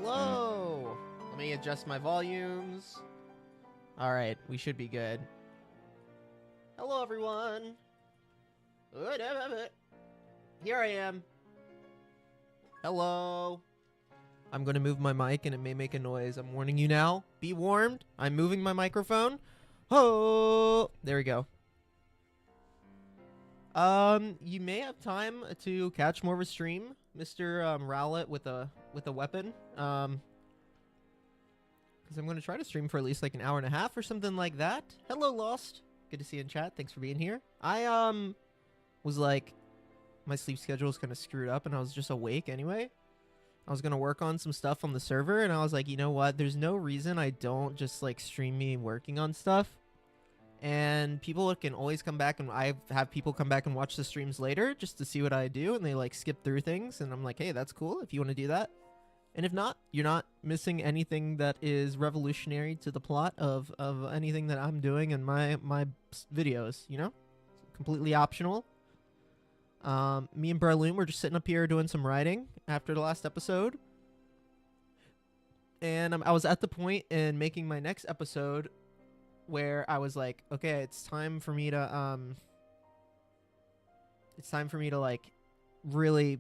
Hello! Let me adjust my volumes. Alright, we should be good. Hello, everyone! Here I am. Hello. I'm gonna move my mic and it may make a noise. I'm warning you now. Be warned. I'm moving my microphone. Oh, there we go. You may have time to catch more of a stream, Mr. Rowlett with a weapon. Because I'm gonna try to stream for at least like an hour and a half or something like that. Hello, Lost. Good to see you in chat. Thanks for being here. I was like, my sleep schedule is kind of screwed up, and I was just awake anyway. I was gonna work on some stuff on the server, and I was like, you know what? There's no reason I don't just like stream me working on stuff. And people can always come back, and I have people come back and watch the streams later just to see what I do, and they like skip through things, and I'm like, hey, that's cool if you want to do that. And if not, you're not missing anything that is revolutionary to the plot of anything that I'm doing in my videos, you know? Completely optional. Me and Berloom were just sitting up here doing some writing after the last episode. And I was at the point in making my next episode where I was like, okay, it's time for me to like really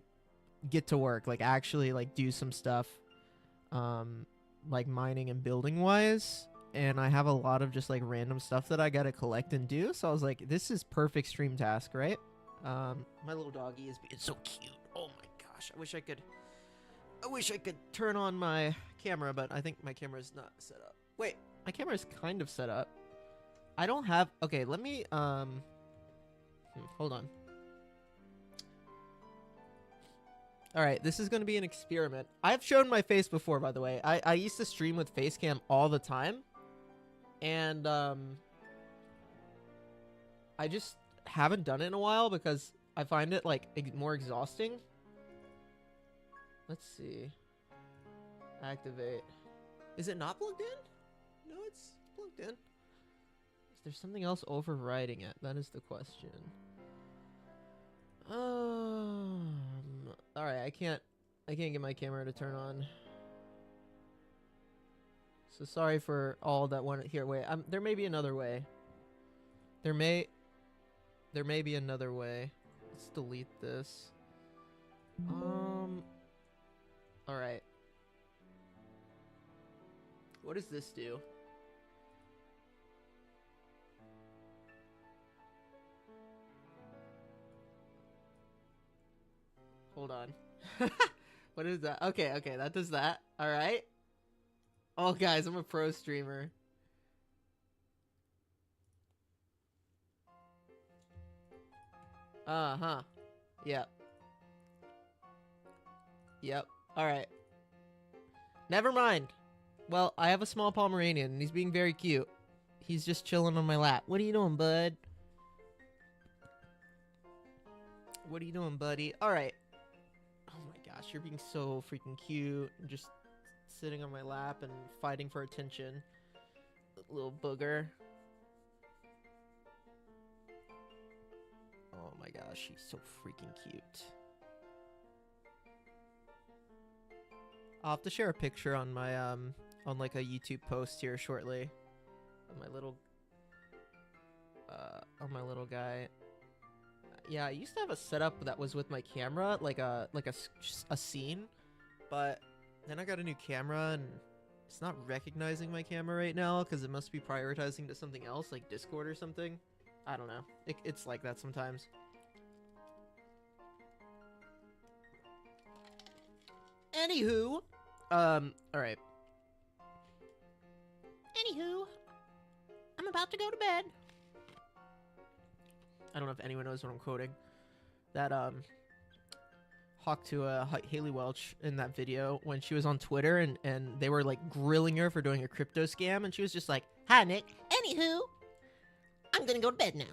get to work, like actually like do some stuff like mining and building wise. And I have a lot of just like random stuff that I gotta collect and do. So I was like, this is perfect stream task, right? My little doggy is being so cute. Oh my gosh, I wish I could turn on my camera, but I think my camera is not set up. Wait, my camera is kind of set up. I don't have... Okay, let me... hold on. Alright, this is going to be an experiment. I've shown my face before, by the way. I used to stream with Facecam all the time. And, I just haven't done it in a while because I find it, like, more exhausting. Let's see. Activate. Is it not plugged in? No, it's plugged in. Is there something else overriding it? That is the question. Alright, I can't get my camera to turn on. So sorry for all that one here. Wait, there may be another way. There may be another way. Let's delete this. Alright. What does this do? Hold on. What is that? Okay, that does that. Alright. Oh, guys, I'm a pro streamer. Uh-huh. Yep. Yep. Alright. Never mind. Well, I have a small Pomeranian, and he's being very cute. He's just chilling on my lap. What are you doing, bud? What are you doing, buddy? Alright. Oh my gosh, you're being so freaking cute. Just sitting on my lap and fighting for attention. Little booger. Oh my gosh, he's so freaking cute. I'll have to share a picture on my, on like a YouTube post here shortly. On my little guy. Yeah, I used to have a setup that was with my camera, like a scene, but then I got a new camera and it's not recognizing my camera right now because it must be prioritizing to something else, like Discord or something. I don't know. It's like that sometimes. Anywho, alright. Anywho, I'm about to go to bed. I don't know if anyone knows what I'm quoting. That, Hawk to Haley Welch in that video when she was on Twitter and they were, like, grilling her for doing a crypto scam, and she was just like, hi, Nick. Anywho, I'm gonna go to bed now.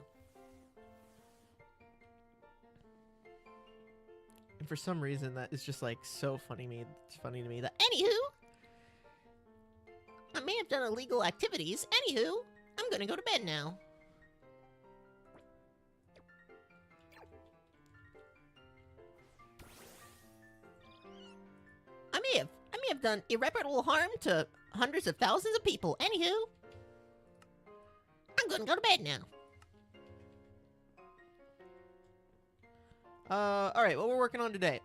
And for some reason, that is just, like, so funny to me that, anywho, I may have done illegal activities. Anywho, I'm gonna go to bed now. I may have have done irreparable harm to hundreds of thousands of people. Anywho, I'm gonna go to bed now. Alright, what we're working on today.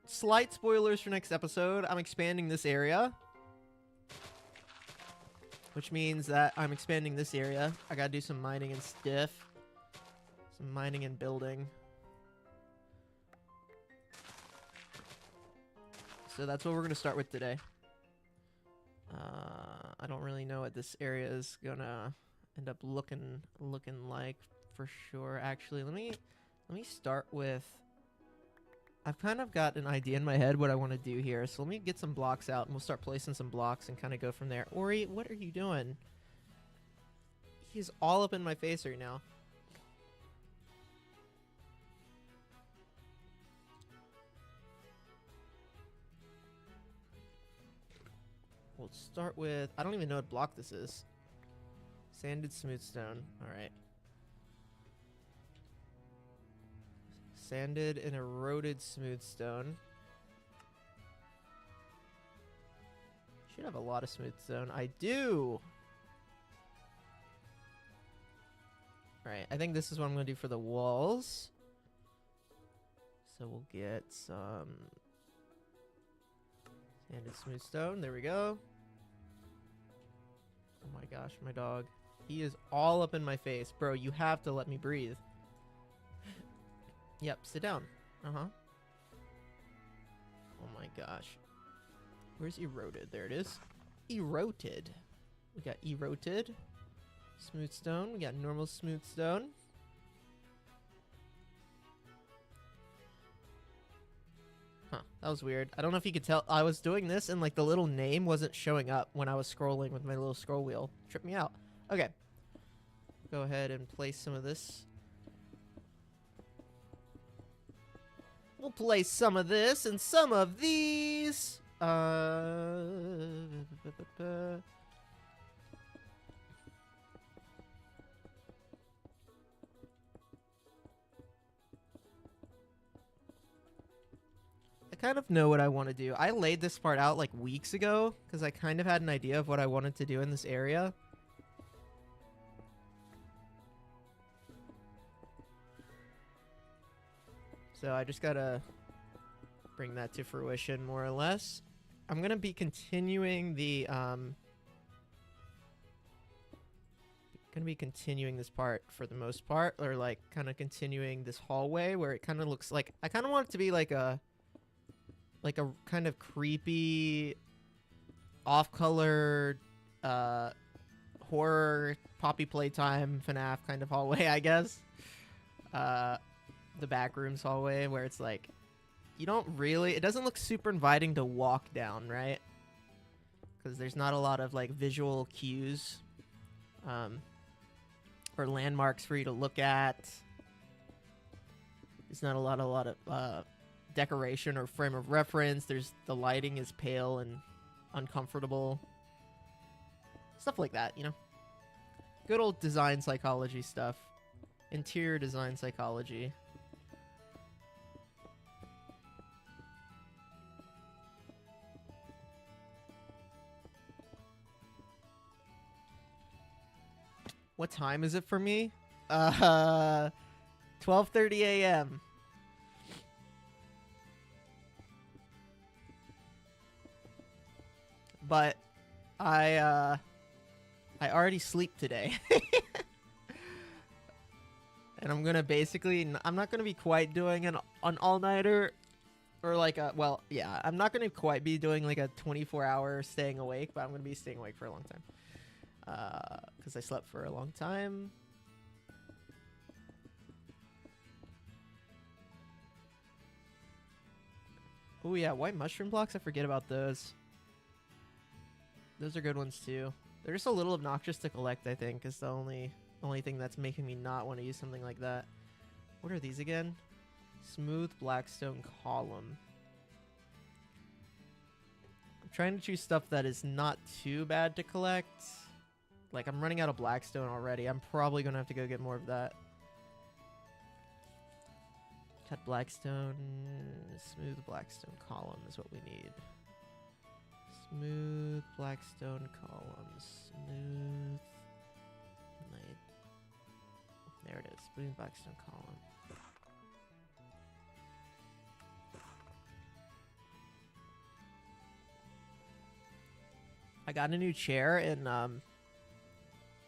Slight spoilers for next episode. I'm expanding this area. Which means that I'm expanding this area. I gotta do some mining and stuff. Some mining and building. So that's what we're gonna start with today. I don't really know what this area is gonna end up looking like for sure. Actually, let me start with. I've kind of got an idea in my head what I want to do here. So let me get some blocks out and we'll start placing some blocks and kind of go from there. Ori, what are you doing? He's all up in my face right now. We'll start with, I don't even know what block this is. Sanded smooth stone. Alright. Sanded and eroded smooth stone. Should have a lot of smooth stone. I do! Alright, I think this is what I'm going to do for the walls. So we'll get some sanded smooth stone. There we go. Oh my gosh, my dog. He is all up in my face. Bro, you have to let me breathe. Yep, sit down. Uh-huh. Oh my gosh. Where's eroded? There it is. Eroded. We got eroded. Smooth stone. We got normal smooth stone. Huh, that was weird. I don't know if you could tell. I was doing this and like the little name wasn't showing up when I was scrolling with my little scroll wheel. Tripped me out. Okay. Go ahead and place some of this. We'll place some of this and some of these. I kind of know what I want to do. I laid this part out like weeks ago because I kind of had an idea of what I wanted to do in this area. So I just gotta bring that to fruition more or less. I'm gonna be continuing the this part for the most part, or like kind of continuing this hallway where it kind of looks like I kind of want it to be like a kind of creepy off-color horror Poppy Playtime FNAF kind of hallway, I guess. The back rooms hallway where it's like you don't really, it doesn't look super inviting to walk down, right? Because there's not a lot of like visual cues or landmarks for you to look at. There's not a lot of decoration or frame of reference. The lighting is pale and uncomfortable. Stuff like that, you know? Good old design psychology stuff. Interior design psychology. What time is it for me? 12:30 a.m. But I already sleep today. And I'm gonna basically, I'm not gonna be quite doing an all-nighter or like a, well, yeah, I'm not gonna quite be doing like a 24-hour staying awake, but I'm gonna be staying awake for a long time. Because I slept for a long time. Oh yeah, white mushroom blocks, I forget about those. Those are good ones too. They're just a little obnoxious to collect, I think, is the only thing that's making me not want to use something like that. What are these again? Smooth blackstone column. I'm trying to choose stuff that is not too bad to collect. Like, I'm running out of blackstone already. I'm probably going to have to go get more of that. Cut blackstone. Smooth blackstone column is what we need. Smooth blackstone columns. Smooth. There it is. Smooth blackstone column. I got a new chair and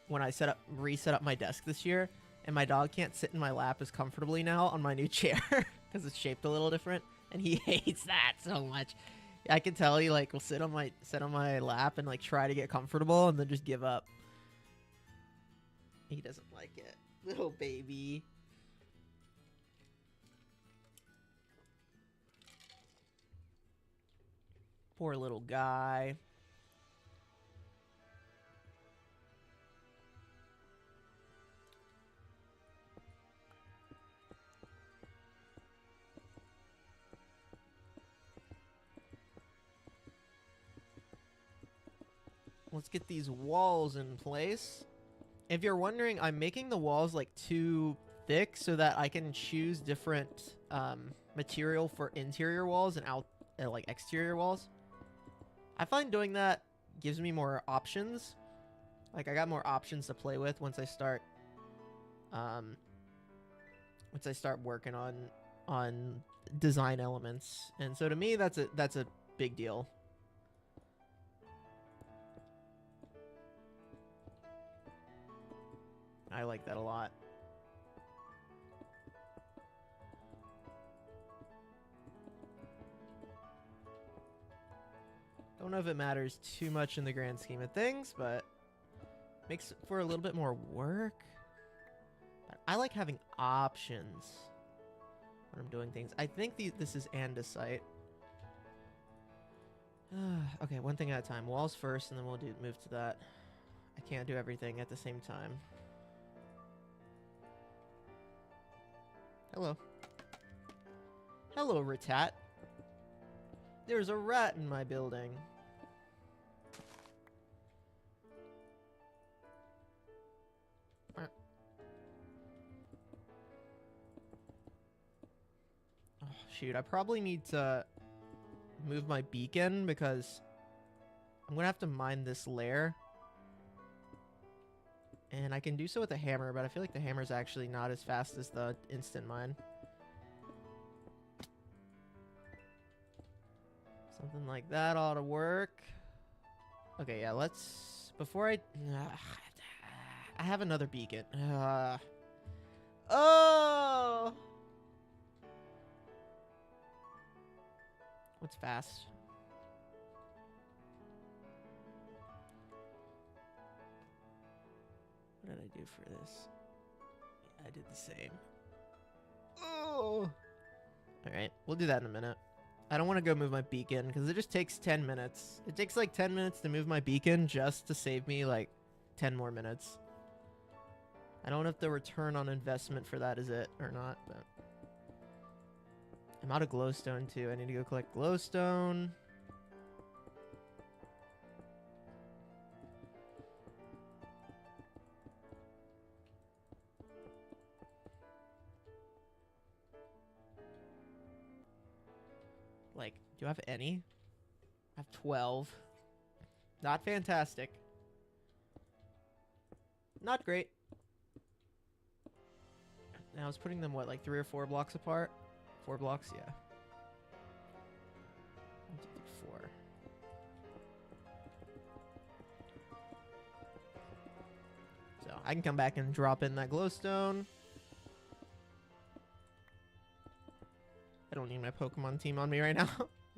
when I reset up my desk this year, and my dog can't sit in my lap as comfortably now on my new chair because it's shaped a little different, and he hates that so much. I can tell he like will sit on my lap and like try to get comfortable and then just give up. He doesn't like it. Little baby. Poor little guy. Let's get these walls in place. If you're wondering, I'm making the walls like too thick so that I can choose different material for interior walls and like exterior walls. I find doing that gives me more options. Like I got more options to play with once I start working on design elements. And so to me that's a big deal. I like that a lot. Don't know if it matters too much in the grand scheme of things, but makes for a little bit more work. But I like having options when I'm doing things. I think this is andesite. Okay, one thing at a time. Walls first, and then we'll move to that. I can't do everything at the same time. Hello. Hello, Ratat. There's a rat in my building. Oh, shoot. I probably need to move my beacon because I'm going to have to mine this layer. And I can do so with a hammer, but I feel like the hammer's actually not as fast as the instant mine. Something like that ought to work. Okay, yeah, let's... Before I have another beacon. Oh! What's fast? What did I do for this? Yeah, I did the same. Oh! Alright, we'll do that in a minute. I don't want to go move my beacon because it just takes 10 minutes. It takes like 10 minutes to move my beacon just to save me like 10 more minutes. I don't know if the return on investment for that is it or not, but... I'm out of glowstone too. I need to go collect glowstone. Like, do I have any? I have 12. Not fantastic. Not great. And I was putting them, what, like 3 or 4 blocks apart? 4 blocks? Yeah. 1, 2, 3, 4. So, I can come back and drop in that glowstone. I don't need my Pokemon team on me right now.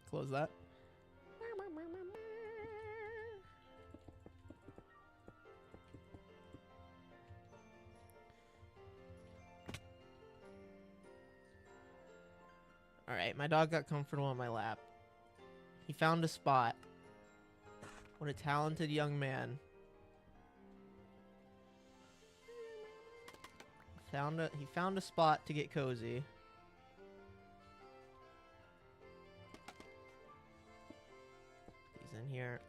Close that. Alright, my dog got comfortable on my lap. He found a spot. What a talented young man. He found a spot to get cozy. He's in here.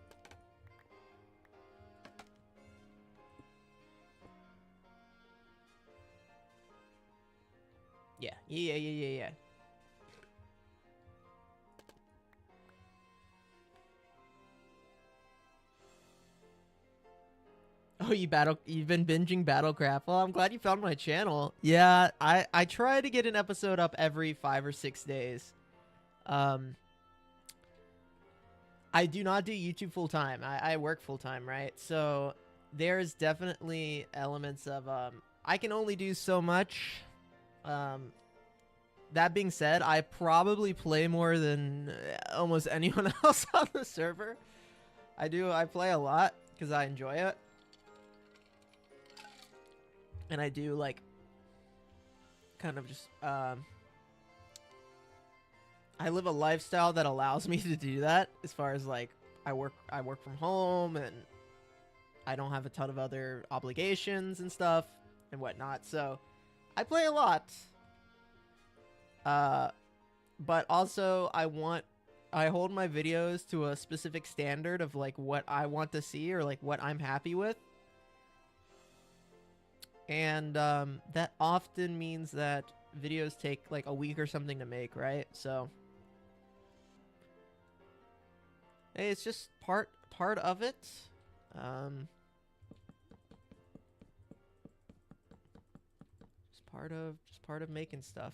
Yeah. Oh, you've been binging BattleCraft. Well, I'm glad you found my channel. Yeah, I try to get an episode up every 5 or 6 days. I do not do YouTube full time. I work full time, right? So there's definitely elements of I can only do so much. That being said, I probably play more than almost anyone else on the server. I play a lot because I enjoy it. And I do like kind of just I live a lifestyle that allows me to do that, as far as like I work from home and I don't have a ton of other obligations and stuff and whatnot. So I play a lot. But also I hold my videos to a specific standard of like what I want to see or like what I'm happy with. And that often means that videos take like a week or something to make, right? So hey, it's just part of it. Just part of making stuff.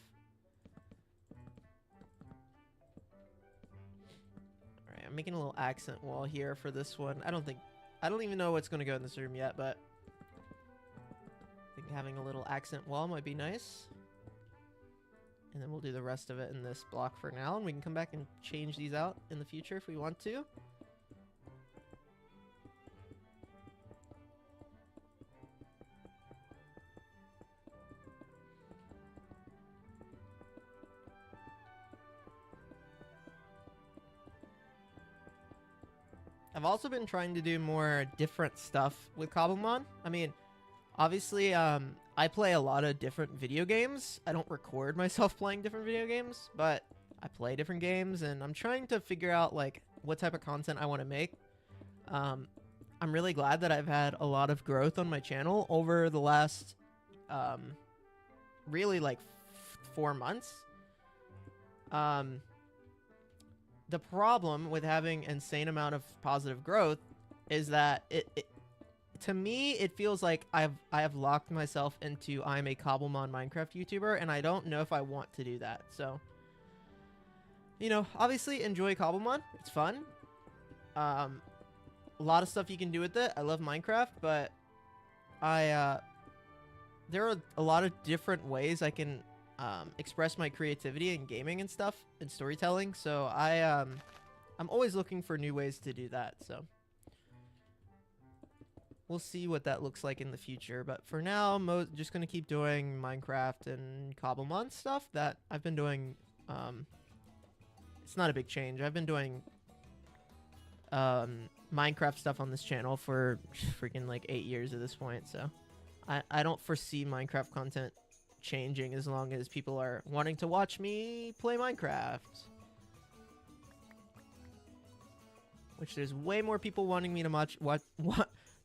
All right, I'm making a little accent wall here for this one. I don't even know what's going to go in this room yet, but I think having a little accent wall might be nice. And then we'll do the rest of it in this block for now, and we can come back and change these out in the future if we want to. I've also been trying to do more different stuff with Cobblemon. I mean, obviously, I play a lot of different video games. I don't record myself playing different video games, but I play different games, and I'm trying to figure out like what type of content I want to make. I'm really glad that I've had a lot of growth on my channel over the last really like 4 months. The problem with having insane amount of positive growth is that to me, it feels like I have locked myself into I'm a Cobblemon Minecraft YouTuber, and I don't know if I want to do that. So, you know, obviously enjoy Cobblemon. It's fun. A lot of stuff you can do with it. I love Minecraft, but there are a lot of different ways I can express my creativity in gaming and stuff and storytelling. So I'm always looking for new ways to do that. So we'll see what that looks like in the future. But for now, I'm just going to keep doing Minecraft and Cobblemon stuff that I've been doing. It's not a big change. I've been doing Minecraft stuff on this channel for freaking like 8 years at this point. So I don't foresee Minecraft content changing as long as people are wanting to watch me play Minecraft. Which there's way more people wanting me to watch what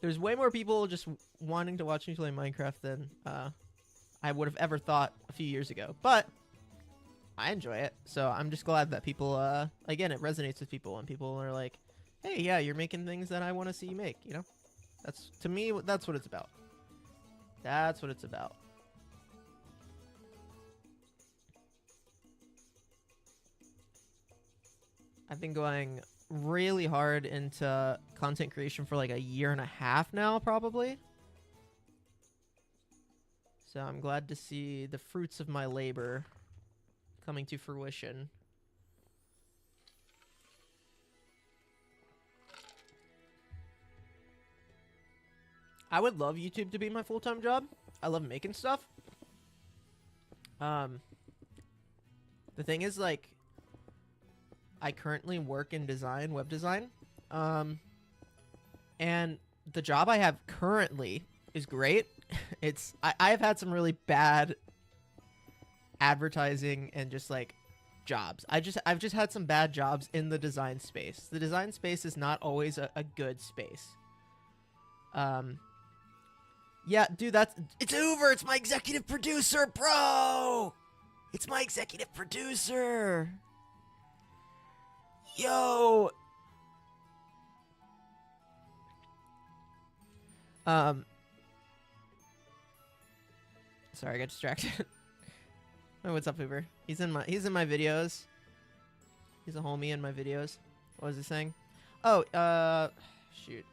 there's way more people just wanting to watch me play Minecraft than I would have ever thought a few years ago. But I enjoy it, so I'm just glad that people again, it resonates with people, and people are like, hey, yeah, you're making things that I want to see you make, you know? That's, to me, that's what it's about. That's what it's about. I've been going really hard into content creation for like a year and a half now, probably. So I'm glad to see the fruits of my labor coming to fruition. I would love YouTube to be my full-time job. I love making stuff. The thing is, like, I currently work in design, web design. And the job I have currently is great. I've had some really bad advertising and just like jobs. I've just had some bad jobs in the design space. The design space is not always a good space. Yeah, dude, it's Hoover. It's my executive producer, bro. It's my executive producer. Yo. Um, sorry, I got distracted. Oh, what's up, Uber? He's in my videos. He's a homie in my videos. What was he saying? Oh, shoot.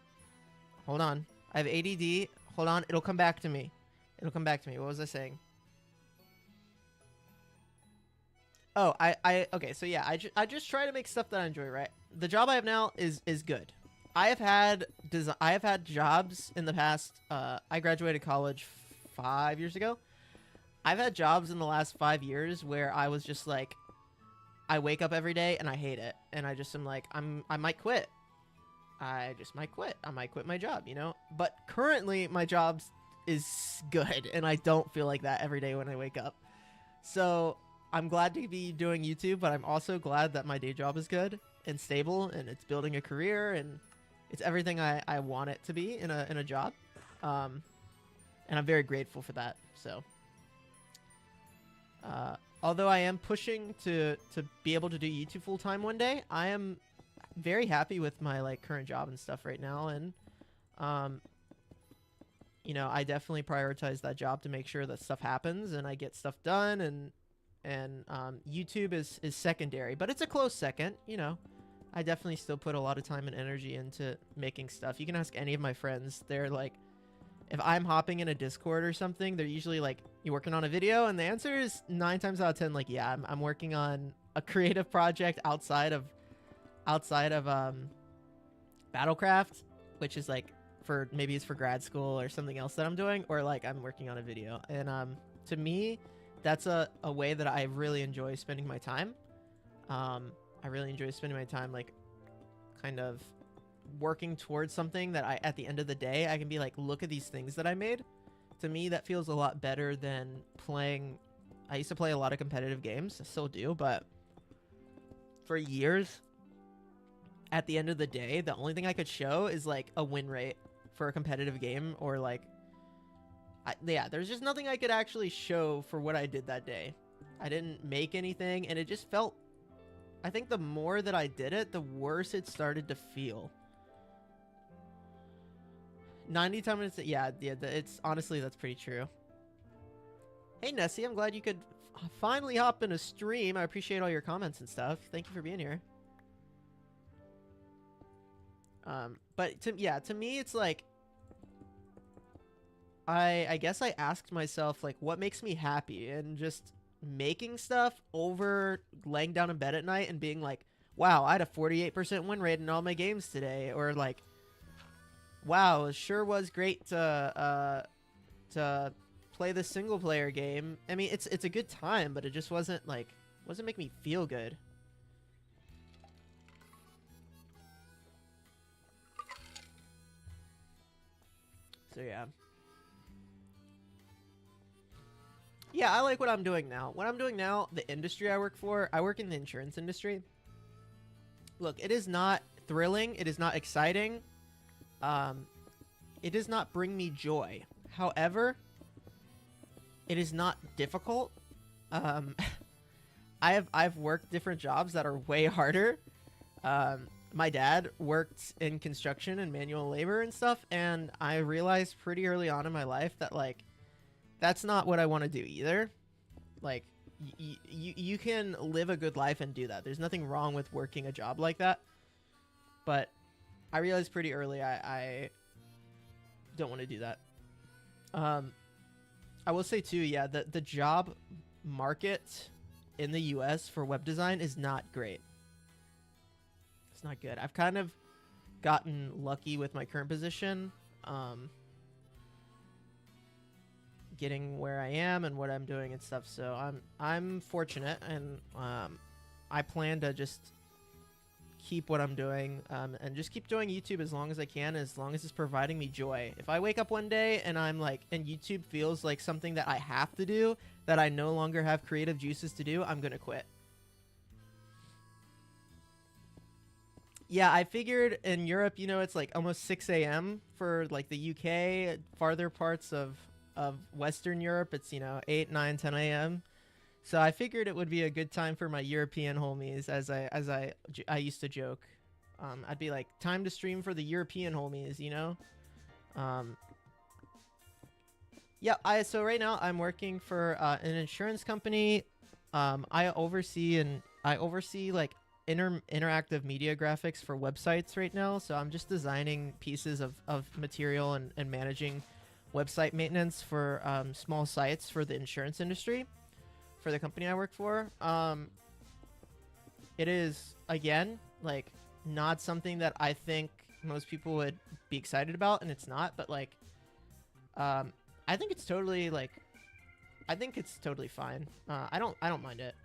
Hold on. I have ADD. Hold on. It'll come back to me. It'll come back to me. What was I saying? Oh, okay. So yeah, I just try to make stuff that I enjoy, right? The job I have now is good. I have had jobs in the past. I graduated college 5 years ago. I've had jobs in the last 5 years where I was just like, I wake up every day and I hate it, and I just am like, I might quit. I just might quit. I might quit my job, you know? But currently my job is good, and I don't feel like that every day when I wake up. So I'm glad to be doing YouTube, but I'm also glad that my day job is good and stable, and it's building a career, and it's everything I want it to be in a job. And I'm very grateful for that. So although I am pushing to be able to do YouTube full time one day, I am very happy with my like current job and stuff right now, and you know, I definitely prioritize that job to make sure that stuff happens and I get stuff done, and YouTube is secondary, but it's a close second. You know, I definitely still put a lot of time and energy into making stuff. You can ask any of my friends. They're like, if I'm hopping in a Discord or something, they're usually like, you working on a video? And the answer is 9 times out of 10, like, yeah, I'm working on a creative project outside of BattleCraft, which is like for, maybe it's for grad school or something else that I'm doing, or like I'm working on a video. And to me, that's a way that I really enjoy spending my time. I really enjoy spending my time like kind of working towards something that I, at the end of the day, I can be like, look at these things that I made. To me, that feels a lot better than playing. I used to play a lot of competitive games. I still do, but for years, at the end of the day, the only thing I could show is like a win rate for a competitive game, or like, yeah, there's just nothing I could actually show for what I did that day. I didn't make anything, and it just felt, I think the more that I did it, the worse it started to feel. 90 times, yeah, it's honestly, that's pretty true. Hey, Nessie, I'm glad you could finally hop in a stream. I appreciate all your comments and stuff. Thank you for being here. But to me, it's like, I guess I asked myself, like, what makes me happy, and just making stuff over laying down in bed at night and being like, wow, I had a 48% win rate in all my games today, or like, wow, it sure was great to play the single player game. I mean, it's a good time, but it just wasn't making me feel good. So yeah. Yeah, I like what I'm doing now. What I'm doing now, the industry I work for, I work in the insurance industry. Look, it is not thrilling. It is not exciting. It does not bring me joy. However, it is not difficult. I've worked different jobs that are way harder. My dad worked in construction and manual labor and stuff, and I realized pretty early on in my life that like, that's not what I want to do either. Like, you can live a good life and do that. There's nothing wrong with working a job like that. But I realized pretty early I don't want to do that. I will say too, yeah, the job market in the US for web design is not great. It's not good. I've kind of gotten lucky with my current position. Getting where I am and what I'm doing and stuff, so I'm fortunate, and I plan to just keep what I'm doing, and just keep doing YouTube as long as I can, as long as it's providing me joy. If I wake up one day and I'm like, and YouTube feels like something that I have to do, that I no longer have creative juices to do, I'm gonna quit. Yeah, I figured in Europe, you know, it's like almost 6 a.m. for like the UK, farther parts of Western Europe, it's, you know, 8, 9, 10 a.m. So I figured it would be a good time for my European homies, as I used to joke. I'd be like, time to stream for the European homies, you know? Yeah, so right now I'm working for an insurance company. I oversee like interactive media graphics for websites right now. So I'm just designing pieces of material and managing website maintenance for small sites for the insurance industry for the company I work for. It is, again, like, not something that I think most people would be excited about, and it's not, but like I think it's totally like I think it's totally fine. I don't mind it.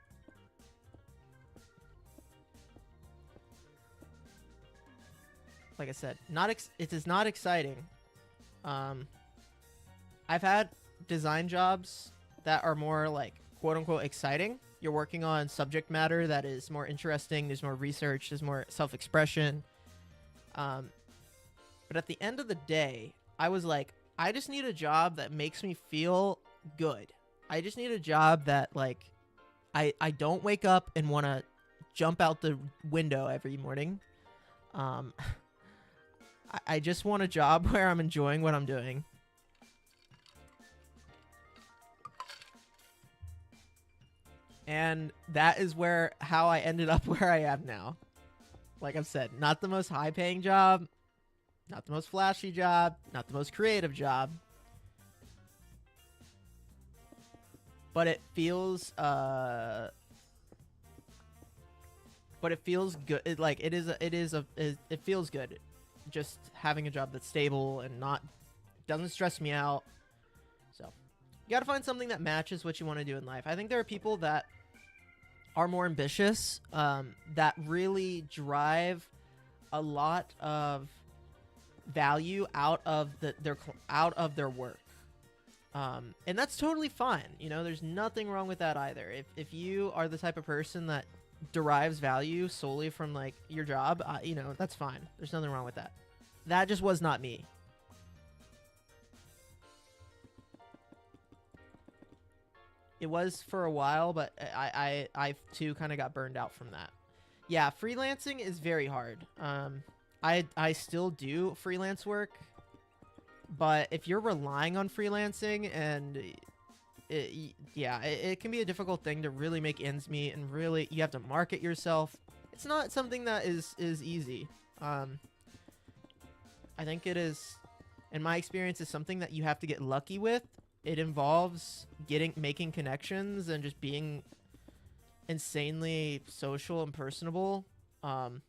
Like I said, it is not exciting. I've had design jobs that are more like quote unquote exciting. You're working on subject matter that is more interesting. There's more research. There's more self-expression. But at the end of the day, I was like, I just need a job that makes me feel good. I just need a job that like I don't wake up and want to jump out the window every morning. I just want a job where I'm enjoying what I'm doing. And that is how I ended up where I am now. Like I've said, not the most high paying job, not the most flashy job, not the most creative job. But it feels good. It feels good just having a job that's stable and doesn't stress me out. So you got to find something that matches what you want to do in life. I think there are people that are more ambitious, that really drive a lot of value out of their work. And that's totally fine. You know, there's nothing wrong with that either. If you are the type of person that derives value solely from like your job, you know, that's fine. There's nothing wrong with that. That just was not me. It was for a while, but I too kind of got burned out from that. Yeah, freelancing is very hard. I still do freelance work, but if you're relying on freelancing and it can be a difficult thing to really make ends meet, and really you have to market yourself. It's not something that is easy. I think it is, in my experience, is something that you have to get lucky with. It involves making connections and just being insanely social and personable. And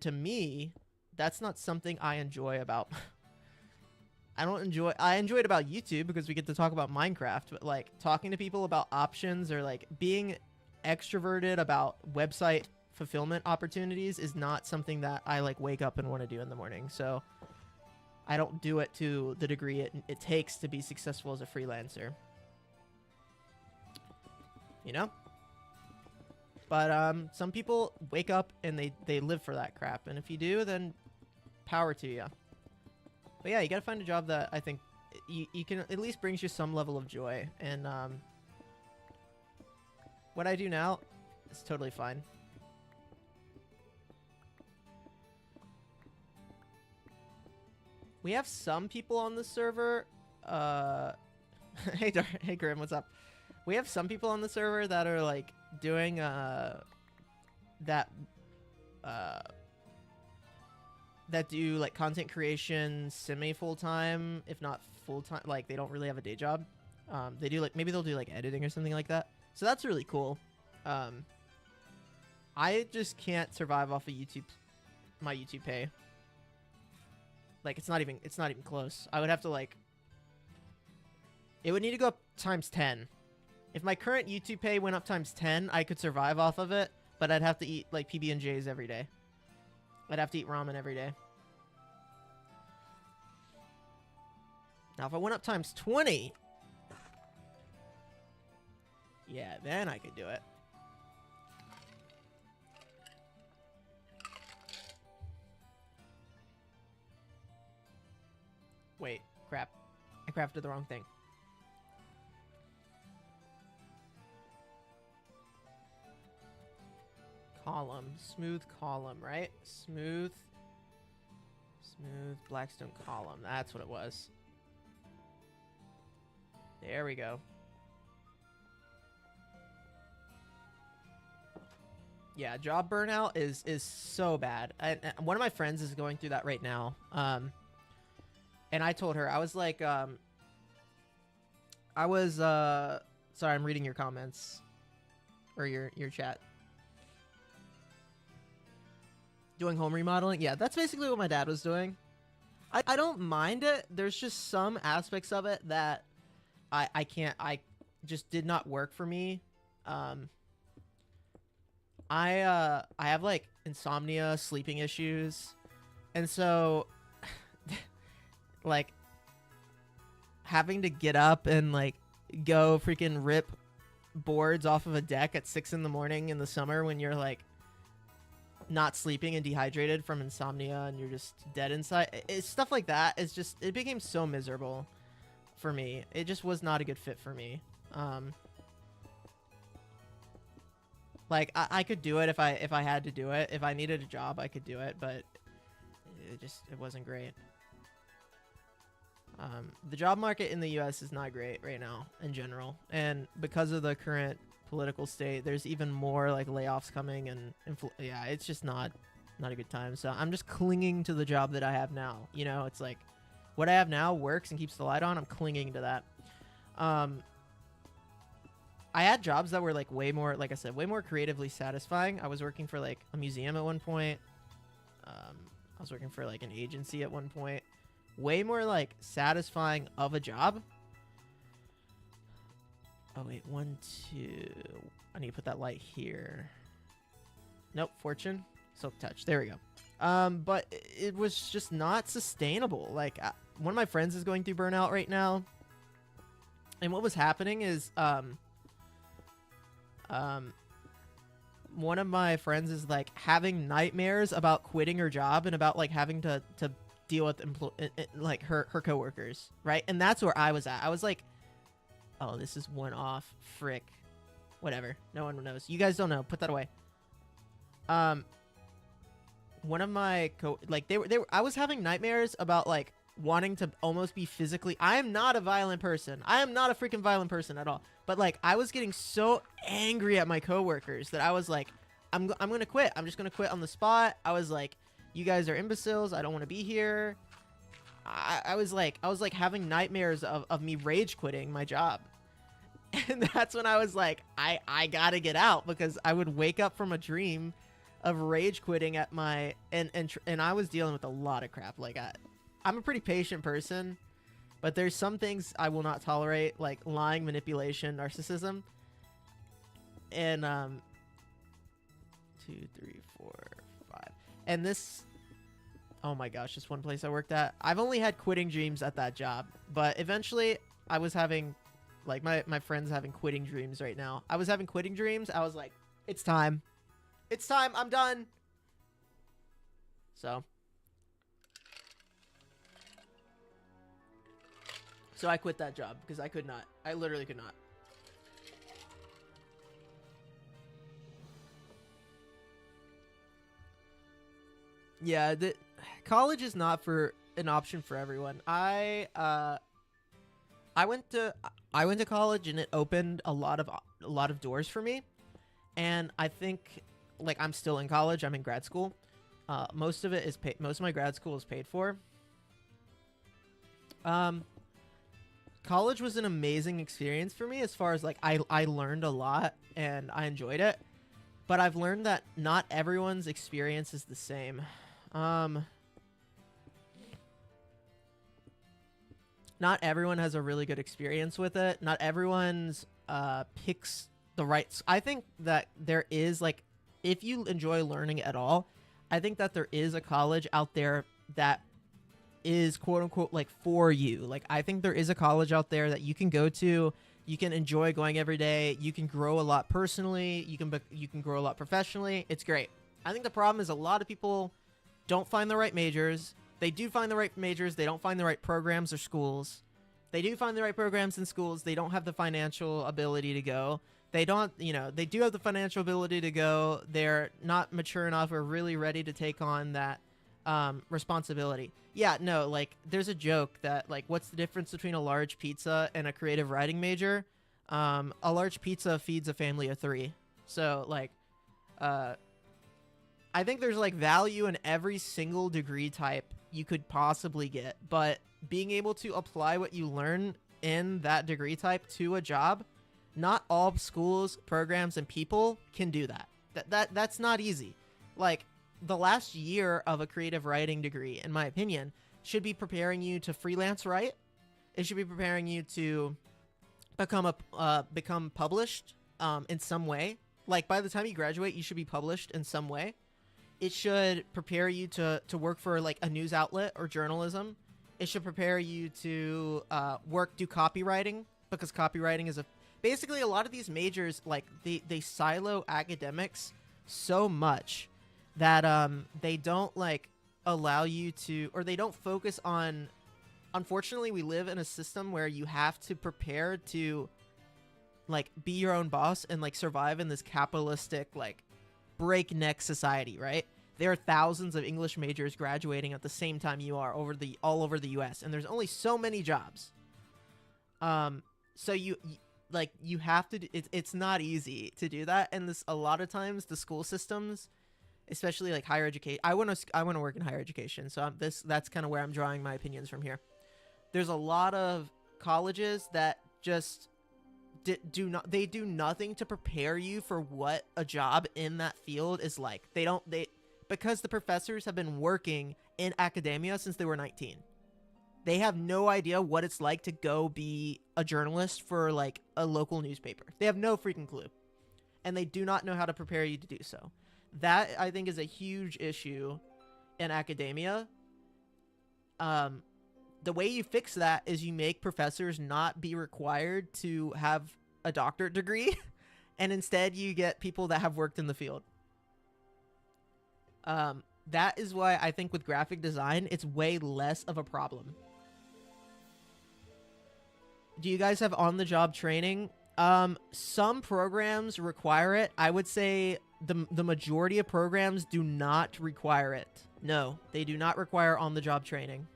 to me, that's not something I enjoy about. I enjoy it about YouTube because we get to talk about Minecraft, but like talking to people about options or like being extroverted about website fulfillment opportunities is not something that I like wake up and want to do in the morning. So I don't do it to the degree it takes to be successful as a freelancer. You know? But some people wake up and they live for that crap. And if you do, then power to you. But yeah, you gotta find a job that I think you can at least brings you some level of joy. And what I do now is totally fine. We have some people on the server. Hey Grim, what's up? We have some people on the server that are like doing that do like content creation semi full time, if not full time. Like they don't really have a day job. They do like maybe they'll do like editing or something like that. So that's really cool. I just can't survive off of my YouTube pay. Like it's not even close. I would have to like, it would need to go up times 10. If my current YouTube pay went up times 10, I could survive off of it, but I'd have to eat like PB&Js every day. I'd have to eat ramen every day. Now if I went up times 20, yeah, then I could do it. Wait, crap. I crafted the wrong thing. Column. Smooth column, right? Smooth Blackstone column. That's what it was. There we go. Yeah, job burnout is so bad. And one of my friends is going through that right now. And I told her, I was like, sorry, I'm reading your comments or your chat. Doing home remodeling? Yeah, that's basically what my dad was doing. I don't mind it. There's just some aspects of it that I just did not work for me. I have like insomnia, sleeping issues, and so like having to get up and like go freaking rip boards off of a deck at 6 in the morning in the summer when you're like not sleeping and dehydrated from insomnia and you're just dead inside. It's stuff like that. It's just, it became so miserable for me. It just was not a good fit for me. Like I could do it if I had to do it. If I needed a job, I could do it, but it wasn't great. The job market in the US is not great right now in general, and because of the current political state, there's even more like layoffs coming, and yeah, it's just not a good time. So I'm just clinging to the job that I have now. You know, it's like what I have now works and keeps the light on. I'm clinging to that. I had jobs that were like way more, like I said, way more creatively satisfying. I was working for like a museum at one point. I was working for like an agency at one point. Way more like satisfying of a job. Oh wait, 1, 2. I need to put that light here. Nope, fortune, silk touch. There we go. But it was just not sustainable. Like one of my friends is going through burnout right now, and what was happening is one of my friends is like having nightmares about quitting her job and about like having to deal with like her coworkers, right? And that's where I was at. I was like, oh, this is one off. Frick. Whatever. No one knows. You guys don't know. Put that away. One of my I was having nightmares about like wanting to almost be physically. I am not a violent person. I am not a freaking violent person at all. But like I was getting so angry at my coworkers that I was like, I'm gonna quit. I'm just gonna quit on the spot. I was like, you guys are imbeciles. I don't want to be here. I was like having nightmares of me rage quitting my job. And that's when I was like, I gotta get out, because I would wake up from a dream of rage quitting at my, and I was dealing with a lot of crap. Like I'm a pretty patient person, but there's some things I will not tolerate, like lying, manipulation, narcissism. And 2, 3, 4, 5. And this, oh my gosh, this one place I worked at, I've only had quitting dreams at that job, but eventually I was having, like my friend's having quitting dreams right now. I was having quitting dreams. I was like, it's time. It's time. I'm done. So I quit that job because I could not. I literally could not. Yeah, college is not an option for everyone. I went to college and it opened a lot of doors for me, and I think, like, I'm still in college. I'm in grad school. Most of it is paid. Most of my grad school is paid for. College was an amazing experience for me, as far as like I learned a lot and I enjoyed it, but I've learned that not everyone's experience is the same. Not everyone has a really good experience with it. Not everyone's picks the right. I think that there is, like, if you enjoy learning at all, I think that there is a college out there that is quote unquote like for you. Like, I think there is a college out there that you can go to. You can enjoy going every day. You can grow a lot personally. You can grow a lot professionally. It's great. I think the problem is a lot of people don't find the right majors. They do find the right majors. They don't find the right programs or schools. They do find the right programs and schools. They don't have the financial ability to go. They don't, they do have the financial ability to go. They're not mature enough or really ready to take on that responsibility. Yeah, no, like there's a joke that like what's the difference between a large pizza and a creative writing major? A large pizza feeds a family of 3. So like uh I think there's like value in every single degree type you could possibly get, but being able to apply what you learn in that degree type to a job, not all schools, programs, and people can do that. That's not easy. Like the last year of a creative writing degree, in my opinion, should be preparing you to freelance write. It should be preparing you to become published in some way. Like by the time you graduate, you should be published in some way. It should prepare you to work for like a news outlet or journalism. It should prepare you to do copywriting, because copywriting is basically a lot of these majors, like they silo academics so much that they don't like allow you to, or they don't focus on. Unfortunately, we live in a system where you have to prepare to like be your own boss and like survive in this capitalistic like breakneck society, right? There are thousands of English majors graduating at the same time you are all over the US, and there's only so many jobs. So you have to it's not easy to do that, and this a lot of times the school systems, especially like higher education, I want to work in higher education, so that's kind of where I'm drawing my opinions from here. There's a lot of colleges that just do nothing to prepare you for what a job in that field is like. Because the professors have been working in academia since they were 19. They have no idea what it's like to go be a journalist for like a local newspaper. They have no freaking clue. And they do not know how to prepare you to do so. That, I think, is a huge issue in academia. The way you fix that is you make professors not be required to have a doctorate degree, and instead you get people that have worked in the field. That is why I think with graphic design, it's way less of a problem. Do you guys have on-the-job training? Some programs require it. I would say the majority of programs do not require it. No, they do not require on-the-job training.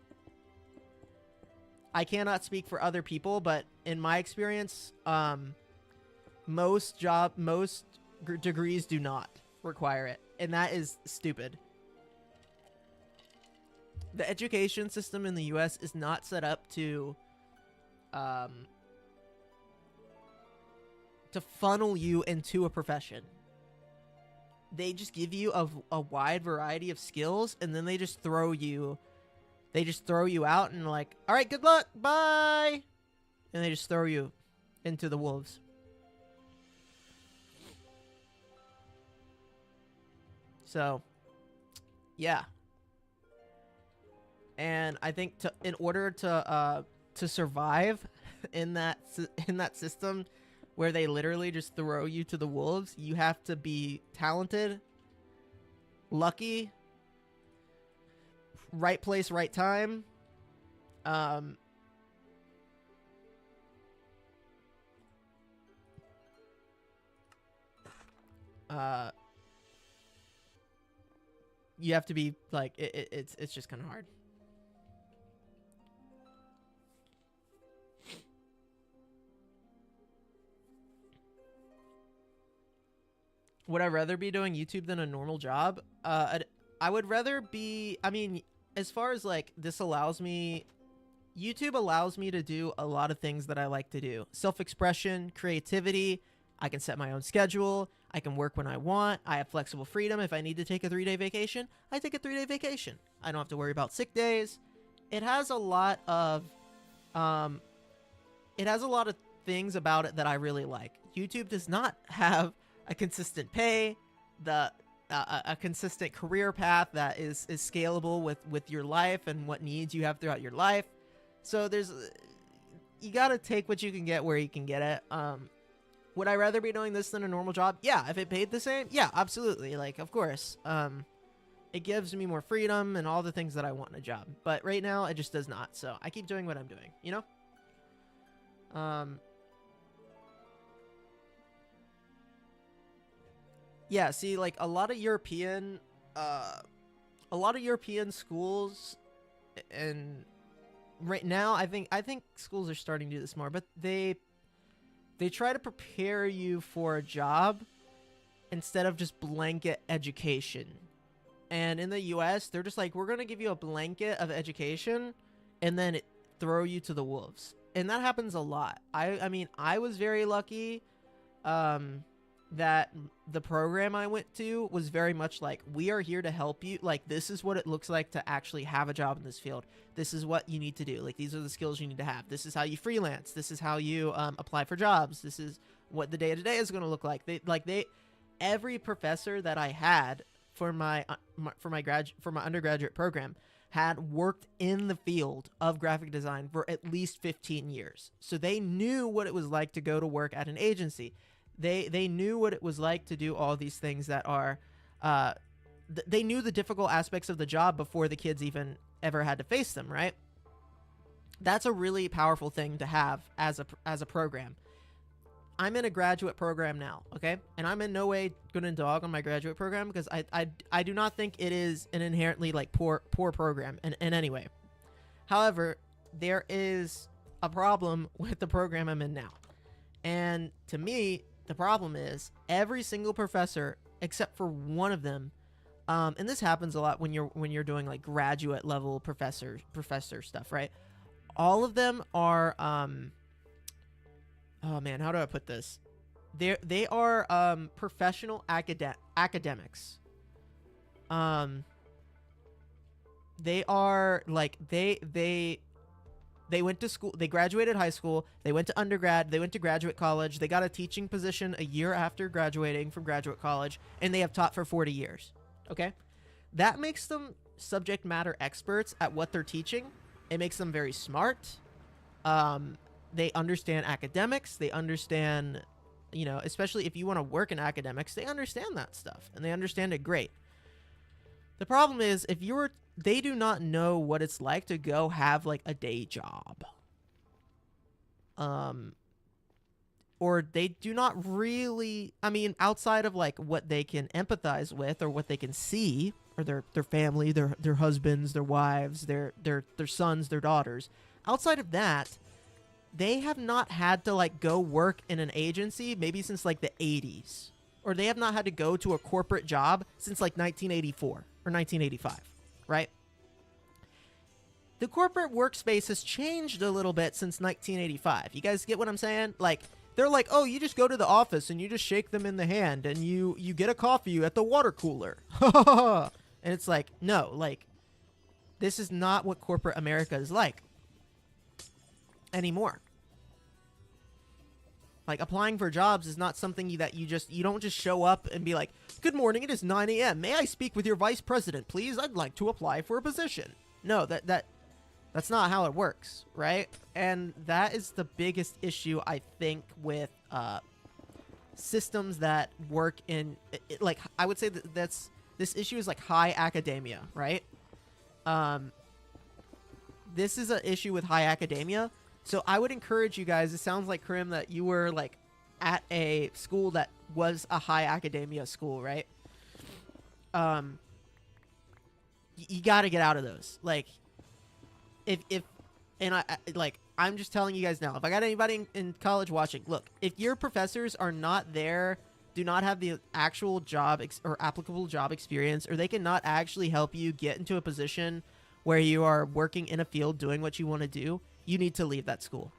I cannot speak for other people, but in my experience, most degrees do not require it, and that is stupid. The education system in the US is not set up to funnel you into a profession. They just give you a wide variety of skills, and then they just throw you out and like, all right, good luck, bye, and they just throw you into the wolves. So, yeah. And I think in order to survive in that system where they literally just throw you to the wolves, you have to be talented, lucky, right place, right time. You have to be like it's just kind of hard. Would I rather be doing YouTube than a normal job? I would rather be, I mean, as far as like this allows me, YouTube allows me to do a lot of things that I like to do. Self-expression, creativity. I can set my own schedule. I can work when I want. I have flexible freedom. If I need to take a 3-day vacation, I take a 3-day vacation. I don't have to worry about sick days. It has a lot of things about it that I really like. YouTube does not have a consistent pay, a consistent career path that is scalable with your life and what needs you have throughout your life. So you gotta take what you can get where you can get it. Would I rather be doing this than a normal job? Yeah, if it paid the same, yeah, absolutely. Like, of course. It gives me more freedom and all the things that I want in a job. But right now, it just does not. So I keep doing what I'm doing, you know? Yeah, see, like, a lot of European a lot of European schools, and right now I think schools are starting to do this more, but they try to prepare you for a job instead of just blanket education. And in the US, they're just like, we're going to give you a blanket of education and then throw you to the wolves. And that happens a lot. I mean, I was very lucky that the program I went to was very much like, we are here to help you. Like, this is what it looks like to actually have a job in this field. This is what you need to do. Like, these are the skills you need to have. This is how you freelance. This is how you apply for jobs. This is what the day-to-day is going to look like. Every professor that I had for my undergraduate program had worked in the field of graphic design for at least 15 years. So they knew what it was like to go to work at an agency. They knew what it was like to do all these things that are, they knew the difficult aspects of the job before the kids even ever had to face them, right? That's a really powerful thing to have as a program. I'm in a graduate program now, okay? And I'm in no way gonna dog on my graduate program because I do not think it is an inherently like poor program in any way. However, there is a problem with the program I'm in now. And to me, the problem is every single professor except for one of them, and this happens a lot when you're doing like graduate level professor stuff, right? All of them are oh man, how do I put this? They are professional academics. They are like they went to school, they graduated high school, they went to undergrad, they went to graduate college, they got a teaching position a year after graduating from graduate college, and they have taught for 40 years. Okay? That makes them subject matter experts at what they're teaching. It makes them very smart. They understand academics. They understand, you know, especially if you want to work in academics, they understand that stuff and they understand it great. The problem is they do not know what it's like to go have like a day job. Or they do not really, I mean, outside of like what they can empathize with or what they can see, or their family, their husbands, their wives, their sons, their daughters. Outside of that, they have not had to like go work in an agency maybe since like the 80s, or they have not had to go to a corporate job since like 1984 or 1985, right? The corporate workspace has changed a little bit since 1985. You guys get what I'm saying? Like, they're like, oh, you just go to the office and you just shake them in the hand and you get a coffee at the water cooler. And it's like, no, like, this is not what corporate America is like anymore. Like, applying for jobs is not something that you don't just show up and be like, good morning, it is 9 a.m. May I speak with your vice president, please? I'd like to apply for a position. No, that's not how it works, right? And that is the biggest issue, I think, with systems that work in, like, I would say that this issue is like high academia, right? This is an issue with high academia. So I would encourage you guys, it sounds like, Karim, that you were like at a school that was a high academia school, right? You got to get out of those. Like, I'm just telling you guys now, if I got anybody in college watching, look, if your professors are not there, do not have the actual job or applicable job experience, or they cannot actually help you get into a position where you are working in a field doing what you want to do, you need to leave that school.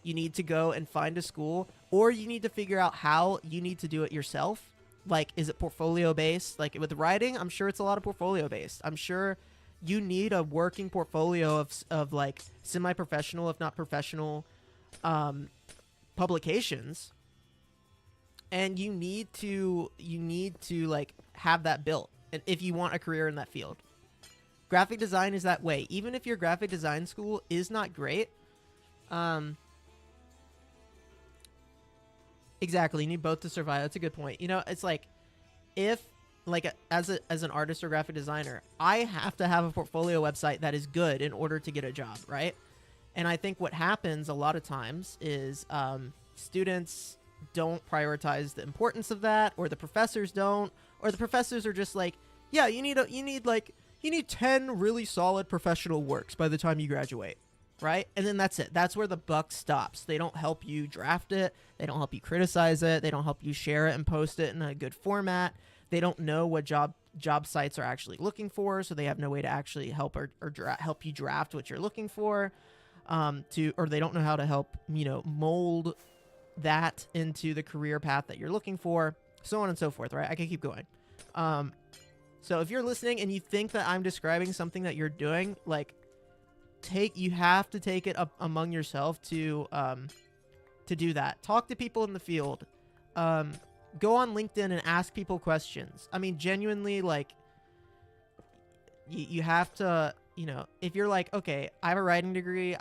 You need to go and find a school, or you need to figure out how you need to do it yourself. Like, is it portfolio based? Like with writing, I'm sure it's a lot of portfolio based. I'm sure you need a working portfolio of like semi-professional, if not professional, publications. And you need to like have that built if you want a career in that field. Graphic design is that way. Even if your graphic design school is not great, exactly, you need both to survive. That's a good point. You know, it's like, if like as an artist or graphic designer, I have to have a portfolio website that is good in order to get a job, right? And I think what happens a lot of times is students don't prioritize the importance of that, or the professors don't, or the professors are just like, yeah, you need You need 10 really solid professional works by the time you graduate, right? And then that's it. That's where the buck stops. They don't help you draft it. They don't help you criticize it. They don't help you share it and post it in a good format. They don't know what job sites are actually looking for, so they have no way to actually help help you draft what you're looking for. Or they don't know how to help, you know, mold that into the career path that you're looking for, so on and so forth, right? I can keep going. So if you're listening and you think that I'm describing something that you're doing, like, you have to take it up among yourself to do that. Talk to people in the field. Go on LinkedIn and ask people questions. I mean, genuinely, like, you have to, you know, if you're like, okay, I have a writing degree,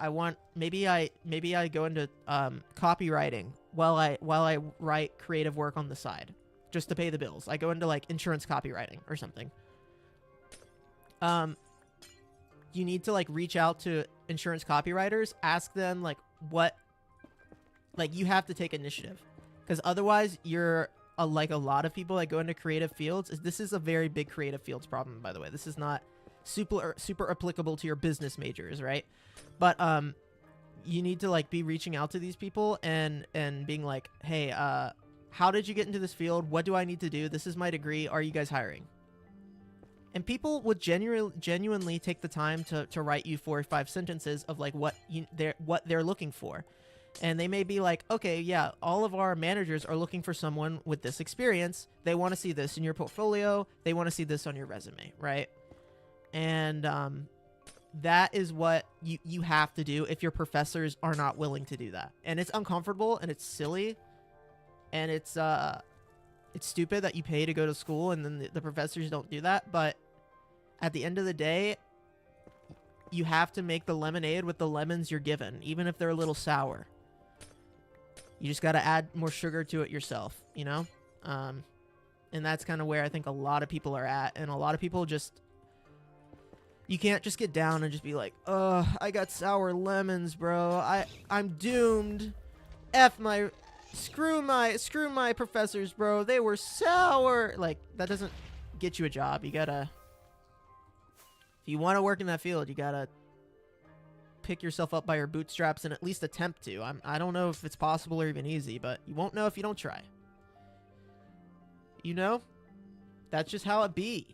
maybe I go into copywriting while I write creative work on the side just to pay the bills. I go into like insurance copywriting or something. You need to like reach out to insurance copywriters, ask them like you have to take initiative, because otherwise you're like a lot of people that go into creative fields. This is a very big creative fields problem, by the way. This is not super applicable to your business majors, right? But you need to like be reaching out to these people and being like, hey, how did you get into this field? What do I need to do? This is my degree. Are you guys hiring? And people would genuinely take the time to write you 4 or 5 sentences of like what they're looking for. And they may be like, okay, yeah, all of our managers are looking for someone with this experience. They want to see this in your portfolio. They want to see this on your resume, right? And that is what you have to do if your professors are not willing to do that. And it's uncomfortable and it's silly and it's stupid that you pay to go to school and then the professors don't do that. But at the end of the day, you have to make the lemonade with the lemons you're given, even if they're a little sour. You just got to add more sugar to it yourself, you know? And that's kind of where I think a lot of people are at. And a lot of people just... You can't just get down and just be like, ugh, I got sour lemons, bro. I'm doomed. Screw my professors, bro. They were sour. Like, that doesn't get you a job. You gotta... If you want to work in that field, you gotta pick yourself up by your bootstraps and at least attempt to. I don't know if it's possible or even easy, but you won't know if you don't try. You know? That's just how it be.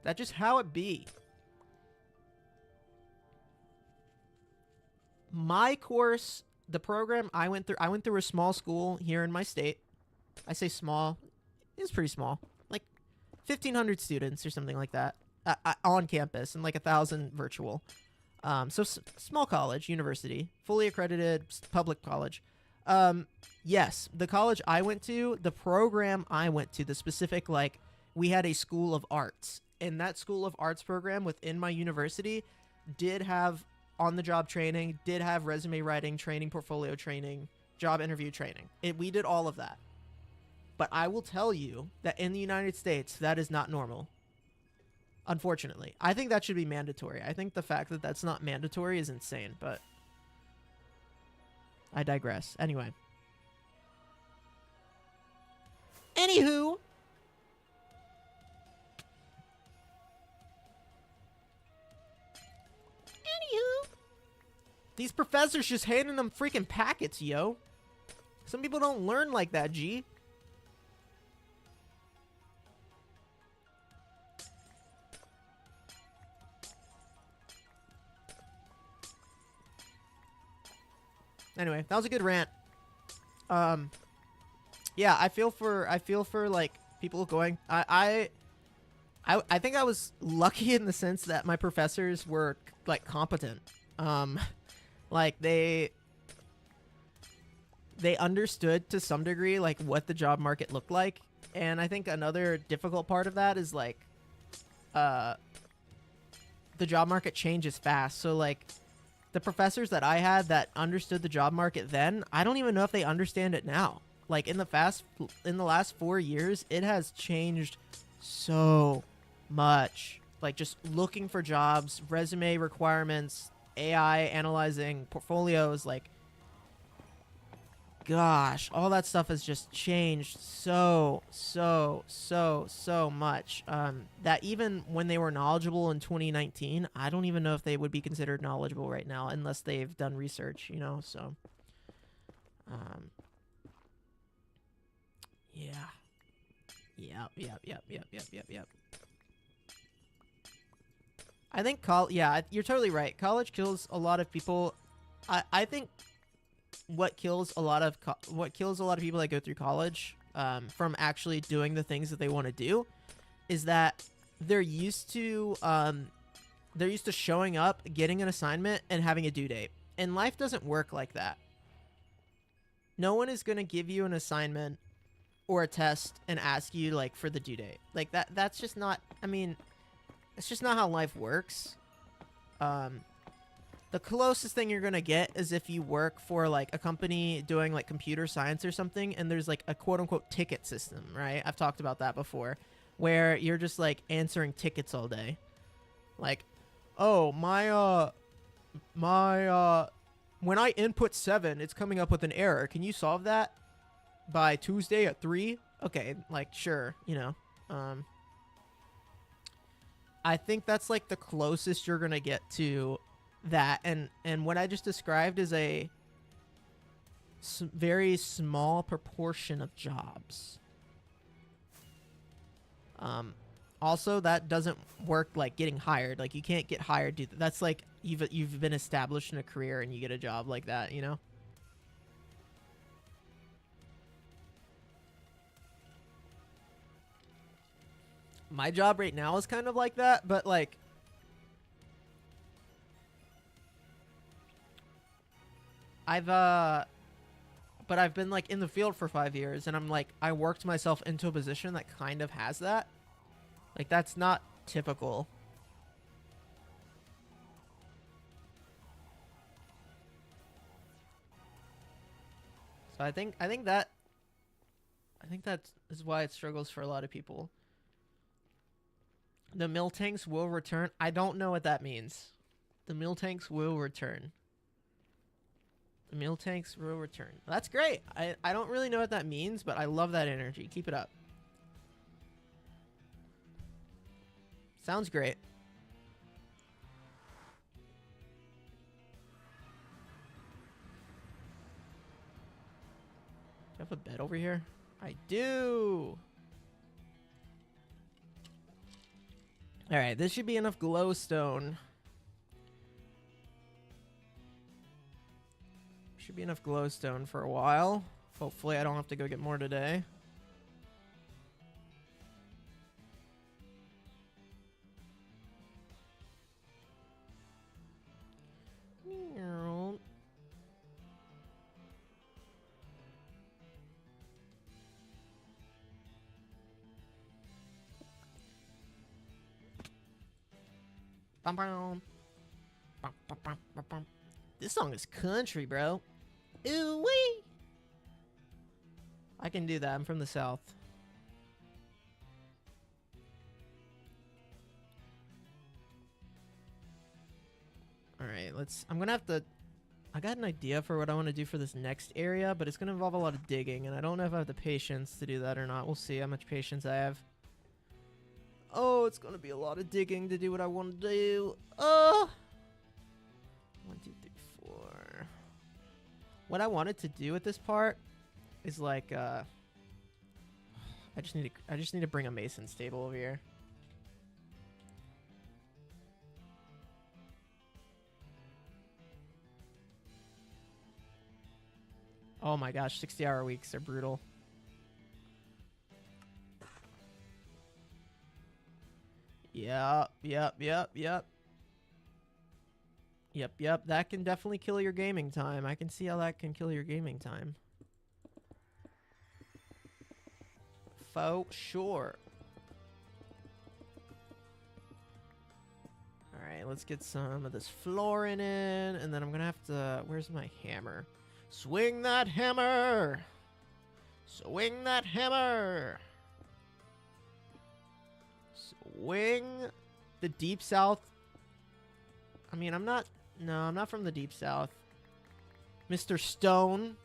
That's just how it be. My course, the program I went through a small school here in my state. I say small. It's pretty small. Like 1,500 students or something like that on campus and like 1,000 virtual. So small college, university, fully accredited public college. Yes, the college I went to, the program I went to, the specific, like, we had a school of arts. And that school of arts program within my university did have on-the-job training, did have resume writing training, portfolio training, job interview training. We did all of that. But I will tell you that in the United States, that is not normal. Unfortunately. I think that should be mandatory. I think the fact that that's not mandatory is insane, but I digress. Anyway. Anywho. These professors just handing them freaking packets, yo. Some people don't learn like that, G. Anyway, that was a good rant. Yeah, I feel for like people going. I think I was lucky in the sense that my professors were like competent. Like they understood to some degree like what the job market looked like, and I think another difficult part of that is like the job market changes fast. So like the professors that I had that understood the job market then, I don't even know if they understand it now. Like in the last 4 years, it has changed so much. Like just looking for jobs, resume requirements, AI analyzing portfolios, like gosh, all that stuff has just changed so much. That even when they were knowledgeable in 2019, I don't even know if they would be considered knowledgeable right now unless they've done research, you know, so. Yeah. Yep. I think yeah, you're totally right. College kills a lot of people. I think what kills a lot of people that go through college from actually doing the things that they want to do is that they're used to showing up, getting an assignment, and having a due date. And life doesn't work like that. No one is going to give you an assignment or a test and ask you like for the due date. Like that's just not, I mean, it's just not how life works. The closest thing you're going to get is if you work for like a company doing like computer science or something and there's like a quote unquote ticket system, right? I've talked about that before, where you're just like answering tickets all day. Like, oh, when I input 7, it's coming up with an error. Can you solve that by Tuesday at 3? Okay, like, sure, you know. I think that's like the closest you're gonna get to that, and what I just described is a very small proportion of jobs. Also, that doesn't work like getting hired. Like, you can't get hired. That's like you've been established in a career and you get a job like that, you know? My job right now is kind of like that, but like I've been like in the field for 5 years, and I'm like, I worked myself into a position that kind of has that. Like, that's not typical. So I think that is why it struggles for a lot of people. The mill tanks will return. I don't know what that means. The mill tanks will return. The mill tanks will return. That's great. I don't really know what that means, but I love that energy. Keep it up. Sounds great. Do I have a bed over here? I do. All right, this should be enough glowstone. Should be enough glowstone for a while. Hopefully I don't have to go get more today. This song is country, bro. Ooh wee. I can do that. I'm from the South. All right, I'm gonna have to. I got an idea for what I want to do for this next area, but it's gonna involve a lot of digging, and I don't know if I have the patience to do that or not. We'll see how much patience I have. Oh, it's gonna be a lot of digging to do what I want to do. 1, 2, 3, 4. What I wanted to do at this part is like I just need to bring a mason's table over here. Oh my gosh, 60-hour weeks are brutal. Yep. That can definitely kill your gaming time. I can see how that can kill your gaming time. For sure. Alright, let's get some of this flooring in, and then I'm gonna have to... Where's my hammer? Swing that hammer! Swing that hammer! Swing the Deep South. I mean, I'm not from the Deep South. Mr. Stone.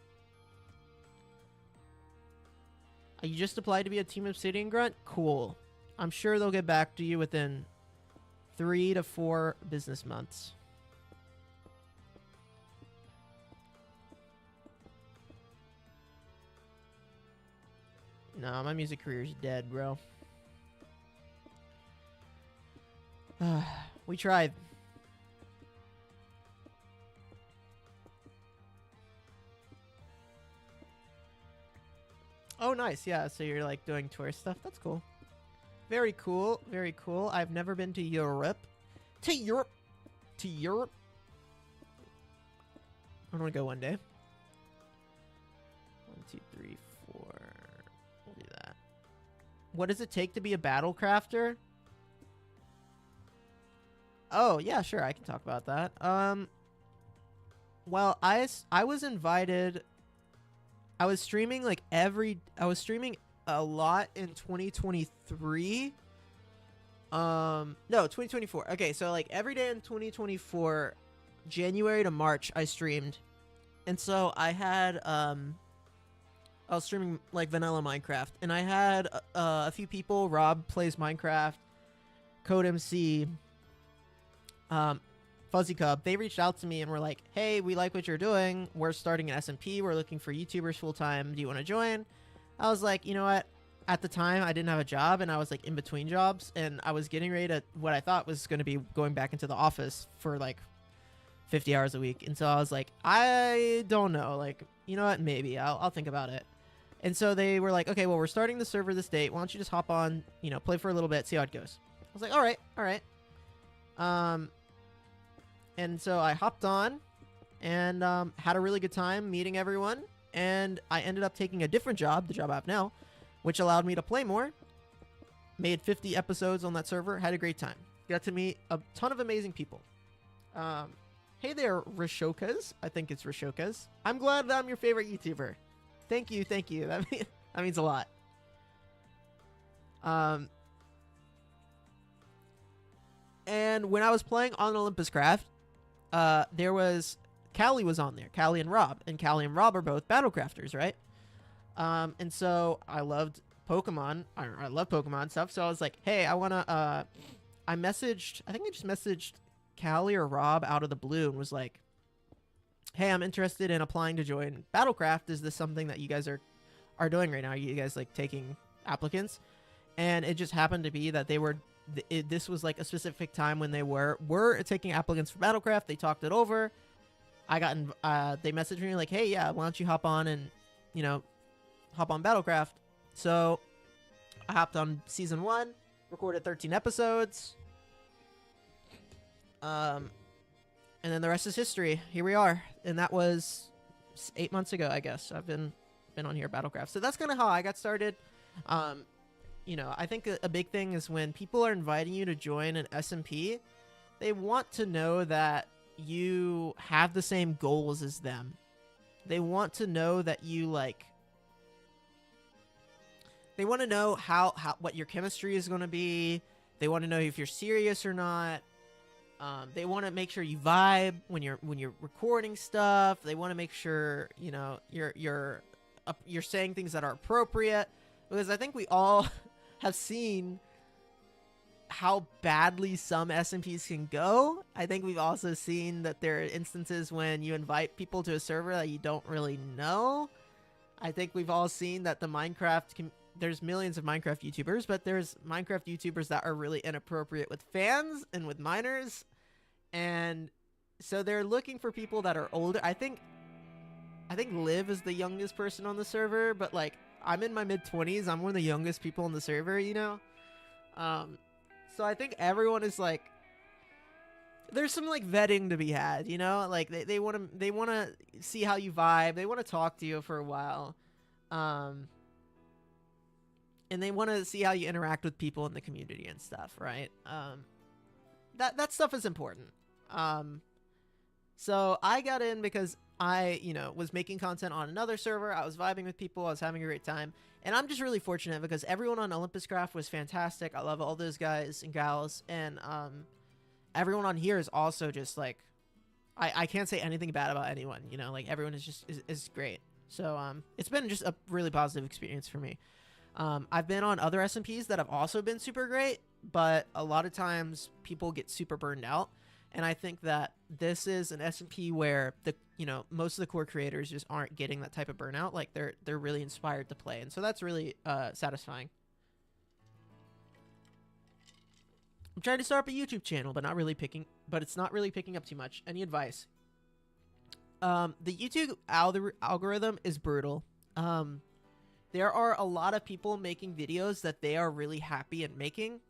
You just applied to be a Team Obsidian grunt? Cool. I'm sure they'll get back to you within 3 to 4 business months. No, my music career is dead, bro. We tried. Oh, nice. Yeah, so you're like doing tourist stuff. That's cool. Very cool. Very cool. I've never been to Europe. To Europe. To Europe. I want to go one day. 1, 2, 3, 4. We'll do that. What does it take to be a BattleCrafter? Oh, yeah, sure. I can talk about that. Well, I was invited. I was streaming like I was streaming a lot in 2023. No, 2024. Okay, so like every day in 2024, January to March, I streamed. And so I had, I was streaming like vanilla Minecraft. And I had a few people, Rob plays Minecraft, Code MC, Fuzzy Cub, they reached out to me and were like, hey, we like what you're doing. We're starting an SMP. We're looking for YouTubers full time. Do you want to join? I was like, you know what? At the time, I didn't have a job and I was like in between jobs. And I was getting ready to what I thought was going to be going back into the office for like 50 hours a week. And so I was like, I don't know. Like, you know what? Maybe I'll think about it. And so they were like, okay, well, we're starting the server this date. Why don't you just hop on, you know, play for a little bit, see how it goes. I was like, all right. All right. And so I hopped on and had a really good time meeting everyone. And I ended up taking a different job, the job I have now, which allowed me to play more. Made 50 episodes on that server. Had a great time. Got to meet a ton of amazing people. Hey there, Rashokas. I think it's Rashokas. I'm glad that I'm your favorite YouTuber. Thank you, thank you. That means a lot. And when I was playing on BattleCraft, there was Callie was on there. Callie and Rob. And Callie and Rob are both BattleCrafters, right? And so I loved Pokemon. I love Pokemon stuff. So I was like, hey, I want to, I think I just messaged Callie or Rob out of the blue and was like, hey, I'm interested in applying to join BattleCraft. Is this something that you guys are doing right now? Are you guys like taking applicants? And it just happened to be that they were, this was like a specific time when they were taking applicants for BattleCraft. They talked it over. I got they messaged me like, hey, yeah, why don't you hop on and, you know, hop on BattleCraft. So I hopped on season 1, recorded 13 episodes. And then the rest is history. Here we are. And that was 8 months ago, I guess. I've been on here BattleCraft. So that's kind of how I got started. You know, I think a big thing is when people are inviting you to join an SMP, they want to know that you have the same goals as them. They want to know that you like, they want to know how what your chemistry is going to be. They want to know if you're serious or not. They want to make sure you vibe when you're recording stuff. They want to make sure, you know, you're saying things that are appropriate, because I think we all have seen how badly some SMPs can go. I think we've also seen that there are instances when you invite people to a server that you don't really know. I think we've all seen that there's millions of Minecraft YouTubers, but there's Minecraft YouTubers that are really inappropriate with fans and with minors. And so they're looking for people that are older. I think Liv is the youngest person on the server, but like I'm in my mid-20s. I'm one of the youngest people on the server, you know? So I think everyone is like, there's some like vetting to be had, you know? Like they want to see how you vibe. They want to talk to you for a while. And they want to see how you interact with people in the community and stuff, right? That stuff is important. So I got in because I, you know, was making content on another server. I was vibing with people. I was having a great time. And I'm just really fortunate because everyone on BattleCraft was fantastic. I love all those guys and gals. And everyone on here is also just like, I can't say anything bad about anyone, you know, like everyone is just is great. So it's been just a really positive experience for me. I've been on other SMPs that have also been super great, but a lot of times people get super burned out. And I think that this is an SMP where most of the core creators just aren't getting that type of burnout. Like they're really inspired to play, and so that's really satisfying. I'm trying to start up a YouTube channel, but it's not really picking up too much. Any advice? The YouTube algorithm is brutal. There are a lot of people making videos that they are really happy in making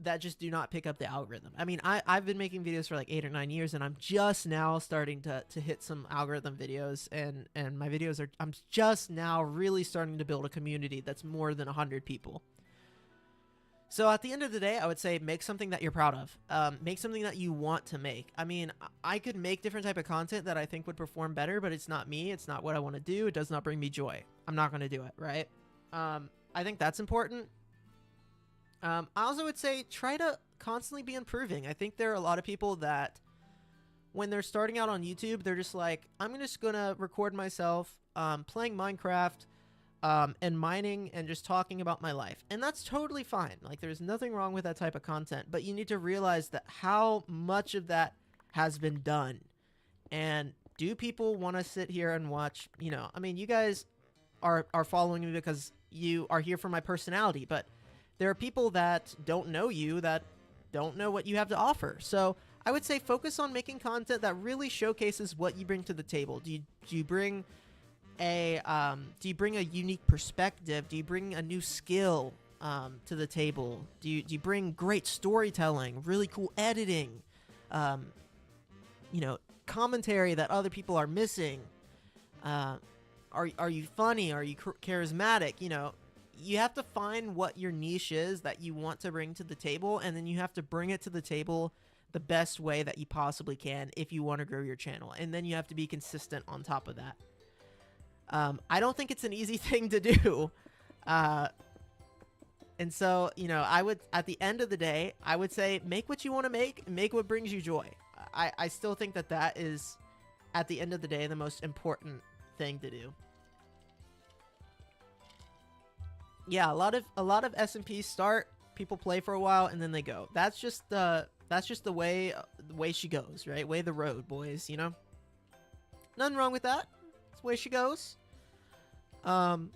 that just do not pick up the algorithm. I mean, I've been making videos for like 8 or 9 years, and I'm just now starting to hit some algorithm videos, and my videos I'm just now really starting to build a community that's more than 100 people. So at the end of the day, I would say make something that you're proud of. Make something that you want to make. I mean, I could make different type of content that I think would perform better, but it's not me. It's not what I want to do. It does not bring me joy. I'm not going to do it, right? I think that's important. I also would say try to constantly be improving. I think there are a lot of people that when they're starting out on YouTube, they're just like, I'm just going to record myself playing Minecraft and mining and just talking about my life. And that's totally fine. Like, there's nothing wrong with that type of content, but you need to realize that how much of that has been done. And do people want to sit here and watch, I mean, you guys are following me because you are here for my personality, but there are people that don't know you, that don't know what you have to offer. So I would say focus on making content that really showcases what you bring to the table. Do you bring a unique perspective? Do you bring a new skill to the table? Do you bring great storytelling, really cool editing, commentary that other people are missing? Are you funny? Are you charismatic? You have to find what your niche is that you want to bring to the table, and then you have to bring it to the table the best way that you possibly can if you want to grow your channel. And then you have to be consistent on top of that. I don't think it's an easy thing to do. And so, I would, at the end of the day, I would say make what you want to make what brings you joy. I still think that is, at the end of the day, the most important thing to do. Yeah, a lot of SMPs start, people play for a while, and then they go. That's just the way she goes, right? Way the road, boys, Nothing wrong with that. It's the way she goes. Yep.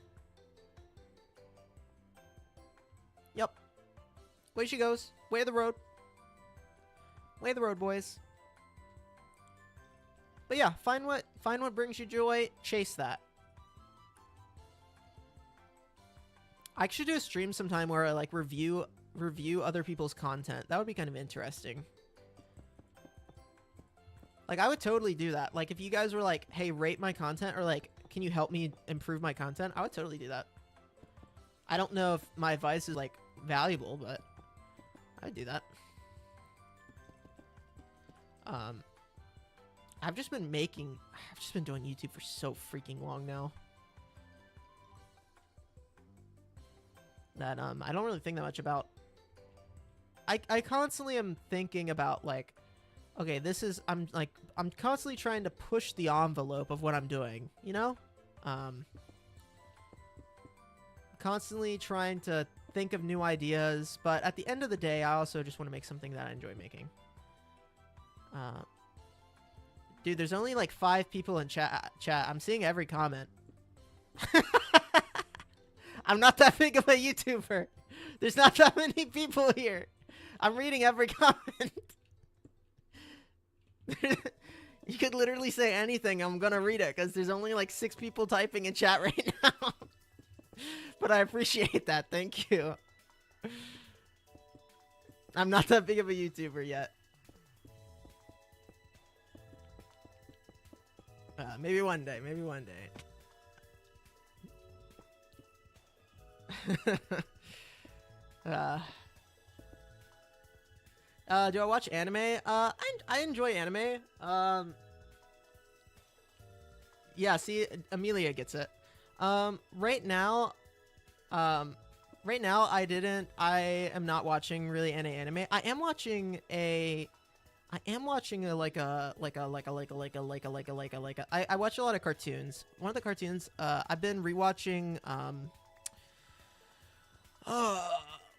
Way she goes. Way of the road. Way of the road, boys. But yeah, find what brings you joy, chase that. I should do a stream sometime where I like review other people's content. That would be kind of interesting. Like, I would totally do that. Like, if you guys were like, hey, rate my content, or like, can you help me improve my content? I would totally do that. I don't know if my advice is like valuable, but I'd do that. I've just been doing YouTube for so freaking long now that I don't really think that much about. I constantly am thinking about like, okay, I'm constantly trying to push the envelope of what I'm doing, constantly trying to think of new ideas, but at the end of the day, I also just want to make something that I enjoy making. Dude, there's only like 5 people in chat. I'm seeing every comment. I'm not that big of a YouTuber. There's not that many people here. I'm reading every comment. You could literally say anything. I'm gonna read it because there's only like 6 people typing in chat right now. But I appreciate that. Thank you. I'm not that big of a YouTuber yet. Maybe one day. Maybe one day. Do I watch anime? I enjoy anime. Yeah, see, Amelia gets it. Right now, I am not watching really any anime. I am watching I watch a lot of cartoons. One of the cartoons, I've been rewatching,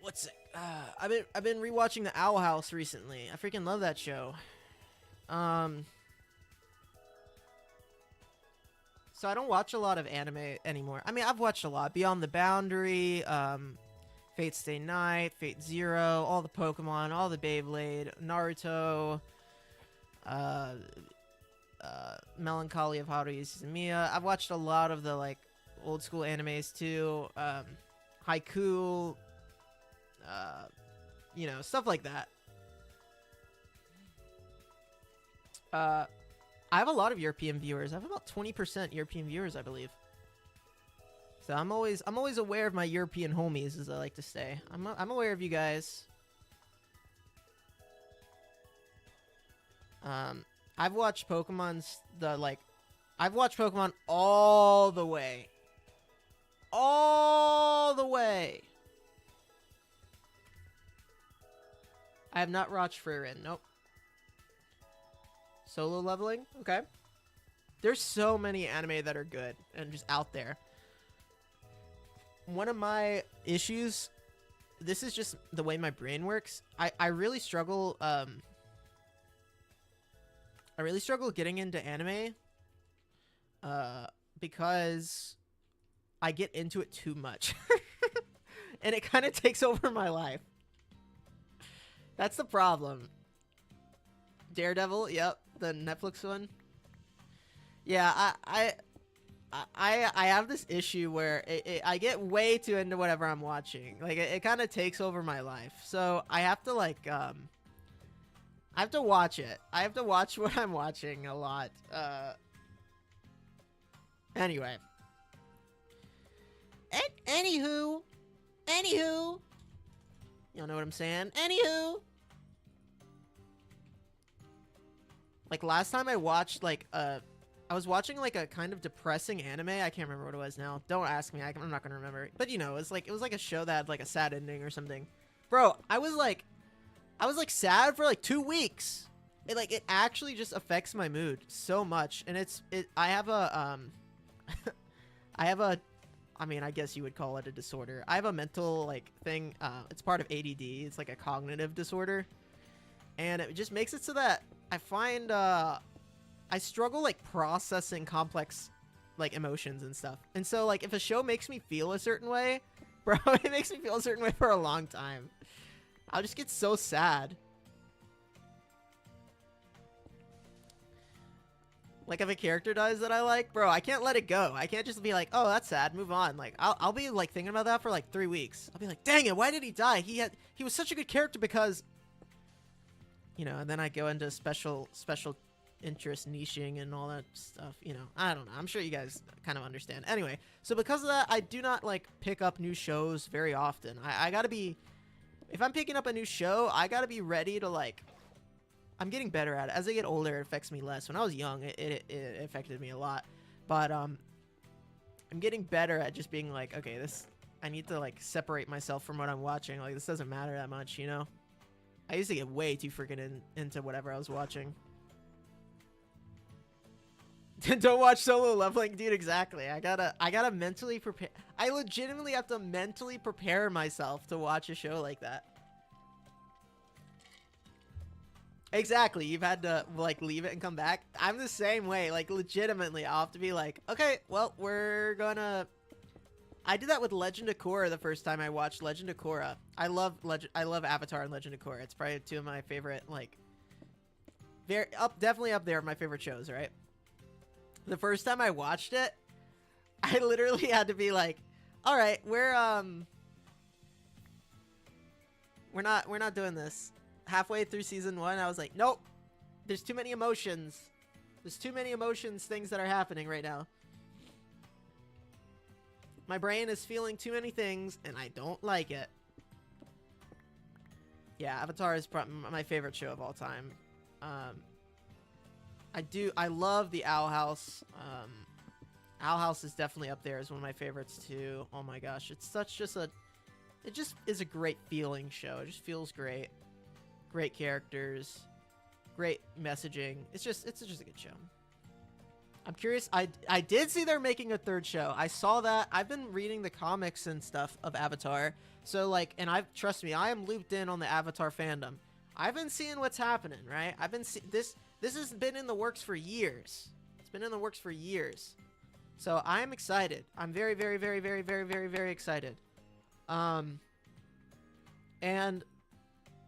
What's it? I've been rewatching The Owl House recently. I freaking love that show. So I don't watch a lot of anime anymore. I mean, I've watched a lot. Beyond the Boundary, Fate Stay Night, Fate Zero, all the Pokemon, all the Beyblade, Naruto, Melancholy of Haruhi Suzumiya. I've watched a lot of the like old school animes too. Haiku, you know, stuff like that. I have a lot of European viewers. I have about 20% European viewers, I believe. So I'm always aware of my European homies, as I like to say. I'm aware of you guys. I've watched I've watched Pokemon all the way. All the way. I have not watched Frieren. Nope. Solo leveling? Okay. There's so many anime that are good and just out there. One of my issues, this is just the way my brain works. I really struggle getting into anime because I get into it too much. And it kind of takes over my life. That's the problem. Daredevil, yep, the Netflix one. Yeah, I have this issue where I get way too into whatever I'm watching. Like it kind of takes over my life. So I have to like I have to watch it. I have to watch what I'm watching a lot. Anyway. Anywho. Y'all know what I'm saying? Anywho. Like last time I watched like I was watching like a kind of depressing anime. I can't remember what it was now. Don't ask me. I'm not gonna remember. But you know, it was like a show that had like a sad ending or something. Bro, I was like sad for like 2 weeks. It actually just affects my mood so much. And I have a I mean, I guess you would call it a disorder. I have a mental like thing. It's part of ADD. It's like a cognitive disorder, and it just makes it so that I find I struggle like processing complex like emotions and stuff. And so like if a show makes me feel a certain way, bro, it makes me feel a certain way for a long time. I'll just get so sad. Like if a character dies that I like, bro, I can't let it go. I can't just be like, oh, that's sad, move on. Like I'll be like thinking about that for like 3 weeks. I'll be like, dang it, why did he die? He was such a good character because, you know, and then I go into special interest niching and all that stuff. You know, I don't know. I'm sure you guys kind of understand. Anyway, so because of that, I do not like pick up new shows very often. I gotta be, if I'm picking up a new show, I gotta be ready to like, I'm getting better at it. As I get older, it affects me less. When I was young, it affected me a lot. But I'm getting better at just being like, okay, I need to like separate myself from what I'm watching. Like this doesn't matter that much, you know? I used to get way too freaking into whatever I was watching. Don't watch Solo Leveling, dude. Exactly. I gotta mentally prepare. I legitimately have to mentally prepare myself to watch a show like that. Exactly. You've had to like leave it and come back. I'm the same way. Like legitimately, I'll have to be like, okay, well, we're gonna. I did that with Legend of Korra the first time I watched Legend of Korra. I love Avatar and Legend of Korra. It's probably two of my favorite, like, definitely up there with my favorite shows, right? The first time I watched it, I literally had to be like, all right, we're not doing this. Halfway through season 1, I was like, nope, there's too many emotions. There's too many emotions, things that are happening right now. My brain is feeling too many things, and I don't like it. Yeah, Avatar is my favorite show of all time. I love the Owl House. Owl House is definitely up there as one of my favorites too. Oh my gosh, it just is a great feeling show. It just feels great. Great characters, great messaging. It's just a good show. I'm curious. I did see they're making a third show. I saw that. I've been reading the comics and stuff of Avatar. So like, and trust me, I am looped in on the Avatar fandom. I've been seeing what's happening, right? I've been this has been in the works for years. It's been in the works for years. So I'm excited. I'm very, very, very, very, very, very, very excited. And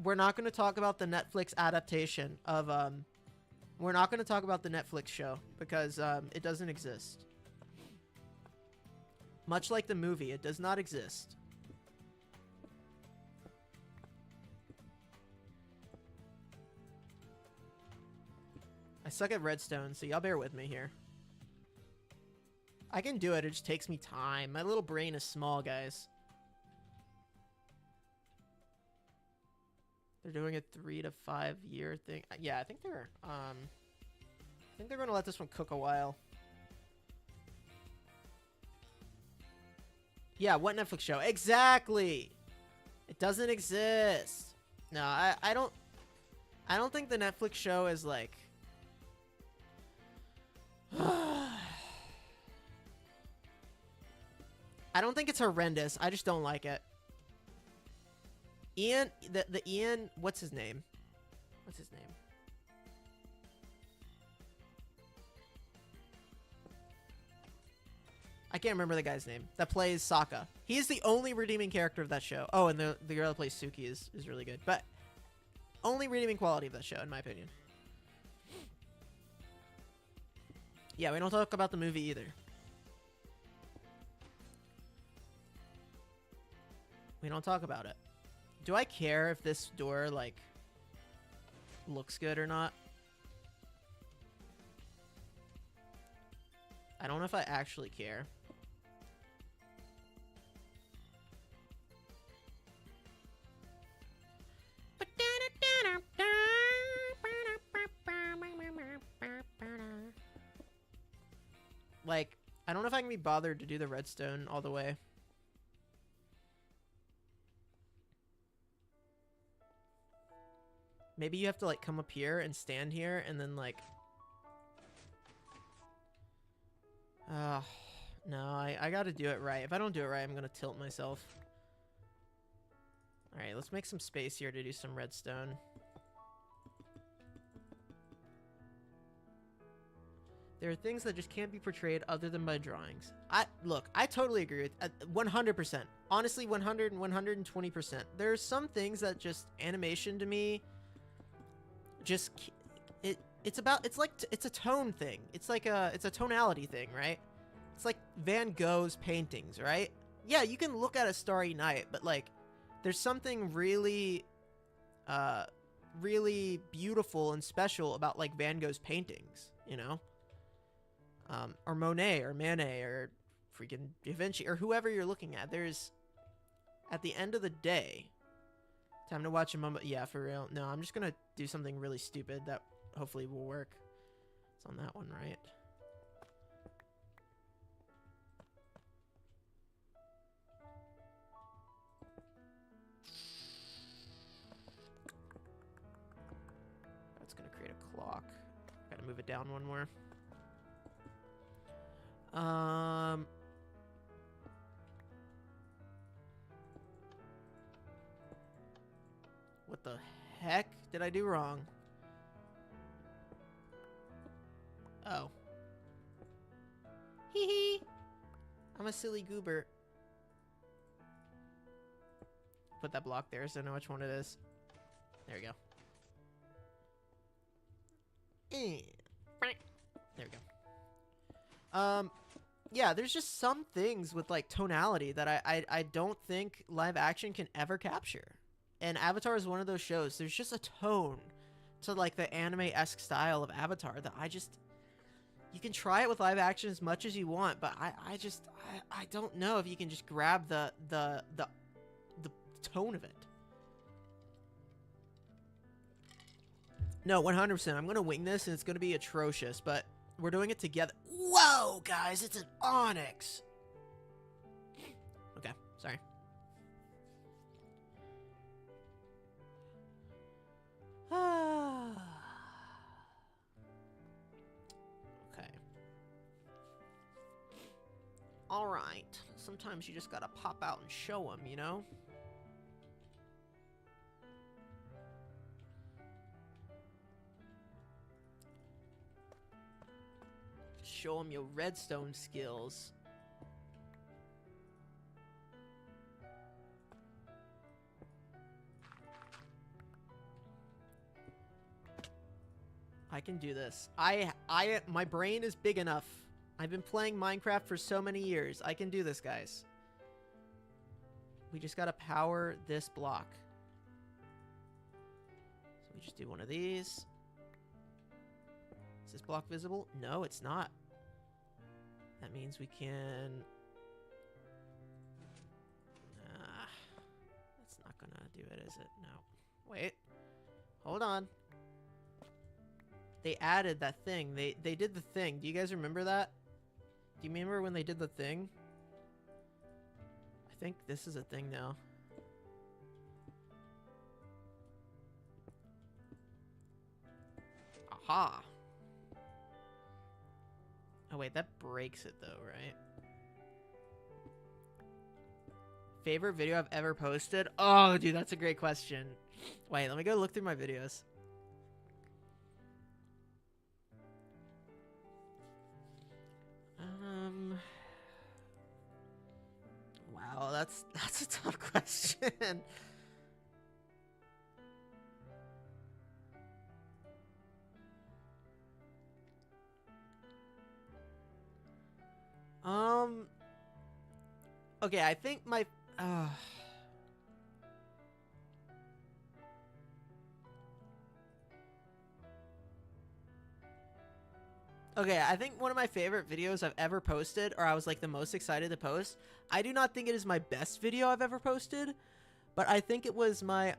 we're not going to talk about the Netflix adaptation of we're not going to talk about the Netflix show because it doesn't exist. Much like the movie, it does not exist. I suck at Redstone, so y'all bear with me here. I can do it, it just takes me time. My little brain is small, guys. They're doing a 3 to 5 year thing. Yeah, I think they're gonna let this one cook a while. Yeah, what Netflix show? Exactly. It doesn't exist. No, I don't think the Netflix show is like I don't think it's horrendous. I just don't like it. Ian, the Ian, what's his name? What's his name? I can't remember the guy's name that plays Sokka. He is the only redeeming character of that show. Oh, and the girl that plays Suki is really good. But only redeeming quality of that show, in my opinion. Yeah, we don't talk about the movie either. We don't talk about it. Do I care if this door, like, looks good or not? I don't know if I actually care. Like, I don't know if I can be bothered to do the redstone all the way. Maybe you have to, like, come up here and stand here and then, like... no, I gotta do it right. If I don't do it right, I'm gonna tilt myself. Alright, let's make some space here to do some redstone. There are things that just can't be portrayed other than by drawings. Look, I totally agree with 100%. Honestly, 100 and 120%. There are some things that just animation to me just it's a tone thing. It's a tonality thing, right? It's like Van Gogh's paintings, right? Yeah, you can look at a starry night, but like there's something really really beautiful and special about like Van Gogh's paintings, you know? Or Monet or Manet or freaking Da Vinci or whoever you're looking at. There's, at the end of the day, time to watch a moment. Yeah, for real. No, I'm just gonna do something really stupid that hopefully will work. It's on that one, right? That's gonna create a clock. Gotta move it down one more. What the heck did I do wrong? Oh. Hee hee. I'm a silly goober. Put that block there so I know which one it is. There we go. There we go. Yeah, there's just some things with like tonality that I don't think live action can ever capture. And Avatar is one of those shows. There's just a tone to like the anime-esque style of Avatar that you can try it with live action as much as you want, but I don't know if you can just grab the tone of it. No, 100%. I'm gonna wing this and it's gonna be atrocious, but we're doing it together. Whoa, guys, it's an onyx. Okay, sorry. Okay. Alright. Sometimes you just gotta pop out and show them, you know? Show them your redstone skills. I can do this. My brain is big enough. I've been playing Minecraft for so many years. I can do this, guys. We just gotta power this block. So we just do one of these. Is this block visible? No, it's not. That means we can... that's not gonna do it, is it? No. Wait. Hold on. They added that thing. They did the thing. Do you guys remember that? Do you remember when they did the thing? I think this is a thing now. Aha! Oh wait, that breaks it though, right? Favorite video I've ever posted? Oh, dude, that's a great question. Wait, let me go look through my videos. Wow, that's a tough question. Okay, I think my okay, I think one of my favorite videos I've ever posted, or I was like the most excited to post. I do not think it is my best video I've ever posted, but I think it was my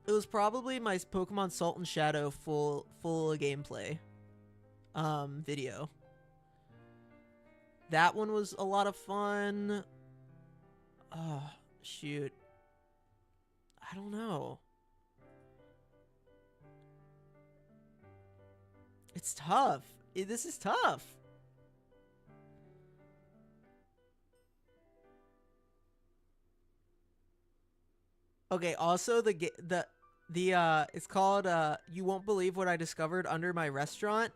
it was probably my Pokemon Salt and Shadow full gameplay video. That one was a lot of fun. Oh, shoot. I don't know. It's tough. This is tough. Okay, also it's called You Won't Believe What I Discovered Under My Restaurant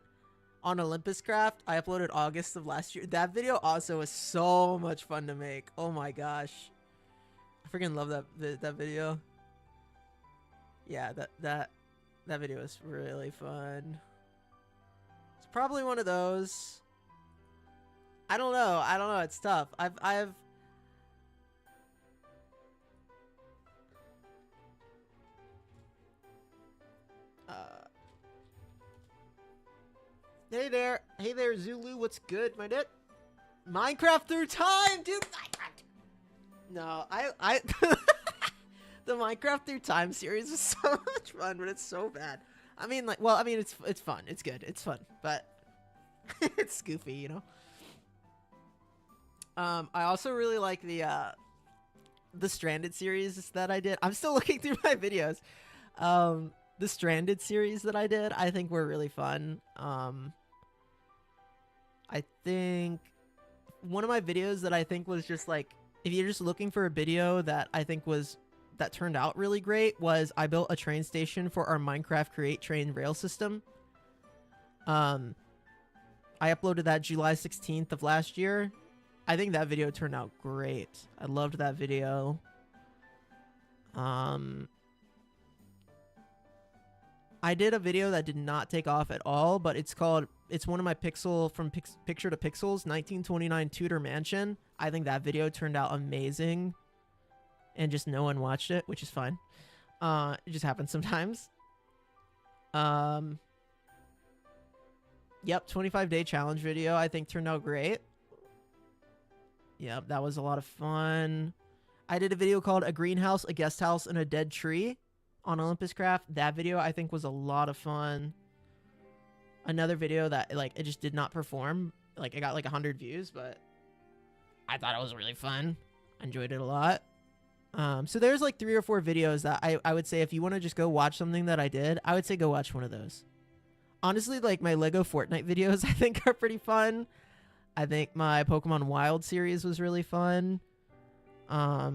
on BattleCraft. I uploaded August of last year. That video also was so much fun to make. Oh my gosh. I freaking love that video. Yeah, that video was really fun. It's probably one of those. I don't know. It's tough. Hey there, Zulu. What's good, my dude? Minecraft through time, dude. No, I the Minecraft through time series is so much fun, but it's so bad. I mean, like, well, I mean, it's fun. It's good. It's fun, but it's goofy, you know. I also really like the Stranded series that I did. I'm still looking through my videos. The Stranded series that I did, I think were really fun. I think one of my videos that I think was just like, if you're just looking for a video that I think that turned out really great, was I built a train station for our Minecraft Create Train rail system. I uploaded that July 16th of last year. I think that video turned out great. I loved that video. I did a video that did not take off at all, but it's one of my Picture to Pixels 1929 Tudor Mansion. I think that video turned out amazing, and just no one watched it, which is fine. It just happens sometimes. Yep, 25-day challenge video I think turned out great. Yep, that was a lot of fun. I did a video called A Greenhouse, a Guest House, and a Dead Tree on BattleCraft. That video I think was a lot of fun. Another video that, like, it just did not perform. Like, it got like 100 views, but I thought it was really fun. I enjoyed it a lot. So there's like 3 or 4 videos that I would say if you want to just go watch something that I did, I would say go watch one of those. Honestly, like my Lego Fortnite videos I think are pretty fun. I think my Pokemon Wild series was really fun. I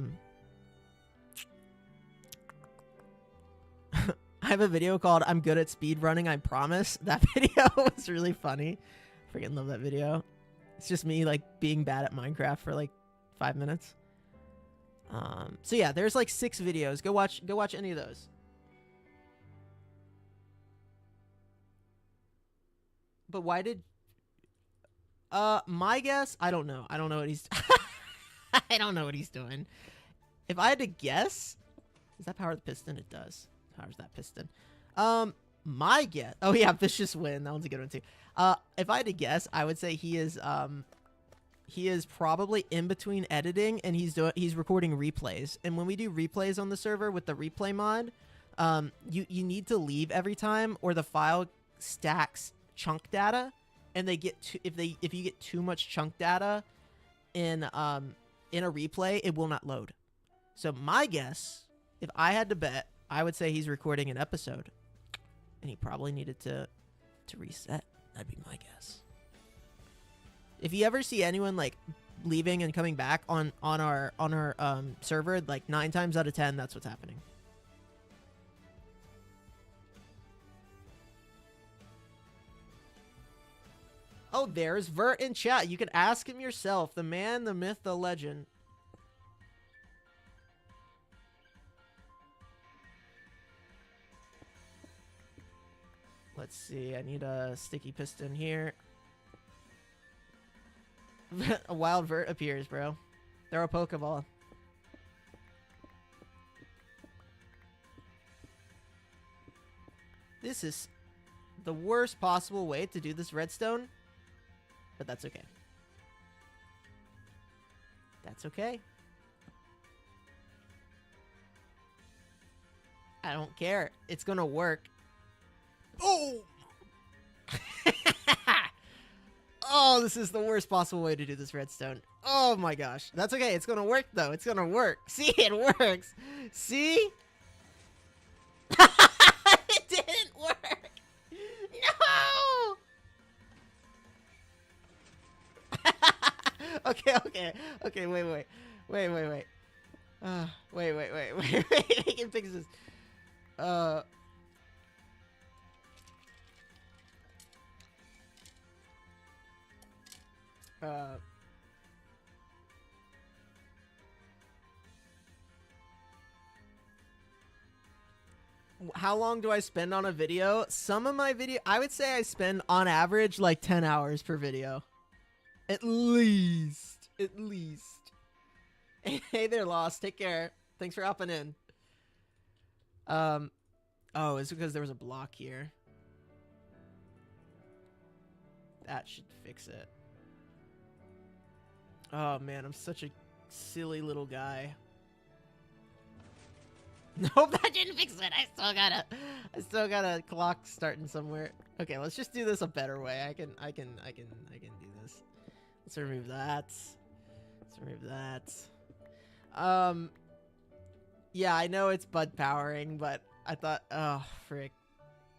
have a video called I'm Good at Speed Running, I Promise. That video was really funny. Freaking love that video. It's just me like being bad at Minecraft for like 5 minutes. So yeah, there's like 6 videos. Go watch any of those. But why did my guess, I don't know. I don't know what he's I don't know what he's doing. If I had to guess, does that power the piston? It does. Powers that piston. My guess. Oh yeah, vicious win. That one's a good one too. If I had to guess, I would say he is probably in between editing and he's recording replays. And when we do replays on the server with the replay mod, you need to leave every time or the file stacks chunk data, and they get if you get too much chunk data in a replay, it will not load. So my guess, if I had to bet, I would say he's recording an episode, and he probably needed to reset. That'd be my guess. If you ever see anyone like leaving and coming back on our server, like 9 times out of 10, that's what's happening. Oh, there's Vert in chat. You can ask him yourself. The man, the myth, the legend. Let's see. I need a sticky piston here. A wild Vert appears, bro. They're a Pokeball. This is the worst possible way to do this redstone. But that's okay. That's okay. I don't care. It's gonna work. Oh! Oh, this is the worst possible way to do this redstone. Oh my gosh. That's okay. It's gonna work though. It's gonna work. See, it works. See? It didn't work. No! Okay, wait. Wait. I can fix this. How long do I spend on a video? Some of my video, I would say I spend on average like 10 hours per video. At least. Hey there, Lost. Take care. Thanks for hopping in. Oh, it's because there was a block here. That should fix it. Oh man, I'm such a silly little guy. Nope, that didn't fix it. I still got a clock starting somewhere. Okay, let's just do this a better way. I can do this. Let's remove that. Yeah, I know it's bud powering, but I thought, oh frick,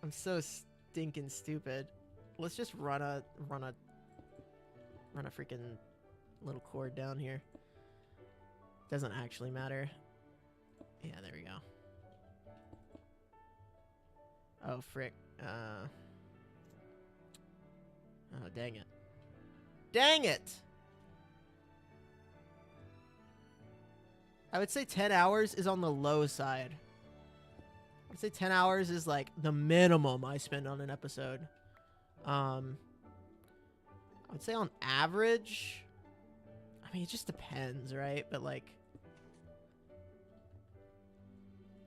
I'm so stinking stupid. Let's just run a freaking little cord down here. Doesn't actually matter. Yeah, there we go. Oh frick. Oh, dang it. Dang it! I would say 10 hours is on the low side. I'd say 10 hours is like the minimum I spend on an episode. I would say on average, I mean, it just depends, right? But like,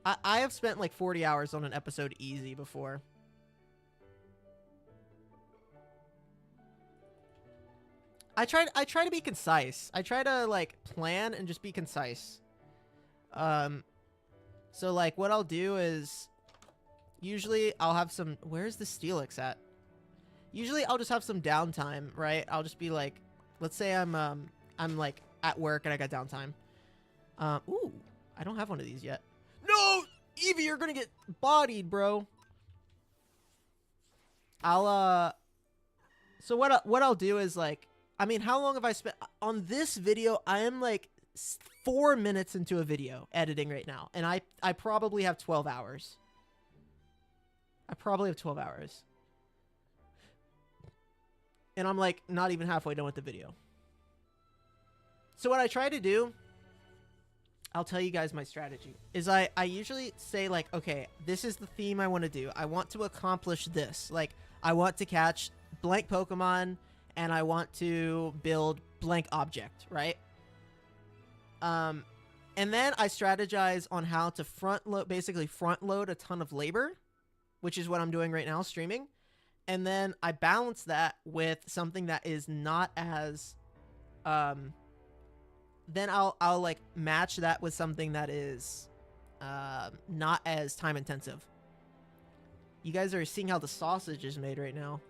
I have spent like 40 hours on an episode easy before. I try to be concise. I try to like plan and just be concise. So like what I'll do is usually I'll have some, where's the Steelix at? Usually I'll just have some downtime, right? I'll just be like, let's say I'm like at work and I got downtime. Ooh, I don't have one of these yet. No, Evie, you're gonna get bodied, bro. So what I'll do is like I mean, how long have I spent on this video? I am like 4 minutes into a video editing right now, and I probably have 12 hours. I probably have 12 hours. And I'm like not even halfway done with the video. So what I try to do, I'll tell you guys my strategy, is I usually say like, okay, this is the theme I want to do. I want to accomplish this. Like, I want to catch blank Pokemon, and I want to build blank object, right? And then I strategize on how to basically front load a ton of labor, which is what I'm doing right now, streaming. And then I balance that with something that is not as, then I'll like match that with something that is not as time intensive. You guys are seeing how the sausage is made right now.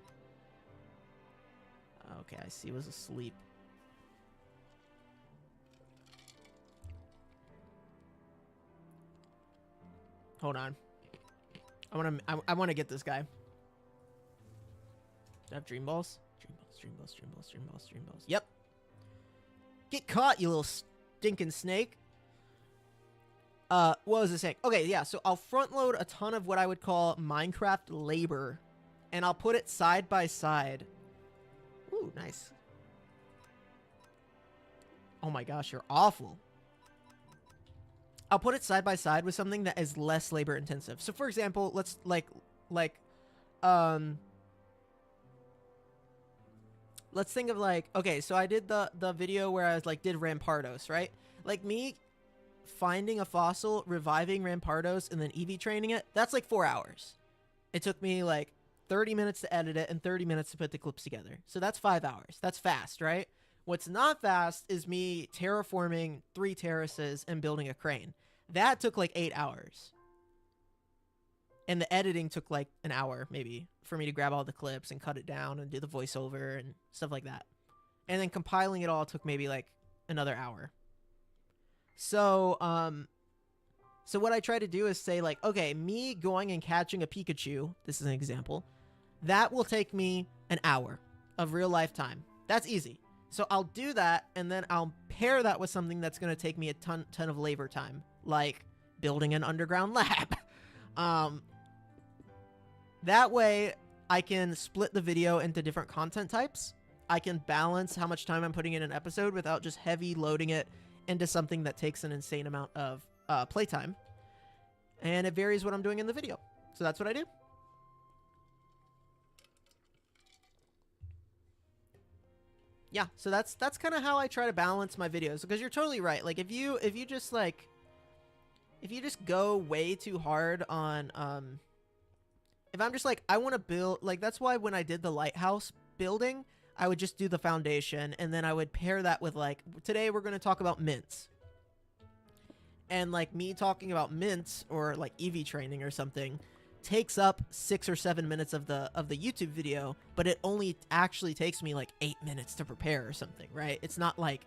Okay, I see. He was asleep. Hold on. I want to get this guy. Do I have dream balls? Dream balls. Yep. Get caught, you little stinking snake. What was I saying? Okay, yeah, so I'll front load a ton of what I would call Minecraft labor, and I'll put it side by side. Ooh, nice. Oh my gosh, you're awful. I'll put it side by side with something that is less labor intensive. So for example, let's let's think of like, okay, so I did the video where I was like, did Rampardos, right? Like me finding a fossil, reviving Rampardos, and then EV training it, that's like 4 hours. It took me like 30 minutes to edit it and 30 minutes to put the clips together. So that's 5 hours. That's fast, right? What's not fast is me terraforming 3 terraces and building a crane. That took like 8 hours. And the editing took like an hour, maybe, for me to grab all the clips and cut it down and do the voiceover and stuff like that. And then compiling it all took maybe like another hour. So, so what I try to do is say like, okay, me going and catching a Pikachu, this is an example, that will take me an hour of real life time. That's easy. So I'll do that, and then I'll pair that with something that's going to take me a ton of labor time, like building an underground lab. That way, I can split the video into different content types. I can balance how much time I'm putting in an episode without just heavy loading it into something that takes an insane amount of playtime. And it varies what I'm doing in the video. So that's what I do. Yeah, so that's kind of how I try to balance my videos, because you're totally right. Like if you just go way too hard on if I'm just like, I want to build, like that's why when I did the lighthouse building, I would just do the foundation, and then I would pair that with like, today we're going to talk about mints. And like me talking about mints or like EV training or something takes up 6 or 7 minutes of the YouTube video, but it only actually takes me like 8 minutes to prepare or something, right? It's not like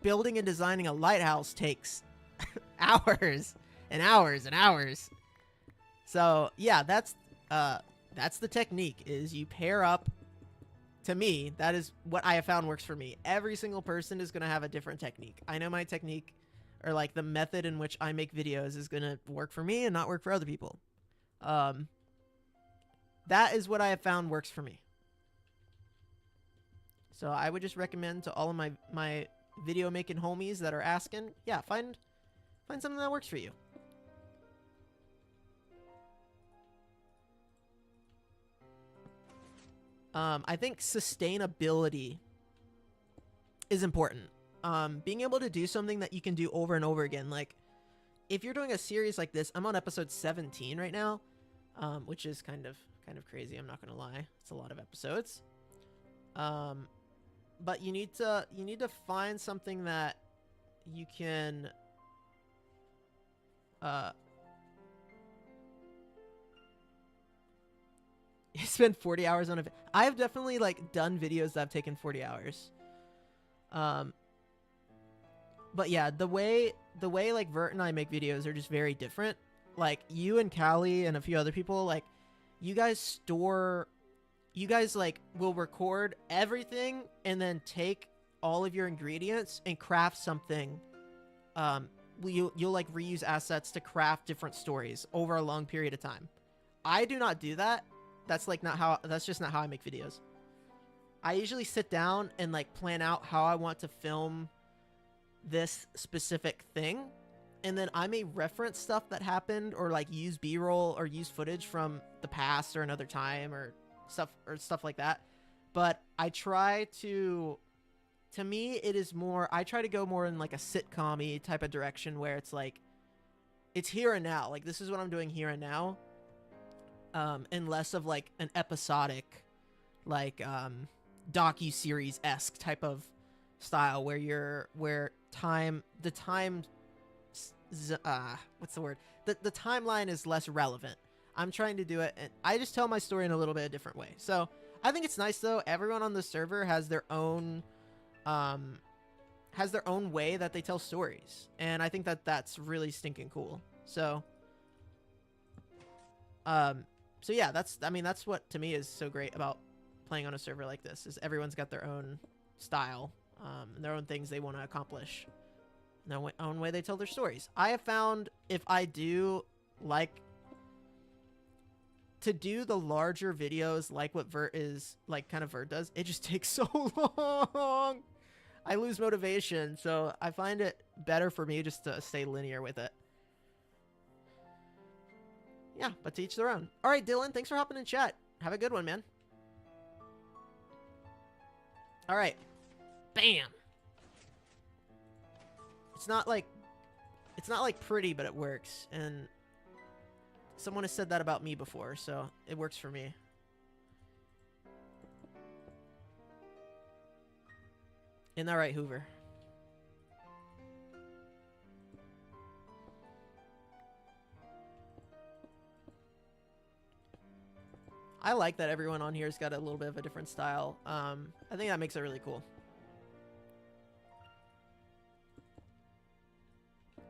building and designing a lighthouse takes hours and hours and hours. So yeah, that's the technique, is you pair up. To me, that is what I have found works for me. Every single person is going to have a different technique. I know my technique, or like the method in which I make videos, is going to work for me and not work for other people. That is what I have found works for me. So I would just recommend to all of my video making homies that are asking, yeah, find something that works for you. I think sustainability is important. Being able to do something that you can do over and over again. Like, if you're doing a series like this, I'm on episode 17 right now, which is kind of crazy. I'm not gonna lie, it's a lot of episodes. But you need to find something that you can. Spend 40 hours on it. I've definitely like done videos that have taken 40 hours. But yeah, the way like Vert and I make videos are just very different. Like you and Callie and a few other people, like you guys store you guys like will record everything and then take all of your ingredients and craft something. You'll like reuse assets to craft different stories over a long period of time. I do not do that. That's just not how I make videos. I usually sit down and like plan out how I want to film this specific thing, and then I may reference stuff that happened or like use B-roll or use footage from the past or another time or stuff like that. But I try to me, it is more, I try to go more in like a sitcom-y type of direction where it's like, it's here and now. Like, this is what I'm doing here and now. And less of like an episodic, like, docu-series-esque type of style where the timeline is less relevant. I'm trying to do it, and I just tell my story in a little bit of a different way. So I think it's nice though. Everyone on the server has their own way that they tell stories, and I think that that's really stinking cool. So yeah, that's what to me is so great about playing on a server like this, is everyone's got their own style, and their own things they want to accomplish, their own way they tell their stories. I have found if I do like to do the larger videos like what Vert does, it just takes so long. I lose motivation, so I find it better for me just to stay linear with it. Yeah, but to each their own. All right, Dylan, thanks for hopping in chat. Have a good one, man. All right. Bam. It's not like pretty, but it works. And someone has said that about me before, so it works for me. Isn't that right, Hoover? I like that everyone on here's got a little bit of a different style. I think that makes it really cool.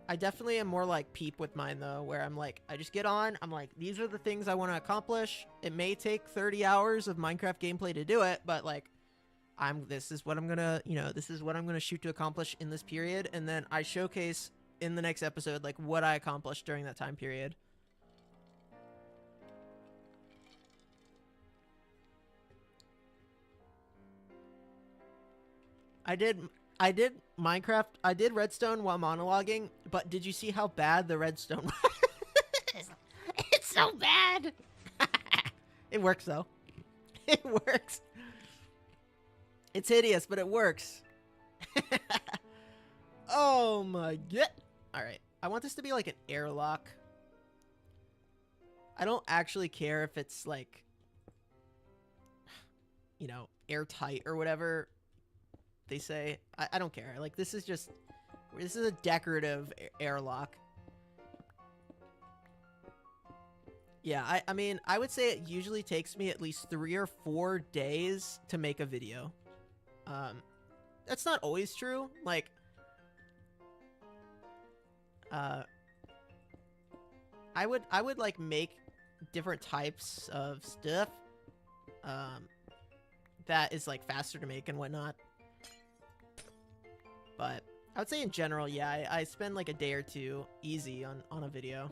I definitely am more like Peep with mine, though, where I'm like, I just get on, I'm like, these are the things I want to accomplish. It may take 30 hours of Minecraft gameplay to do it, but like, this is what I'm gonna shoot to accomplish in this period, and then I showcase in the next episode like what I accomplished during that time period. I did Minecraft. I did Redstone while monologuing, but did you see how bad the Redstone was? It's so bad. It works though. It works. It's hideous, but it works. Oh my god. All right. I want this to be like an airlock. I don't actually care if it's like, you know, airtight or whatever they say. I don't care. Like, this is a decorative airlock. Yeah, I mean, I would say it usually takes me at least 3 or 4 days to make a video. That's not always true. Like, I would like make different types of stuff, that is like faster to make and whatnot. But I would say in general, yeah, I spend like a day or two easy on a video.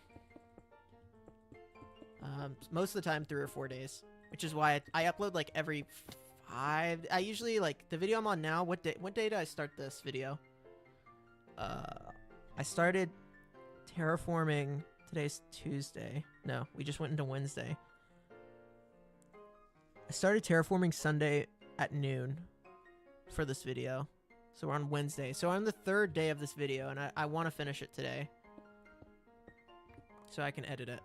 Most of the time 3 or 4 days, which is why I upload like every 5. I usually, like, the video I'm on now, what day did I start this video? I started terraforming, today's Tuesday. No, we just went into Wednesday. I started terraforming Sunday at noon for this video. So we're on Wednesday. So I'm the 3rd day of this video, and I want to finish it today so I can edit it.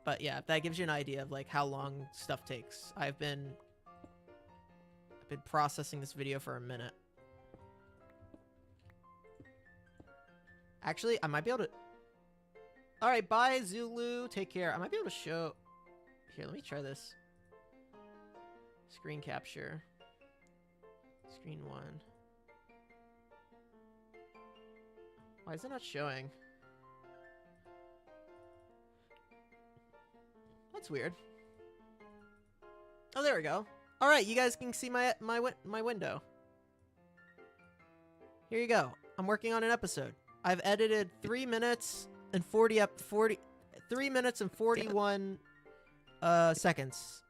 But yeah, that gives you an idea of like how long stuff takes. I've been processing this video for a minute. Actually, I might be able to... Alright, bye, Zulu. Take care. I might be able to show... Here, let me try this. Screen capture. Screen 1. Why is it not showing? That's weird. Oh, there we go. All right, you guys can see my window. Here you go. I'm working on an episode. I've edited 3 minutes and 3 minutes and 41 seconds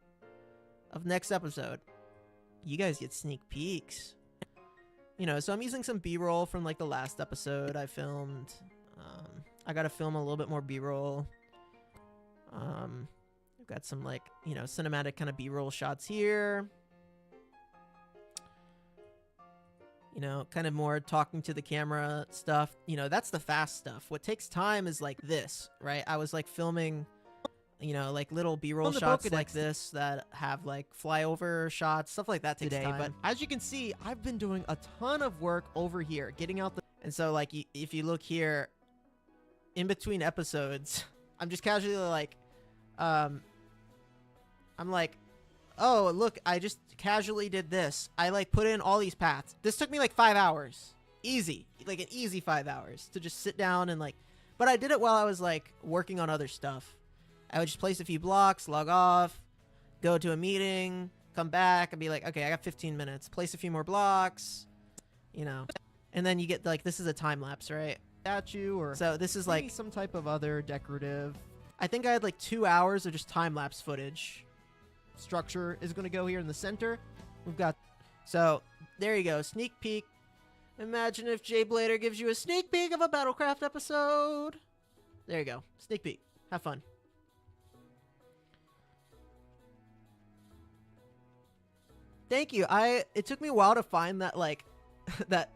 of next episode. You guys get sneak peeks. You know, so I'm using some B-roll from like the last episode I filmed. I gotta film a little bit more B-roll. I've got some like, you know, cinematic kind of B-roll shots here. You know, kind of more talking to the camera stuff. You know, that's the fast stuff. What takes time is like this, right? I was like filming, you know, like little B-roll shots like this that have like flyover shots, stuff like that takes time. But as you can see, I've been doing a ton of work over here, getting out the... And so like, if you look here, in between episodes, I'm just casually like, I'm like, oh, look, I just casually did this. I like put in all these paths. This took me like 5 hours. Easy. Like an easy 5 hours to just sit down and like, but I did it while I was like working on other stuff. I would just place a few blocks, log off, go to a meeting, come back and be like, okay, I got 15 minutes. Place a few more blocks, you know, and then you get like, this is a time lapse, right? Statue or so this is like some type of other decorative. I think I had like 2 hours of just time lapse footage. Structure is going to go here in the center. We've got, so there you go, sneak peek. Imagine if Jay Blader gives you a sneak peek of a BattleCraft episode. There you go, sneak peek. Have fun. Thank you. It took me a while to find that like that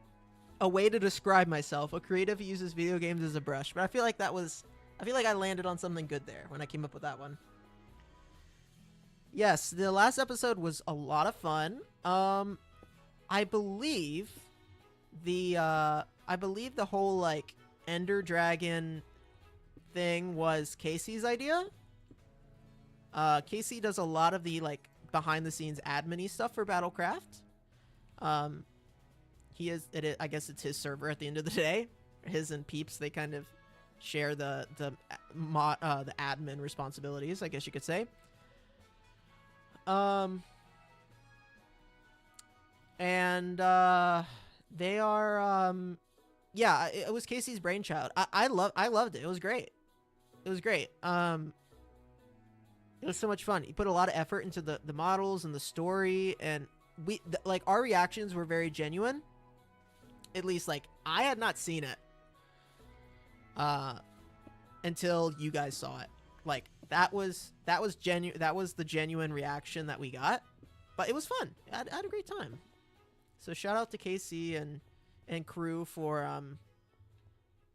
a way to describe myself. A creative who uses video games as a brush, but I feel like I landed on something good there when I came up with that one. Yes, the last episode was a lot of fun. I believe the whole like Ender Dragon thing was Casey's idea. Casey does a lot of the like behind the scenes admin-y stuff for BattleCraft. I guess it's his server at the end of the day. His and Peeps, they kind of share the admin responsibilities, I guess you could say. They are, yeah, it was Casey's brainchild. I loved it. It was great. It was great. It was so much fun. He put a lot of effort into the models and the story, and like our reactions were very genuine. At least like I had not seen it, until you guys saw it. Like that was genuine. That was the genuine reaction that we got, but it was fun. I had a great time. So shout out to Casey and crew for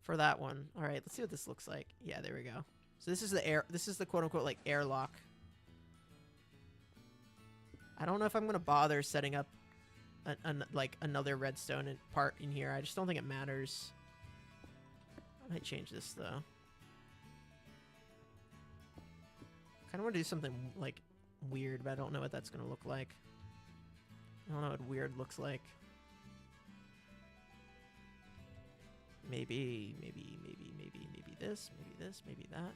that one. All right, let's see what this looks like. Yeah, there we go. So this is the quote unquote like airlock. I don't know if I'm gonna bother setting up like another redstone part in here. I just don't think it matters. I might change this though. Kind of want to do something like weird, but I don't know what that's gonna look like. I don't know what weird looks like. Maybe this, maybe that.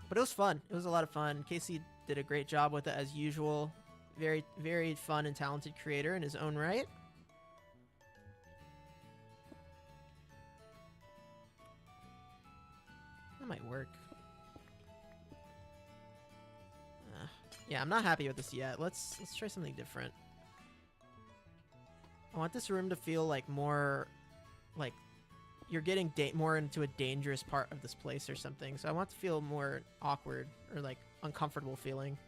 But it was fun. It was a lot of fun. Casey did a great job with it as usual. Very, very fun and talented creator in his own right. That might work. Yeah, I'm not happy with this yet. Let's try something different. I want this room to feel like more like you're getting more into a dangerous part of this place or something. So I want to feel more awkward or like uncomfortable feeling.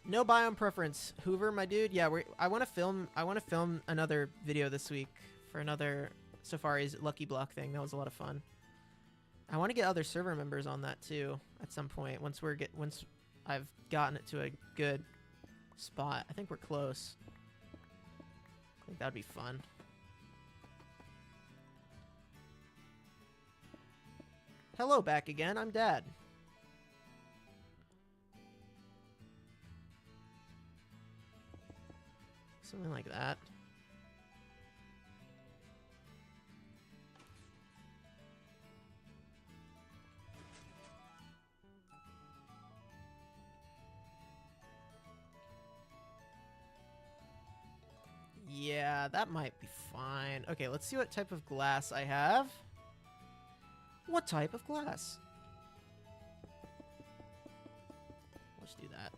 No biome preference, Hoover, my dude. Yeah, I want to film another video this week for another Safari's Lucky Block thing. That was a lot of fun. I want to get other server members on that too at some point once I've gotten it to a good spot. I think we're close. I think that'd be fun. Hello, back again. I'm Dad. Something like that. Yeah, that might be fine. Okay, let's see what type of glass I have. What type of glass? Let's do that.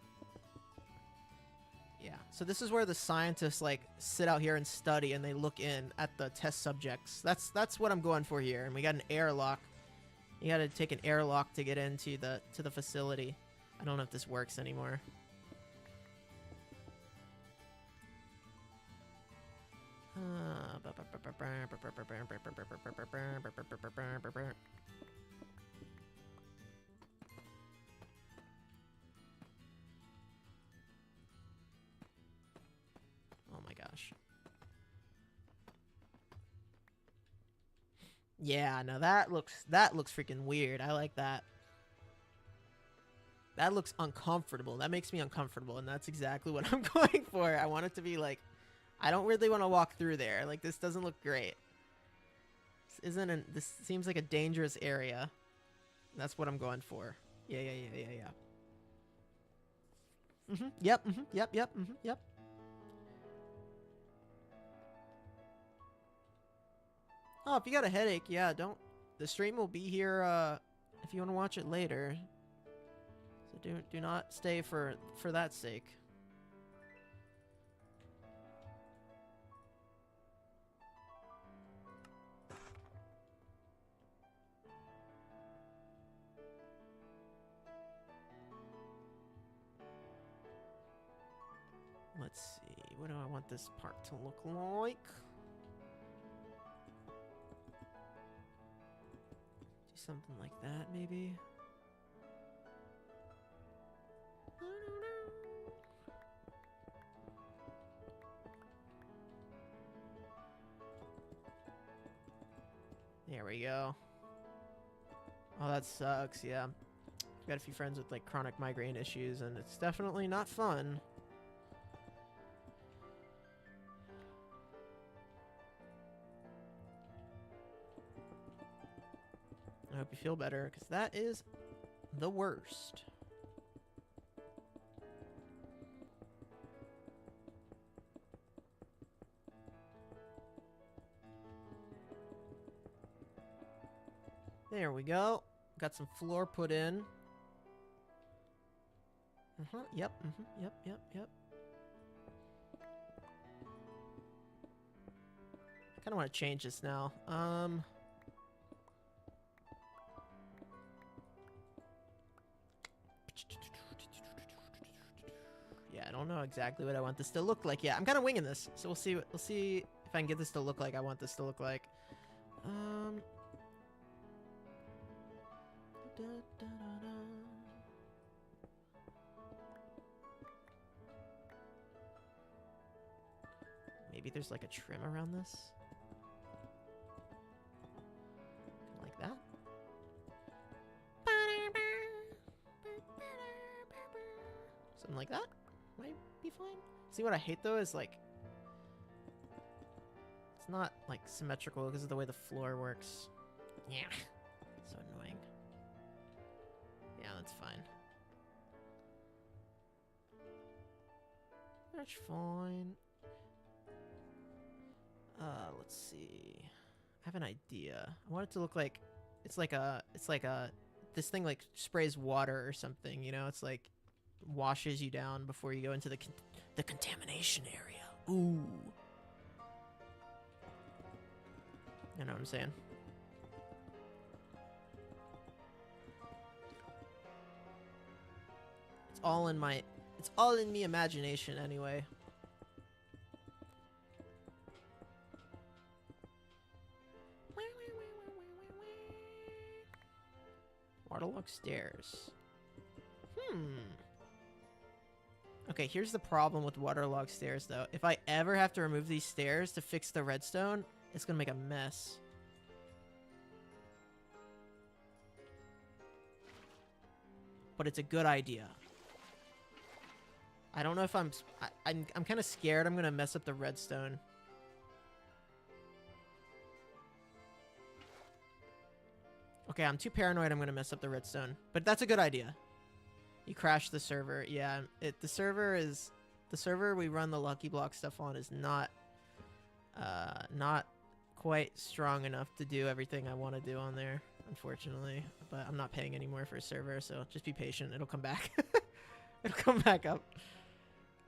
Yeah, so this is where the scientists like sit out here and study, and they look in at the test subjects. That's what I'm going for here. And we got an airlock. You got to take an airlock to get into the facility. I don't know if this works anymore. Oh my gosh. Yeah, no, that looks freaking weird. I like that. That looks uncomfortable. That makes me uncomfortable, and that's exactly what I'm going for. I want it to be like, I don't really want to walk through there. Like, this doesn't look great. This seems like a dangerous area. That's what I'm going for. Yeah. Yep. Yep. Oh, if you got a headache, yeah, don't. The stream will be here if you want to watch it later. So do not stay for that sake. Let's see. What do I want this part to look like? Do something like that, maybe? There we go. Oh, that sucks, yeah. I've got a few friends with, like, chronic migraine issues, and it's definitely not fun. I hope you feel better, because that is the worst. There we go. Got some floor put in. Yep. Yep. I kind of want to change this now. Yeah, I don't know exactly what I want this to look like. Yeah, I'm kind of winging this, so we'll see. We'll see if I can get this to look like I want this to look like. Maybe there's like a trim around this. Like that. Something like that might be fine. See, what I hate though is like, it's not like symmetrical because of the way the floor works. Yeah. So annoying. Yeah, that's fine. That's fine. Let's see. I have an idea. I want it to look like it's like a this thing like sprays water or something, you know? It's like washes you down before you go into the contamination area. Ooh. You know what I'm saying? It's all in me imagination anyway. Waterlogged stairs. Okay, here's the problem with waterlogged stairs, though. If I ever have to remove these stairs to fix the redstone, it's gonna make a mess. But it's a good idea. I don't know if I'm kind of scared I'm gonna mess up the redstone. Okay, I'm too paranoid I'm gonna mess up the redstone. But that's a good idea. You crashed the server. Yeah, the server we run the Lucky Block stuff on is not Not quite strong enough to do everything I want to do on there, unfortunately. But I'm not paying anymore for a server, so just be patient. It'll come back. It'll come back up.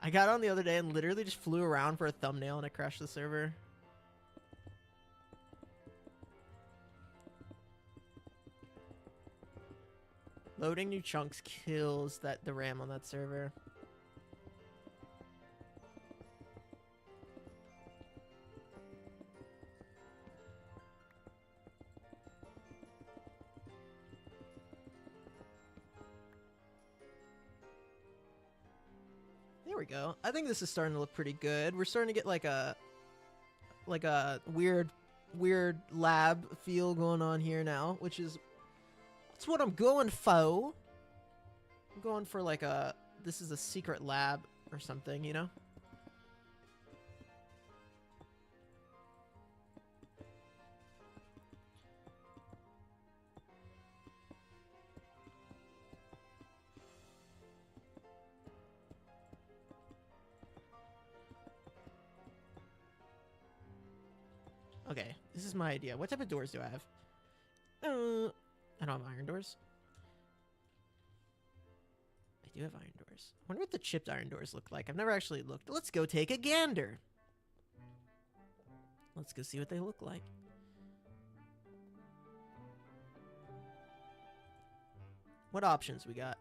I got on the other day and literally just flew around for a thumbnail and it crashed the server. Loading new chunks kills the RAM on that server. There we go. I think this is starting to look pretty good. We're starting to get like a weird lab feel going on here now, which is that's what I'm going for. I'm going for like this is a secret lab or something, you know? Okay, this is my idea. What type of doors do I have? I don't have iron doors. I do have iron doors. I wonder what the chipped iron doors look like. I've never actually looked. Let's go take a gander. Let's go see what they look like. What options we got?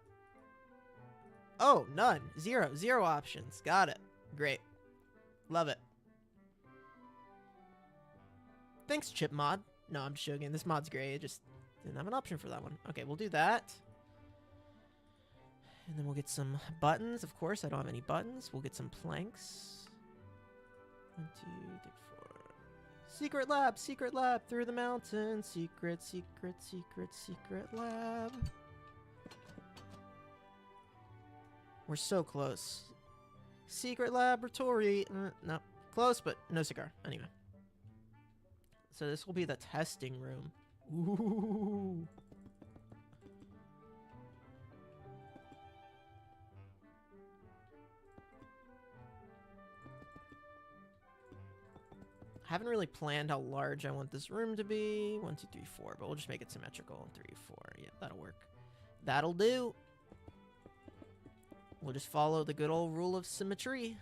Oh, none. Zero. Zero options. Got it. Great. Love it. Thanks, chip mod. No, I'm just joking. This mod's great. It just didn't have an option for that one. Okay, we'll do that. And then we'll get some buttons. Of course, I don't have any buttons. We'll get some planks. 1, 2, 3, 4. Secret lab, secret lab through the mountain. Secret, secret, secret, secret lab. We're so close. Secret laboratory. No, close, but no cigar. Anyway. So this will be the testing room. Ooh. I haven't really planned how large I want this room to be. 1, 2, 3, 4, but we'll just make it symmetrical. 3, 4. Yeah, that'll work. That'll do. We'll just follow the good old rule of symmetry.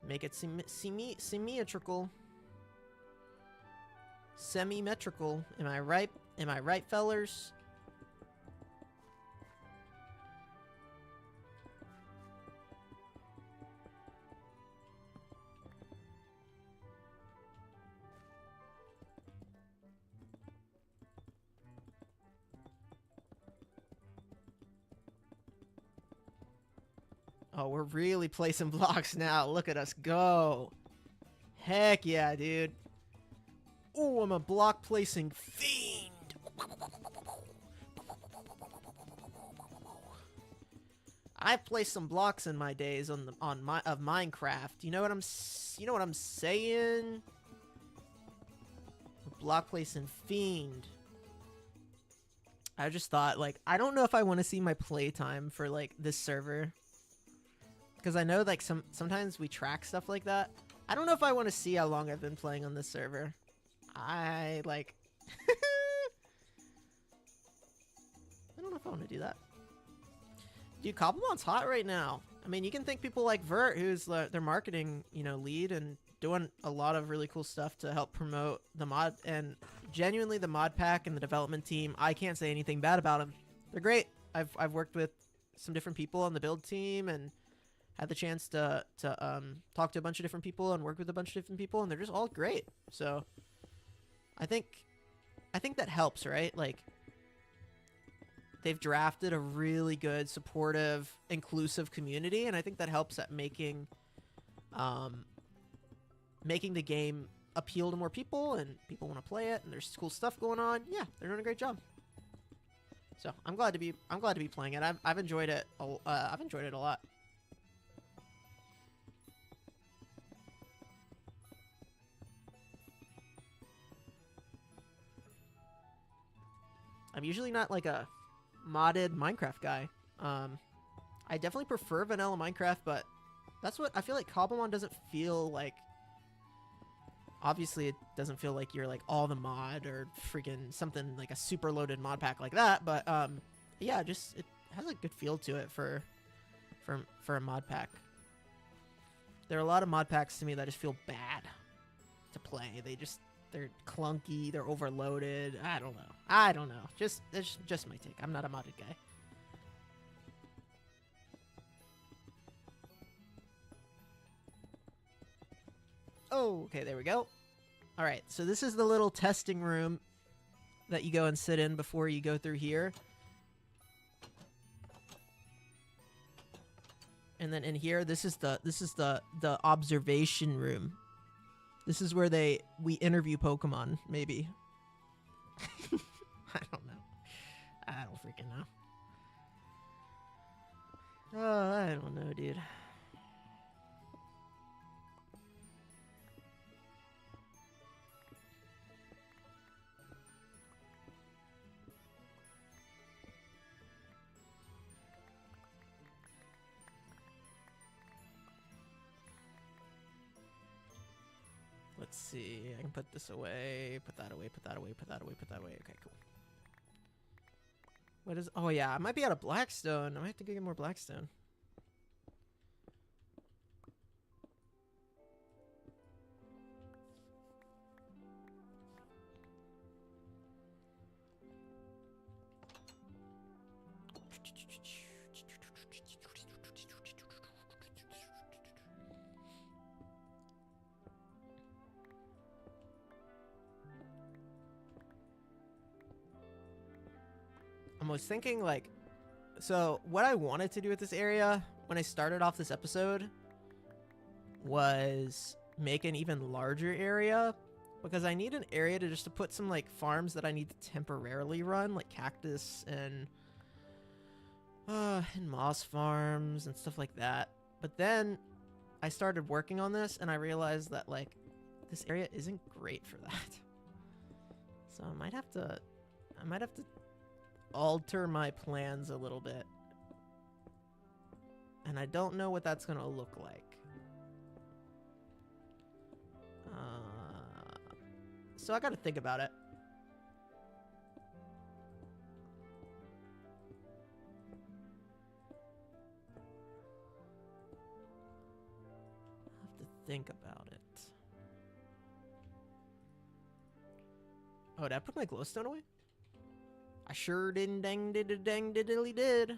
Make it symmetrical. Semi-metrical. Am I right? Am I right, fellers? Oh, we're really placing blocks now. Look at us go. Heck yeah, dude. Oh, I'm a block placing fiend. I've placed some blocks in my days of Minecraft. You know what I'm saying? A block placing fiend. I just thought, like, I don't know if I want to see my playtime for like this server, because I know like sometimes we track stuff like that. I don't know if I want to see how long I've been playing on this server. I don't know if I want to do that. Dude, Cobblemon's hot right now. I mean, you can thank people like Vert, who's their marketing, lead and doing a lot of really cool stuff to help promote the mod. And genuinely, the mod pack and the development team, I can't say anything bad about them. They're great. I've worked with some different people on the build team and had the chance to talk to a bunch of different people and work with a bunch of different people, and they're just all great. So I think that helps, right? Like, they've drafted a really good, supportive, inclusive community, and I think that helps at making the game appeal to more people, and people want to play it, and there's cool stuff going on. Yeah, they're doing a great job. So I'm glad to be playing it. I've enjoyed it. I've enjoyed it a lot. I'm usually not like a modded Minecraft guy. I definitely prefer vanilla Minecraft, but that's what I feel like. Cobblemon doesn't feel like Obviously, it doesn't feel like you're like all the mod or freaking something like a super loaded mod pack like that. But yeah, just it has a good feel to it for a mod pack. There are a lot of mod packs to me that just feel bad to play. They're clunky. They're overloaded. I don't know. It's just my take. I'm not a modded guy. Oh, okay, there we go. All right, so this is the little testing room that you go and sit in before you go through here. And then in here, this is the observation room. This is where we interview Pokemon, maybe. I don't know. I don't freaking know. Oh, I don't know, dude. Let's see. I can put this away, put that away, put that away, put that away, put that away. Okay, cool. What is... Oh, yeah. I might be out of Blackstone. I might have to go get more Blackstone. I was thinking, like, so what I wanted to do with this area when I started off this episode was make an even larger area, because I need an area to put some, like, farms that I need to temporarily run, like cactus and moss farms and stuff like that. But then I started working on this and I realized that, like, this area isn't great for that. So I might have to alter my plans a little bit. And I don't know what that's gonna look like. So I gotta think about it. I have to think about it. Oh, did I put my glowstone away? I sure didn't dang diddly did.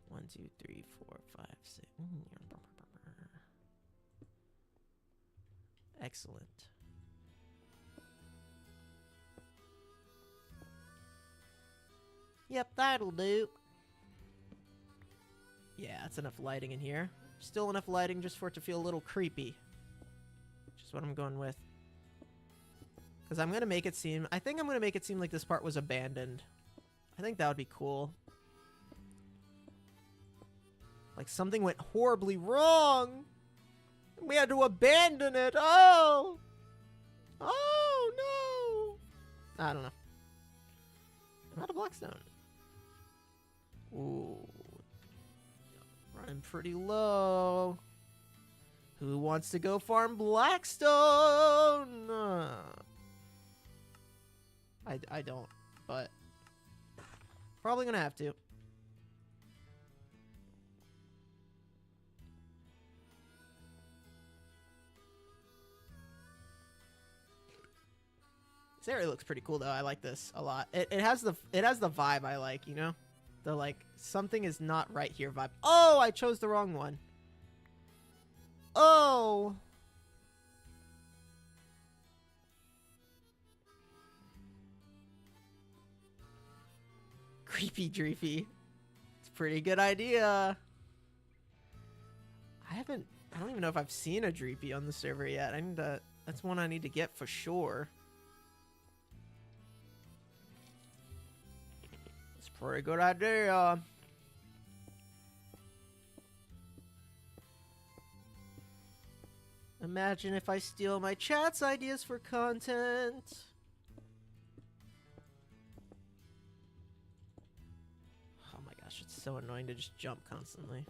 1, 2, 3, 4, 5, 6. Excellent. Yep, that'll do. Yeah, that's enough lighting in here. Still enough lighting just for it to feel a little creepy. Which is what I'm going with. Because I'm going to make it seem... I think I'm going to make it seem like this part was abandoned. I think that would be cool. Like something went horribly wrong. We had to abandon it. Oh! Oh, no! I don't know. I'm out of Blackstone. Ooh. Running pretty low. Who wants to go farm Blackstone? I don't, but probably gonna have to. This area looks pretty cool though. I like this a lot. It has the vibe I like, you know? The like something is not right here vibe. Oh, I chose the wrong one. Oh. Creepy Dreepy. It's a pretty good idea. I don't even know if I've seen a Dreepy on the server yet. That's one I need to get for sure. It's a pretty good idea. Imagine if I steal my chat's ideas for content. Oh my gosh, it's so annoying to just jump constantly.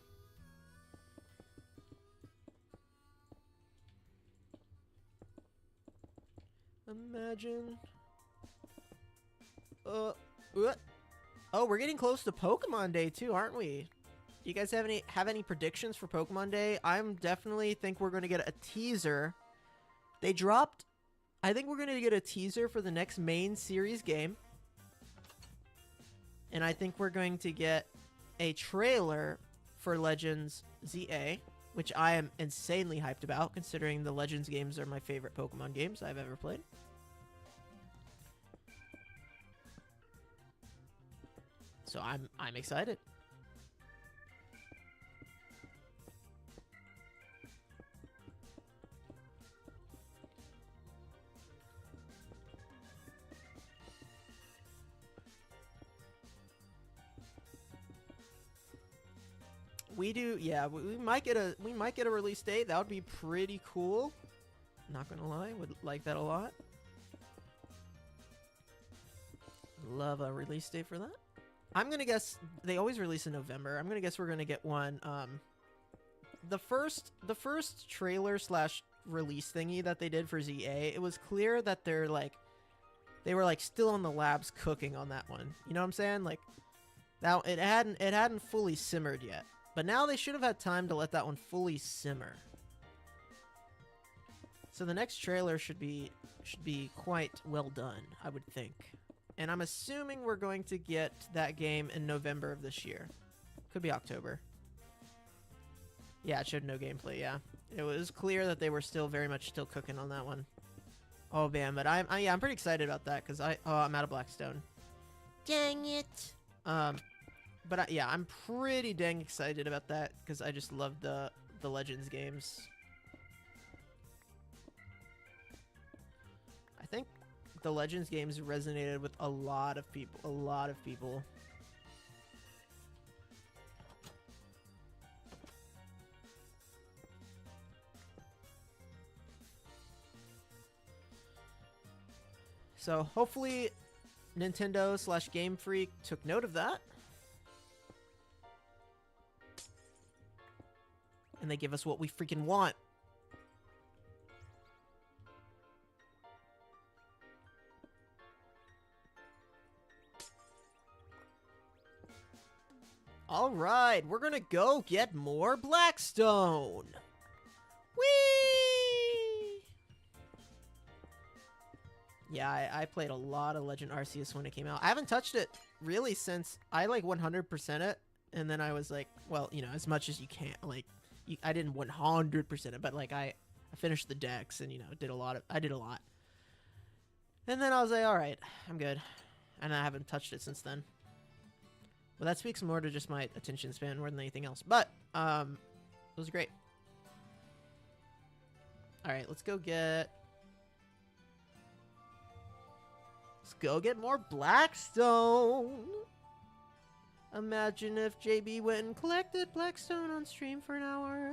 imagine. Oh, we're getting close to Pokemon Day too, aren't we? Do you guys have any predictions for Pokemon Day? I'm definitely think we're going to get a teaser. They dropped, I think we're going to get a teaser for the next main series game. And I think we're going to get a trailer for Legends ZA, which I am insanely hyped about, considering the Legends games are my favorite Pokemon games I've ever played. So I'm excited. We do, yeah. We might get a release date. That would be pretty cool. Not gonna lie, would like that a lot. Love a release date for that. I'm gonna guess they always release in November. I'm gonna guess we're gonna get one. The first trailer slash release thingy that they did for ZA, it was clear that they were like still on the labs cooking on that one. You know what I'm saying? Like that it hadn't fully simmered yet. But now they should have had time to let that one fully simmer. So the next trailer should be quite well done, I would think. And I'm assuming we're going to get that game in November of this year. Could be October. Yeah, it showed no gameplay, yeah. It was clear that they were still very much still cooking on that one. Oh man, but I'm pretty excited about that because I'm out of Blackstone. Dang it. But yeah, I'm pretty dang excited about that because I just love the Legends games. I think the Legends games resonated with a lot of people. So hopefully Nintendo / Game Freak took note of that. And they give us what we freaking want. Alright, we're gonna go get more Blackstone. Whee! Yeah, I played a lot of Legend Arceus when it came out. I haven't touched it really since I like 100% it. And then I was like, well, you know, as much as you can. Like, I didn't 100% it, but like I finished the decks and, you know, I did a lot. And then I was like, alright, I'm good. And I haven't touched it since then. Well, that speaks more to just my attention span more than anything else. But, it was great. Alright, let's go get more Blackstone. Imagine if JB went and collected Blackstone on stream for an hour.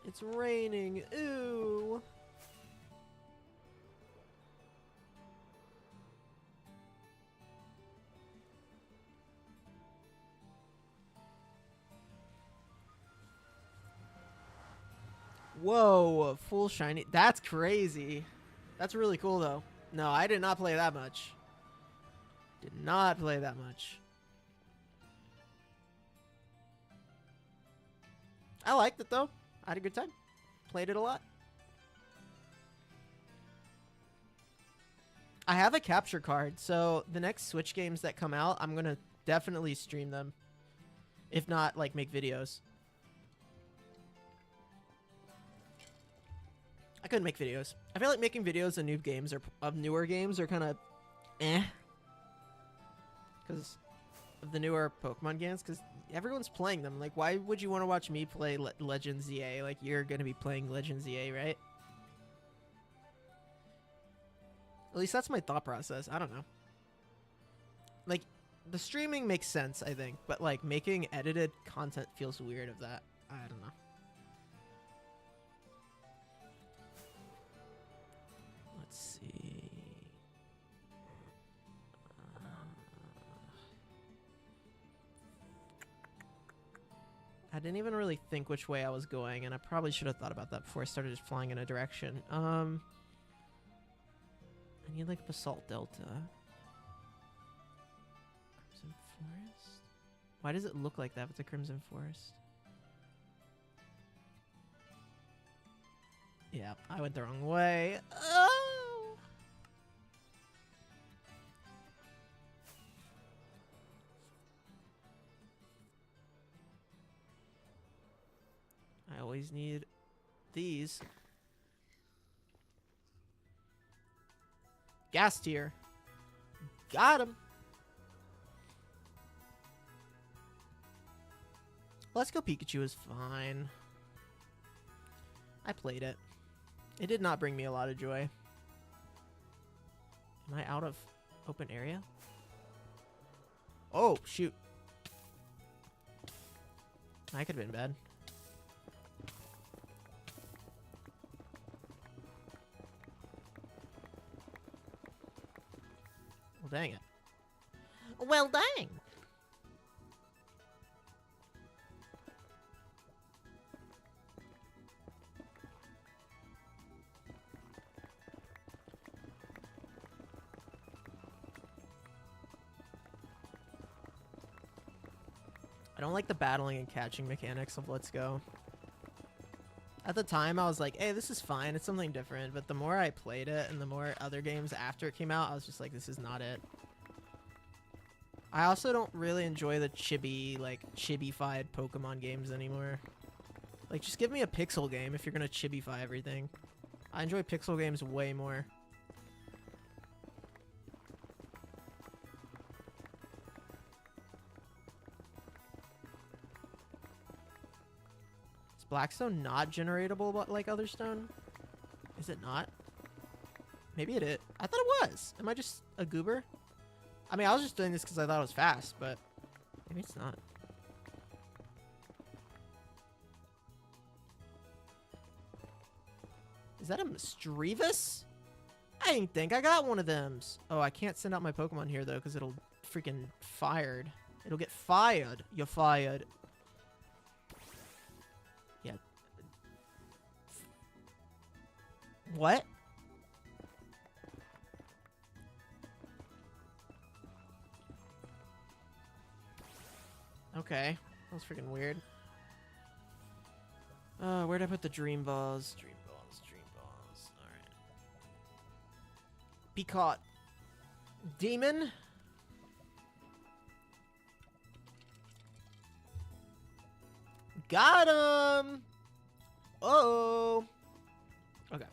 It's raining. Ooh. Whoa, full shiny. That's crazy. That's really cool, though. No, I did not play that much. Did not play that much. I liked it, though. I had a good time. Played it a lot. I have a capture card, so the next Switch games that come out, I'm going to definitely stream them. If not, like, make videos. I couldn't make videos. I feel like making videos of new games or of newer games are kind of because of the newer Pokemon games, because everyone's playing them. Like, why would you want to watch me play Legends ZA? Like, you're going to be playing Legends ZA, right? At least that's my thought process. I don't know. Like, the streaming makes sense, I think, but like making edited content feels weird of that. I don't know. Let's see. I didn't even really think which way I was going, and I probably should have thought about that before I started just flying in a direction. I need like Basalt Delta. Crimson Forest? Why does it look like that if it's a Crimson Forest? Yeah, I went the wrong way. Oh! I always need these. Gas tier. Got him. Let's Go Pikachu is fine. I played it. It did not bring me a lot of joy. Am I out of open area? Oh, shoot. That could have been bad. Well, dang it. Well, dang. I don't like the battling and catching mechanics of Let's Go. At the time, I was like, hey, this is fine. It's something different. But the more I played it and the more other games after it came out, I was just like, this is not it. I also don't really enjoy the chibi, like, chibified Pokemon games anymore. Like, just give me a pixel game if you're going to chibify everything. I enjoy pixel games way more. Is Blackstone not generatable but like other stone? Is it not? Maybe it is. I thought it was. Am I just a goober? I mean, I was just doing this because I thought it was fast, but maybe it's not. Is that a Misdreavus? I didn't think I got one of them. Oh, I can't send out my Pokemon here, though, because it'll freaking fired. It'll get fired. You're fired. Yeah. What? Okay. That was freaking weird. Where'd I put the Dream Balls? Dream Balls, Dream Balls. Alright. Be caught. Demon. Got him! Uh-oh. Okay.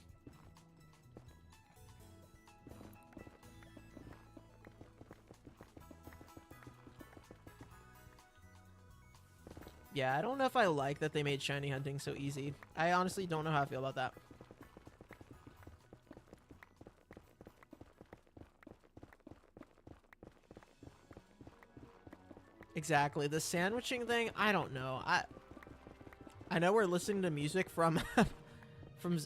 Yeah, I don't know if I like that they made shiny hunting so easy. I honestly don't know how I feel about that. Exactly. The sandwiching thing, I don't know. I know we're listening to music from from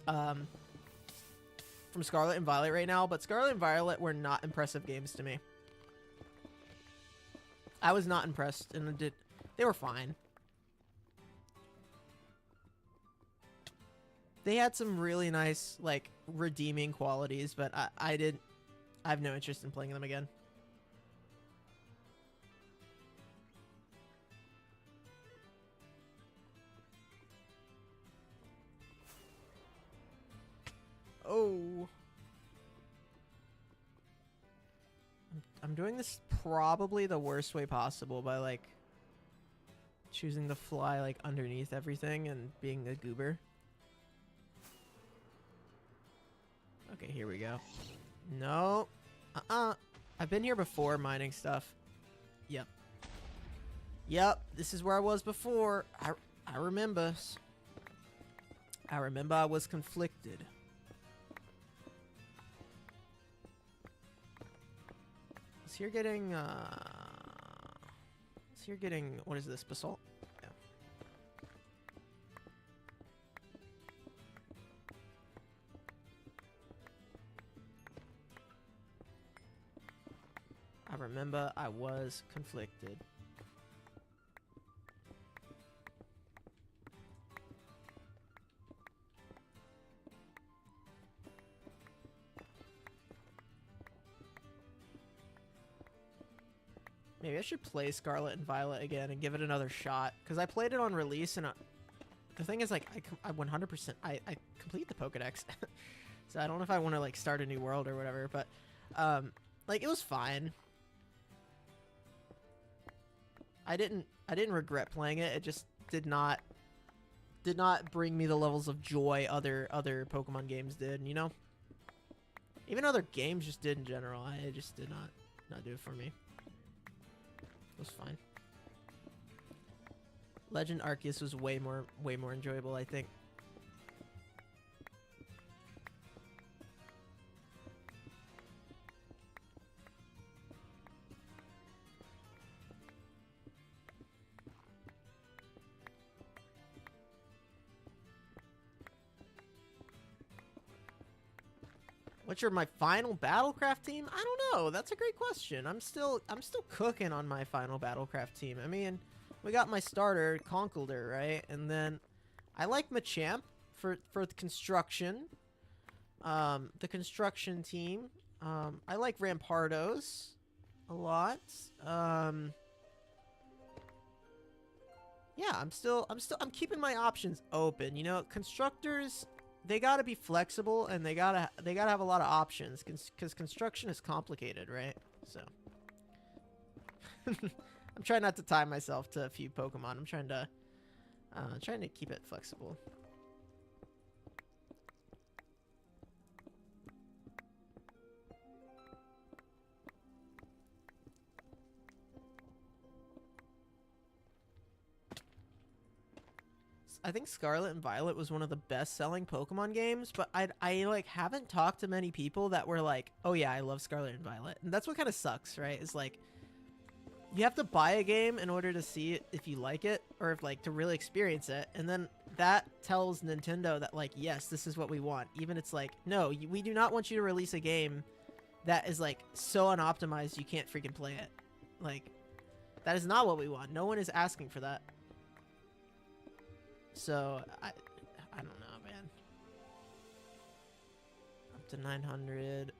Scarlet and Violet right now, but Scarlet and Violet were not impressive games to me. I was not impressed, and they were fine. They had some really nice, like, redeeming qualities, but I have no interest in playing them again. Oh. I'm doing this probably the worst way possible by, like, choosing to fly, like, underneath everything and being a goober. Okay, here we go. No. I've been here before mining stuff. Yep. Yep, this is where I was before. I remember. I remember I was conflicted. So you're getting, what is this, basalt? Yeah. I remember I was conflicted. Maybe I should play Scarlet and Violet again and give it another shot. Because I played it on release, and the thing is, like, I 100%... I complete the Pokedex. So I don't know if I want to, like, start a new world or whatever. But, like, it was fine. I didn't regret playing it. It just did not bring me the levels of joy other Pokemon games did, you know? Even other games just did in general. I just did not do it for me. It was fine. Legend Arceus was way more enjoyable, I think. What's my final BattleCraft team? I don't know. That's a great question. I'm still cooking on my final BattleCraft team. I mean, we got my starter, Conkeldurr, right? And then I like Machamp for the construction. The construction team. I like Rampardos a lot. Yeah, I'm keeping my options open. You know, constructors, they gotta be flexible, and they gotta have a lot of options, because construction is complicated, right? So I'm trying not to tie myself to a few Pokemon. I'm trying to keep it flexible. I think Scarlet and Violet was one of the best-selling Pokemon games, but I like haven't talked to many people that were like, "Oh yeah, I love Scarlet and Violet," and that's what kind of sucks, right? It's like you have to buy a game in order to see it if you like it, or if like to really experience it, and then that tells Nintendo that like, yes, this is what we want. Even it's like, no, we do not want you to release a game that is like so unoptimized you can't freaking play it. Like, that is not what we want. No one is asking for that. So, I don't know, man. Up to 900.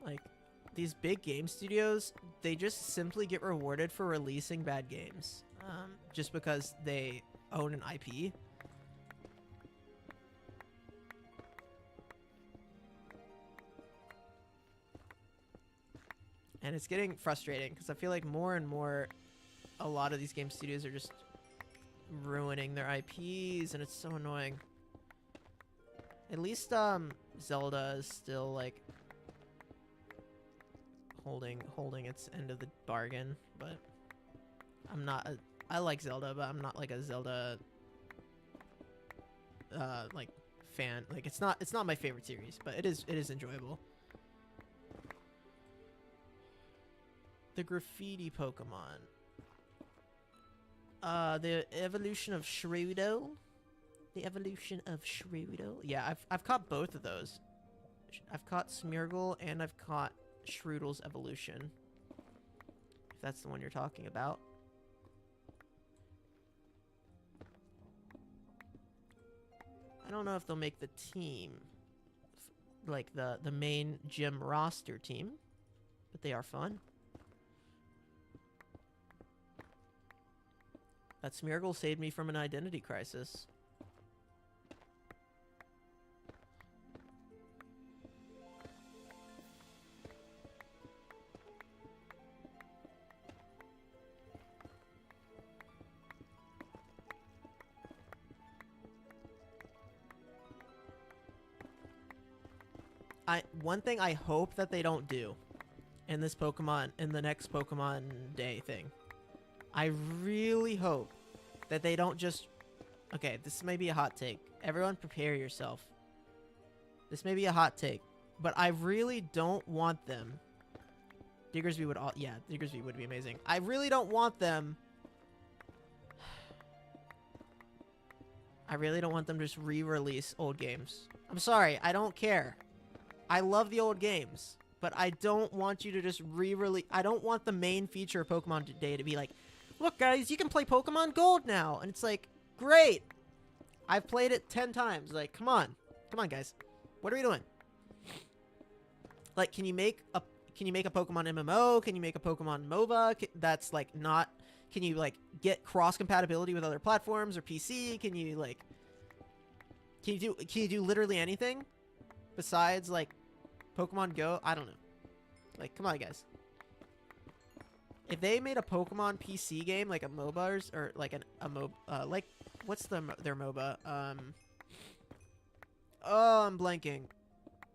Like, these big game studios, they just simply get rewarded for releasing bad games. Just because they own an IP. And it's getting frustrating because I feel like more and more a lot of these game studios are just ruining their IPs, and it's so annoying. At least Zelda is still like holding its end of the bargain, but I'm not I like Zelda, but I'm not like a Zelda like fan. Like it's not my favorite series, but it is enjoyable. The graffiti Pokemon. The evolution of Shrudo. The evolution of Shrudo. Yeah, I've caught both of those. I've caught Smeargle and I've caught Shroodle's evolution. If that's the one you're talking about. I don't know if they'll make the team. Like the main gym roster team. But they are fun. That Smeargle saved me from an identity crisis. One thing I hope that they don't do in this Pokemon, in the next Pokemon Day thing. I really hope that they don't just... Okay, this may be a hot take. Everyone prepare yourself. This may be a hot take. But I really don't want them... Diggersby would... Yeah, Diggersby would be amazing. I really don't want them... I really don't want them to just re-release old games. I'm sorry, I don't care. I love the old games. But I don't want you to just re-release... I don't want the main feature of Pokemon Day to be like... Look, guys, you can play Pokemon Gold now. And it's like, great. I've played it 10 times. Like, come on. Come on, guys. What are we doing? Like, can you make a Pokemon MMO? Can you make a Pokemon MOBA that's like not? Can you like get cross compatibility with other platforms or PC? Can you like? Can you do literally anything besides like Pokemon Go? I don't know. Like, come on, guys. If they made a Pokemon PC game, like a MOBA or like like what's their MOBA? Oh, I'm blanking.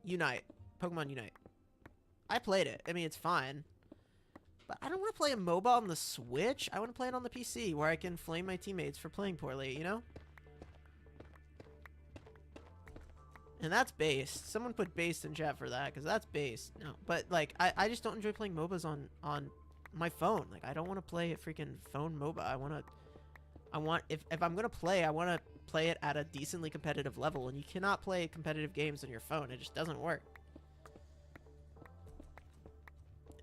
Unite. Pokemon Unite. I played it. I mean, it's fine. But I don't want to play a MOBA on the Switch. I want to play it on the PC where I can flame my teammates for playing poorly, you know? And that's based. Someone put based in chat for that, because that's based. No, but like, I just don't enjoy playing MOBAs on my phone. Like, I don't want to play a freaking phone MOBA. If I'm gonna play, I want to play it at a decently competitive level, and you cannot play competitive games on your phone. It just doesn't work.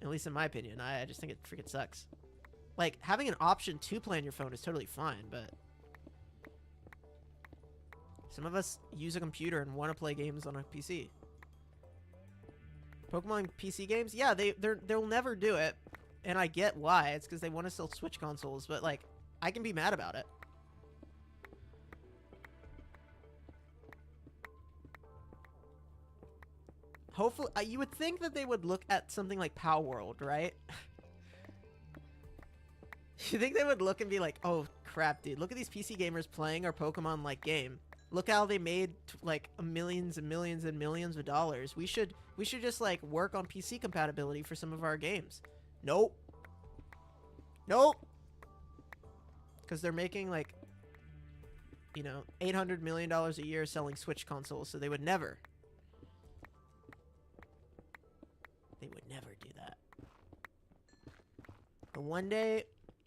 At least in my opinion. I just think it freaking sucks. Like, having an option to play on your phone is totally fine, but some of us use a computer and want to play games on a PC. Pokemon PC games? Yeah, they'll never do it. And I get why. It's because they want to sell Switch consoles, but like, I can be mad about it. Hopefully, you would think that they would look at something like Pow World, right? You think they would look and be like, oh crap, dude, look at these PC gamers playing our Pokemon-like game. Look how they made like millions and millions and millions of dollars. We should just like work on PC compatibility for some of our games. Nope. Nope. Because they're making like, you know, $800 million a year selling Switch consoles, so they would never. They would never do that. But one day,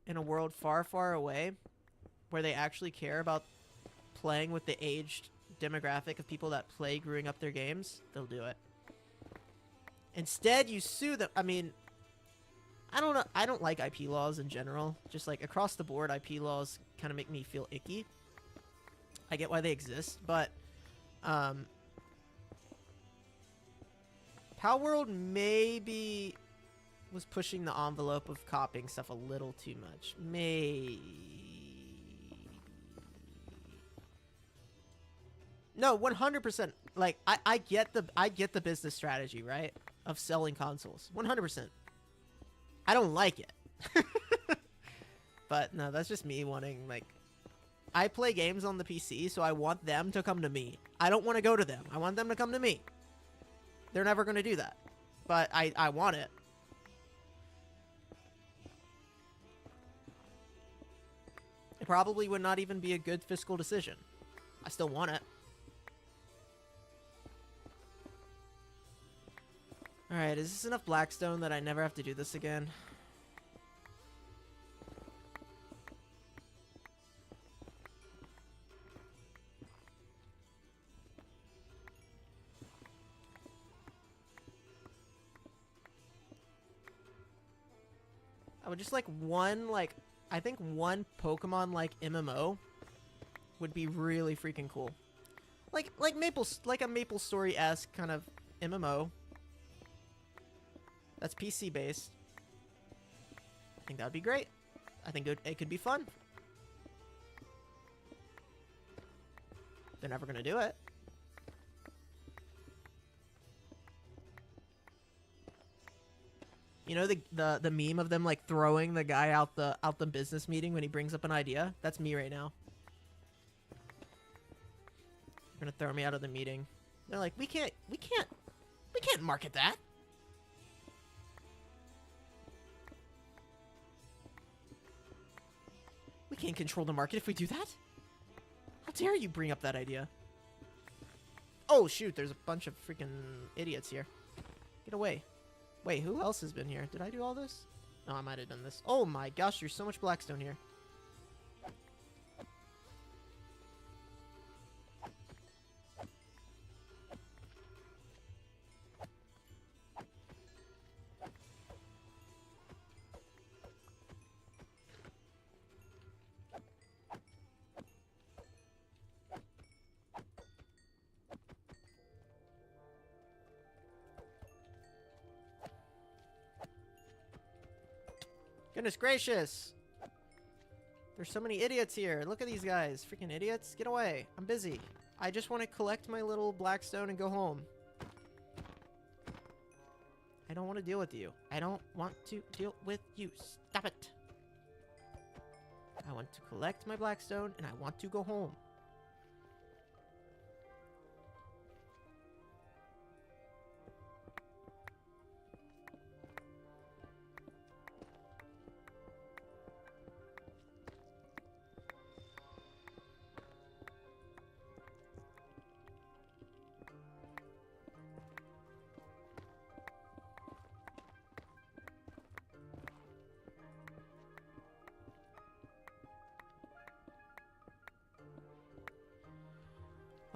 in a world far, far away, where they actually care about playing with the aged demographic of people that play growing up their games, they'll do it. Instead, you sue them. I mean, I don't know. I don't like IP laws in general. Just like across the board, IP laws kind of make me feel icky. I get why they exist, but Pow World maybe was pushing the envelope of copying stuff a little too much. Maybe. No, 100%. Like, I get the business strategy, right? Of selling consoles. 100%. I don't like it. But no, that's just me wanting, like, I play games on the PC, so I want them to come to me. I don't want to go to them. I want them to come to me. They're never going to do that. But I want it. It probably would not even be a good fiscal decision. I still want it. Alright, is this enough Blackstone that I never have to do this again? I would just like one, like, I think one Pokemon like MMO would be really freaking cool. Like a Maple Story-esque kind of MMO. That's PC based. I think that would be great. I think it could be fun. They're never gonna do it. You know the meme of them like throwing the guy out the business meeting when he brings up an idea? That's me right now. They're gonna throw me out of the meeting. They're like, we can't market that. We can't control the market if we do that. How dare you bring up that idea? Oh shoot, there's a bunch of freaking idiots here. Get away. Wait, who else has been here? Did I do all this? No, I might have done this. Oh my gosh, there's so much Blackstone here. Goodness gracious. There's so many idiots here. Look at these guys. Freaking idiots. Get away. I'm busy. I just want to collect my little blackstone and go home. I don't want to deal with you. I don't want to deal with you. Stop it. I want to collect my blackstone and I want to go home.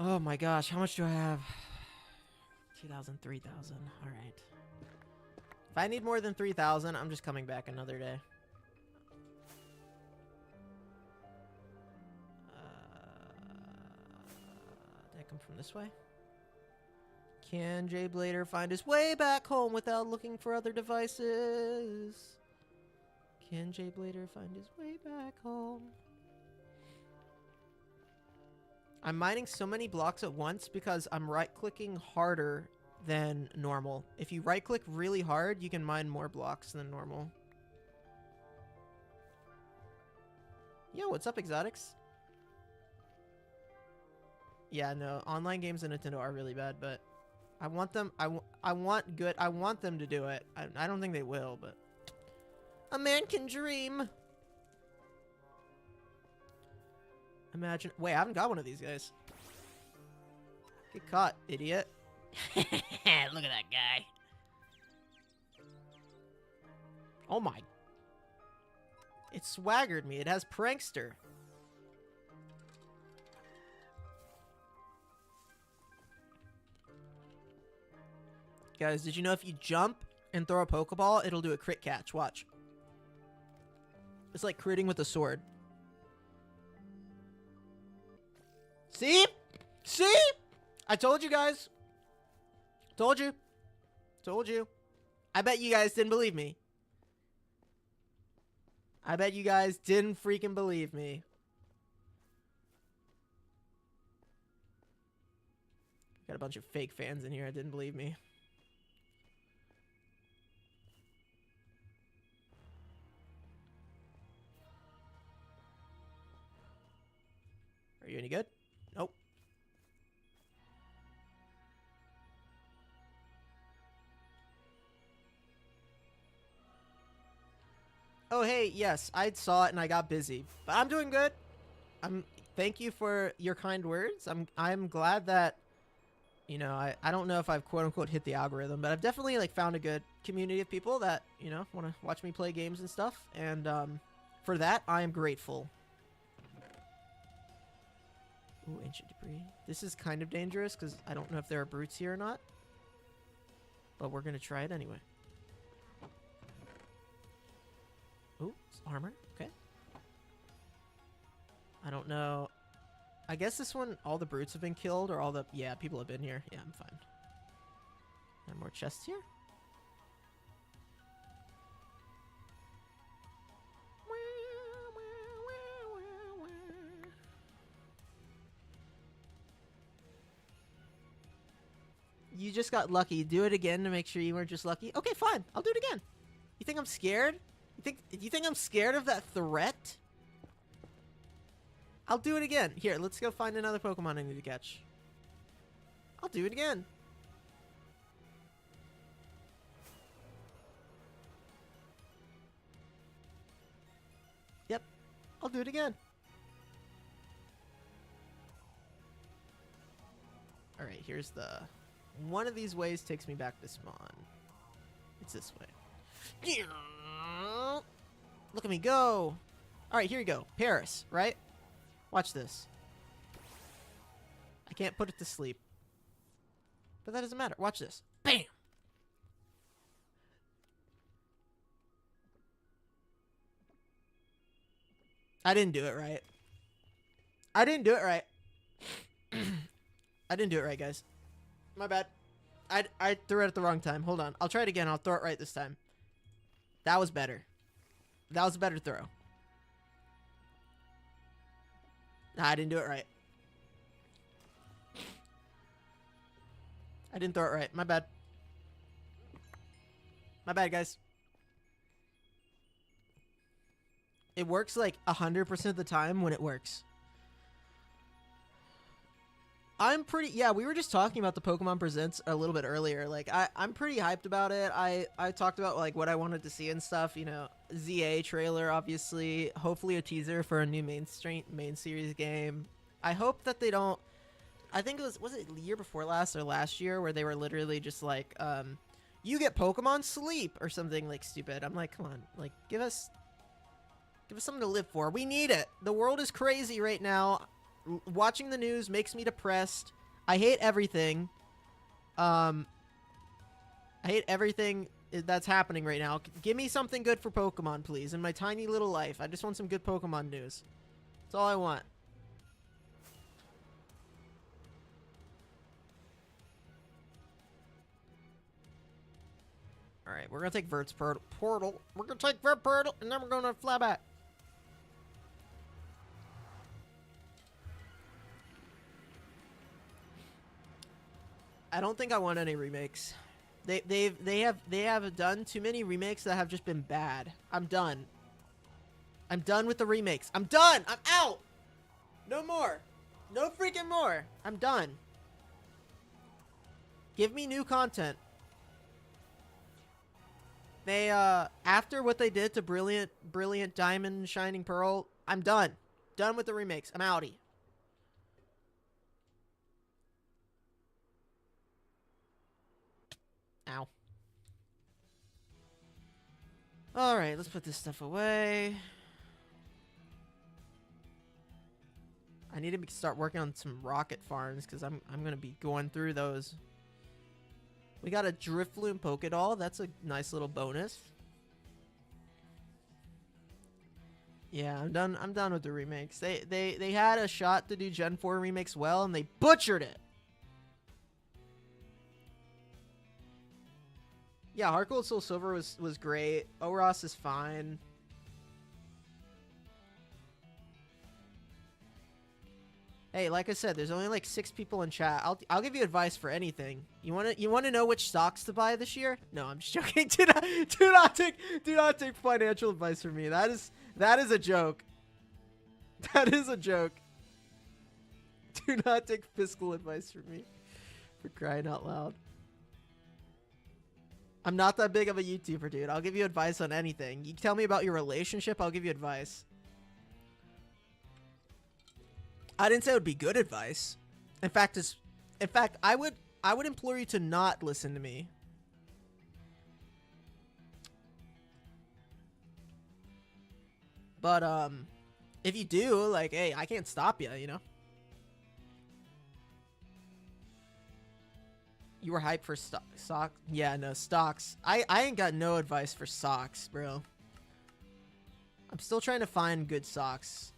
Oh my gosh, how much do I have? 2,000, 3,000. All right. If I need more than 3,000, I'm just coming back another day. Did I come from this way? Can Jay Blader find his way back home without looking for other devices? Can Jay Blader find his way back home? I'm mining so many blocks at once because I'm right-clicking harder than normal. If you right-click really hard, you can mine more blocks than normal. Yo, what's up, Exotics? Yeah, no, online games on Nintendo are really bad, but I want them, I want them to do it. I don't think they will, but a man can dream. Imagine. Wait, I haven't got one of these guys. Get caught, idiot. Look at that guy. Oh my. It swaggered me. It has prankster. Guys, did you know if you jump and throw a Pokeball, it'll do a crit catch? Watch. It's like critting with a sword. See? See? I told you guys. Told you. Told you. I bet you guys didn't believe me. I bet you guys didn't freaking believe me. Got a bunch of fake fans in here. I didn't believe me. Are you any good? Nope. Oh, hey, yes, I saw it and I got busy, but I'm doing good. Thank you for your kind words. I'm glad that, you know, I don't know if I've quote unquote hit the algorithm, but I've definitely like found a good community of people that, you know, want to watch me play games and stuff. And for that, I am grateful. Ooh, ancient debris. This is kind of dangerous because I don't know if there are brutes here or not. But we're going to try it anyway. Ooh, it's armor. Okay. I don't know. I guess this one, all the brutes have been killed or all the... Yeah, people have been here. Yeah, I'm fine. And more chests here? You just got lucky. Do it again to make sure you weren't just lucky. Okay, fine. I'll do it again. You think I'm scared? You think I'm scared of that threat? I'll do it again. Here, let's go find another Pokemon I need to catch. I'll do it again. Yep. I'll do it again. Alright, here's the... One of these ways takes me back to spawn. It's this way. Look at me go. Alright, here you go. Paris, right? Watch this. I can't put it to sleep. But that doesn't matter. Watch this. Bam! I didn't do it right. I didn't do it right. I didn't do it right, guys. My bad. I threw it at the wrong time. Hold on. I'll try it again. I'll throw it right this time. That was better. That was a better throw. Nah, I didn't do it right. I didn't throw it right. My bad. My bad, guys. It works like 100% of the time when it works. I'm pretty, yeah, we were just talking about the Pokemon Presents a little bit earlier. Like, I'm pretty hyped about it. I talked about, like, what I wanted to see and stuff, you know, ZA trailer, obviously, hopefully a teaser for a new main series game. I hope that they don't, I think it was it the year before last or last year where they were literally just like, you get Pokemon Sleep or something, like, stupid. I'm like, come on, like, give us something to live for. We need it. The world is crazy right now. Watching the news makes me depressed. I hate everything. I hate everything that's happening right now. Give me something good for Pokemon, please, in my tiny little life. I just want some good Pokemon news. That's all I want. Alright, we're gonna take Vert's portal. We're gonna take Vert portal, and then we're gonna fly back. I don't think I want any remakes. They have done too many remakes that have just been bad. I'm done. I'm done with the remakes. I'm done. I'm out. No more. No freaking more. I'm done. Give me new content. They after what they did to Brilliant Diamond, Shining Pearl, I'm done. Done with the remakes. I'm outie. Ow. Alright, let's put this stuff away. I need to start working on some rocket farms because I'm gonna be going through those. We got a Drifloon Pokédoll. That's a nice little bonus. Yeah, I'm done. I'm done with the remakes. They had a shot to do Gen 4 remakes well, and they butchered it. Yeah, Heart Gold Soul Silver was great. Oros is fine. Hey, like I said, there's only like 6 people in chat. I'll give you advice for anything. You wanna know which stocks to buy this year? No, I'm just joking. Do not take financial advice from me. That is a joke. That is a joke. Do not take fiscal advice from me. For crying out loud. I'm not that big of a YouTuber, dude. I'll give you advice on anything. You tell me about your relationship, I'll give you advice. I didn't say it would be good advice. In fact, I would implore you to not listen to me. But if you do, like, hey, I can't stop you, you know. You were hyped for socks? Yeah, no, stocks. I ain't got no advice for socks, bro. I'm still trying to find good socks.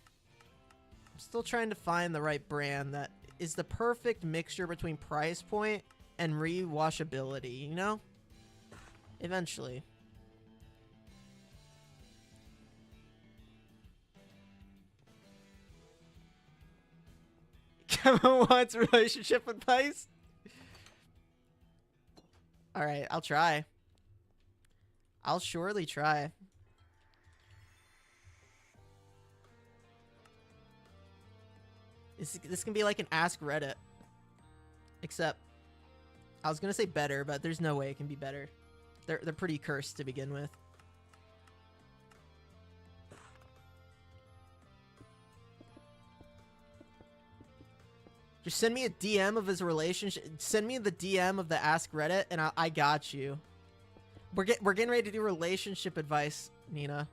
I'm still trying to find the right brand that is the perfect mixture between price point and rewashability, you know? Eventually. Kevin wants relationship advice? Alright, I'll try. I'll surely try. This can be like an Ask Reddit. Except, I was gonna say better, but there's no way it can be better. They're pretty cursed to begin with. Just send me a DM of his relationship. Send me the DM of the Ask Reddit, and I got you. We're getting ready to do relationship advice, Nina.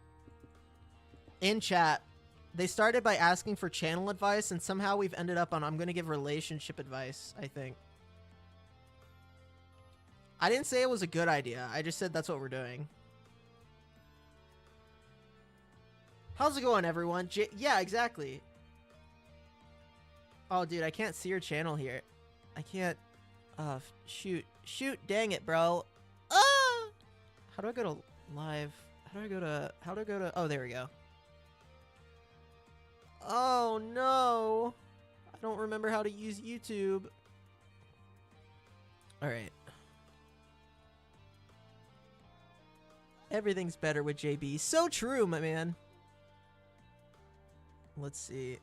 In chat. They started by asking for channel advice, and somehow we've ended up on I'm going to give relationship advice, I think. I didn't say it was a good idea. I just said that's what we're doing. How's it going, everyone? Yeah, exactly. Oh, dude, I can't see your channel here. I can't... shoot. Shoot, dang it, bro. Ah! How do I go to live? How do I go to, oh, there we go. Oh, no. I don't remember how to use YouTube. All right. Everything's better with JB. So true, my man. Let's see.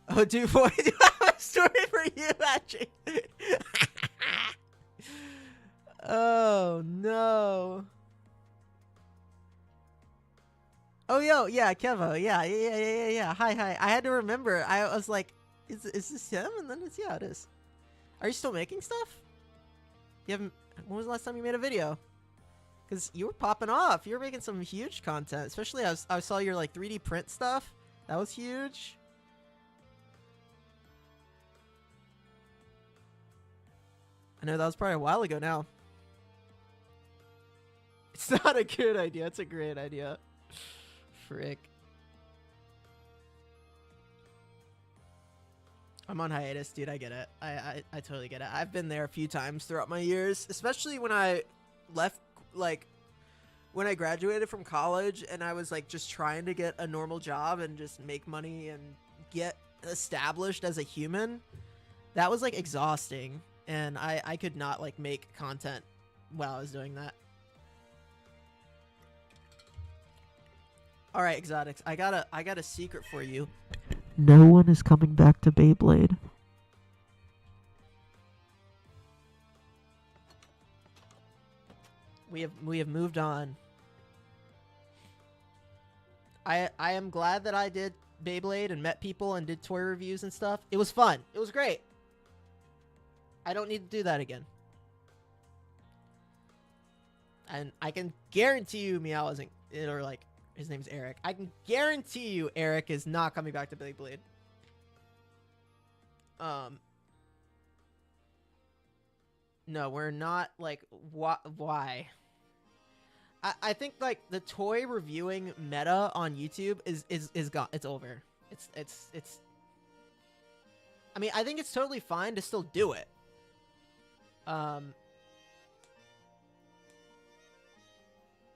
Oh, dude, boy, do I have a story for you, actually. Oh, no. Oh, yo, yeah, Kevo. Yeah. Hi. I had to remember. I was like, is this him? And then it's, yeah, it is. Are you still making stuff? You haven't, when was the last time you made a video? Because you were popping off. You were making some huge content. Especially I saw your like 3D print stuff. That was huge. I know that was probably a while ago now. It's not a good idea. It's a great idea. Frick. I'm on hiatus, dude. I get it. I totally get it. I've been there a few times throughout my years, especially when I left, like, when I graduated from college and I was, like, just trying to get a normal job and just make money and get established as a human. That was, like, exhausting. And I could not, like, make content while I was doing that. All right, Exotics. I got a secret for you. No one is coming back to Beyblade. We have moved on. I am glad that I did Beyblade and met people and did toy reviews and stuff. It was fun. It was great. I don't need to do that again. And I can guarantee you Meow isn't, or like, his name's Eric. I can guarantee you Eric is not coming back to Beyblade. No, we're not, like, why? I think, like, the toy reviewing meta on YouTube is gone. It's over. It's I mean, I think it's totally fine to still do it.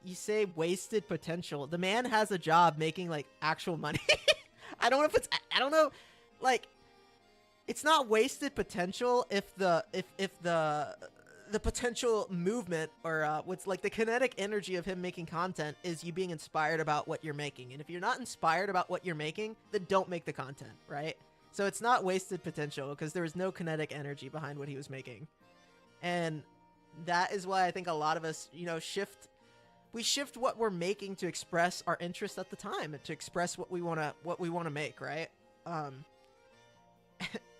You say wasted potential. The man has a job making, like, actual money. I don't know if it's, I don't know, like, it's not wasted potential if the potential movement or what's like the kinetic energy of him making content is you being inspired about what you're making. And if you're not inspired about what you're making, then don't make the content, right? So it's not wasted potential because there was no kinetic energy behind what he was making. And that is why I think a lot of us, you know, we shift what we're making to express our interest at the time and to express what we want to make, right?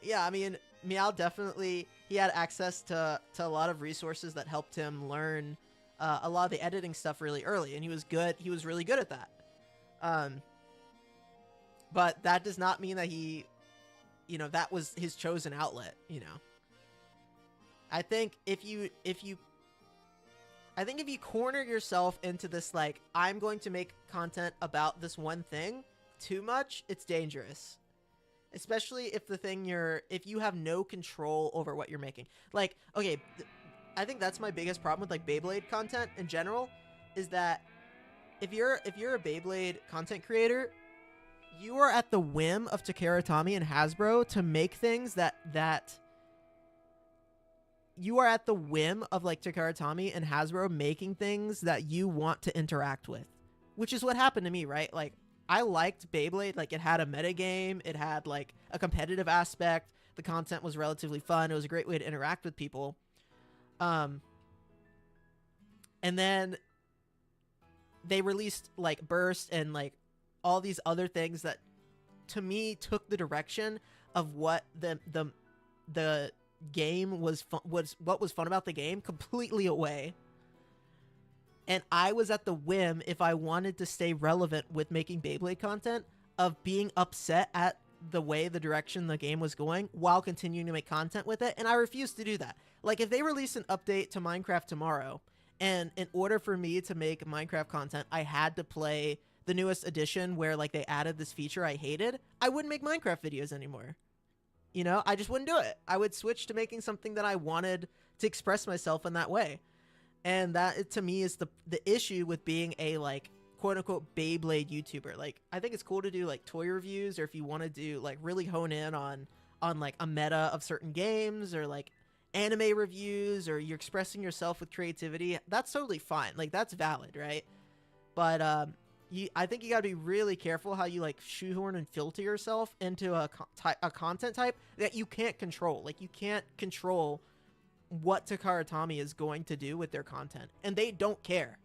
Yeah, I mean, Meow definitely, he had access to a lot of resources that helped him learn a lot of the editing stuff really early, and he was really good at that. But that does not mean that he, you know, that was his chosen outlet, you know. I think if you corner yourself into this, like, I'm going to make content about this one thing too much, it's dangerous. Especially if if you have no control over what you're making. Like, okay, I think that's my biggest problem with, like, Beyblade content in general, is that if you're a Beyblade content creator, you are at the whim of Takara Tomy and Hasbro to make things that you are at the whim of, like, Takara Tomy and Hasbro making things that you want to interact with, which is what happened to me, right? Like, I liked Beyblade. Like, it had a metagame. It had, like, a competitive aspect. The content was relatively fun. It was a great way to interact with people. And then they released, like, Burst and, like, all these other things that, to me, took the direction of what the game was what was fun about the game completely away. And I was at the whim, if I wanted to stay relevant with making Beyblade content, of being upset at the way the direction the game was going while continuing to make content with it. And I refused to do that. Like, if they release an update to Minecraft tomorrow, and in order for me to make Minecraft content, I had to play the newest edition where, like, they added this feature I hated, I wouldn't make Minecraft videos anymore. You know, I just wouldn't do it. I would switch to making something that I wanted to express myself in that way. And that, to me, is the issue with being a, like, quote-unquote Beyblade YouTuber. Like, I think it's cool to do, like, toy reviews, or if you want to do, like, really hone in on like, a meta of certain games, or, like, anime reviews, or you're expressing yourself with creativity, that's totally fine. Like, that's valid, right? But, I think you gotta be really careful how you, like, shoehorn and filter yourself into a content type that you can't control. Like, you can't control what Takara Tomy is going to do with their content, and they don't care.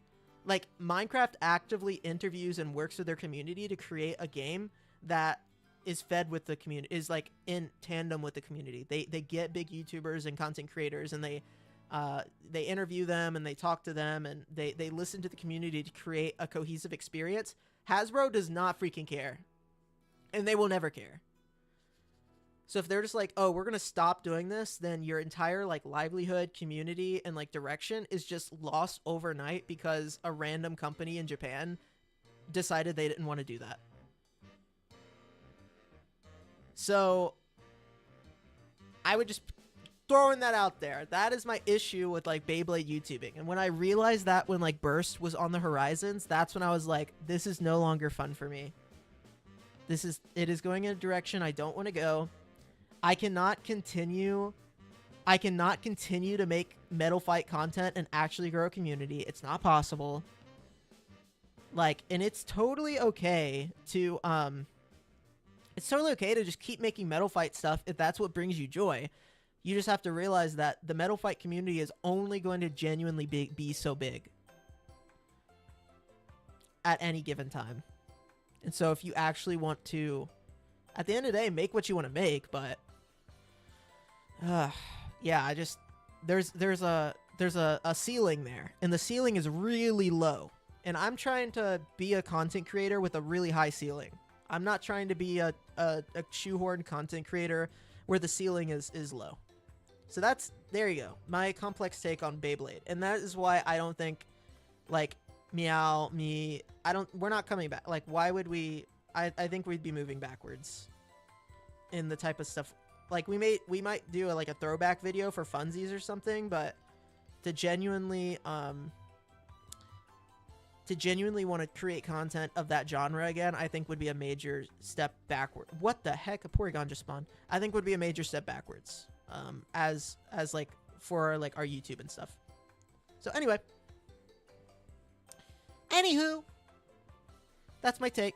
Like, Minecraft actively interviews and works with their community to create a game that is fed with the community, is, like, in tandem with the community. They get big YouTubers and content creators, and they interview them, and they talk to them, and they listen to the community to create a cohesive experience. Hasbro does not freaking care, and they will never care. So if they're just like, oh, we're going to stop doing this, then your entire, like, livelihood, community, and, like, direction is just lost overnight because a random company in Japan decided they didn't want to do that. So I would just throwing that out there. That is my issue with, like, Beyblade YouTubing. And when I realized that when, like, Burst was on the horizons, that's when I was like, this is no longer fun for me. It is going in a direction I don't want to go. I cannot continue to make Metal Fight content and actually grow a community. It's not possible. Like, and it's totally okay to just keep making Metal Fight stuff if that's what brings you joy. You just have to realize that the Metal Fight community is only going to genuinely be so big at any given time. And so if you actually want to, at the end of the day, make what you want to make, but yeah, there's a ceiling there, and the ceiling is really low. And I'm trying to be a content creator with a really high ceiling. I'm not trying to be a shoehorn content creator where the ceiling is low. So there you go. My complex take on Beyblade. And that is why I don't think, like, we're not coming back. Like, why would we, I think we'd be moving backwards in the type of stuff. Like, we might do a throwback video for funsies or something, but to genuinely want to create content of that genre again, I think would be a major step backward. What the heck? A Porygon just spawned. I think would be a major step backwards, as like for like our YouTube and stuff. So anyway, anywho, that's my take.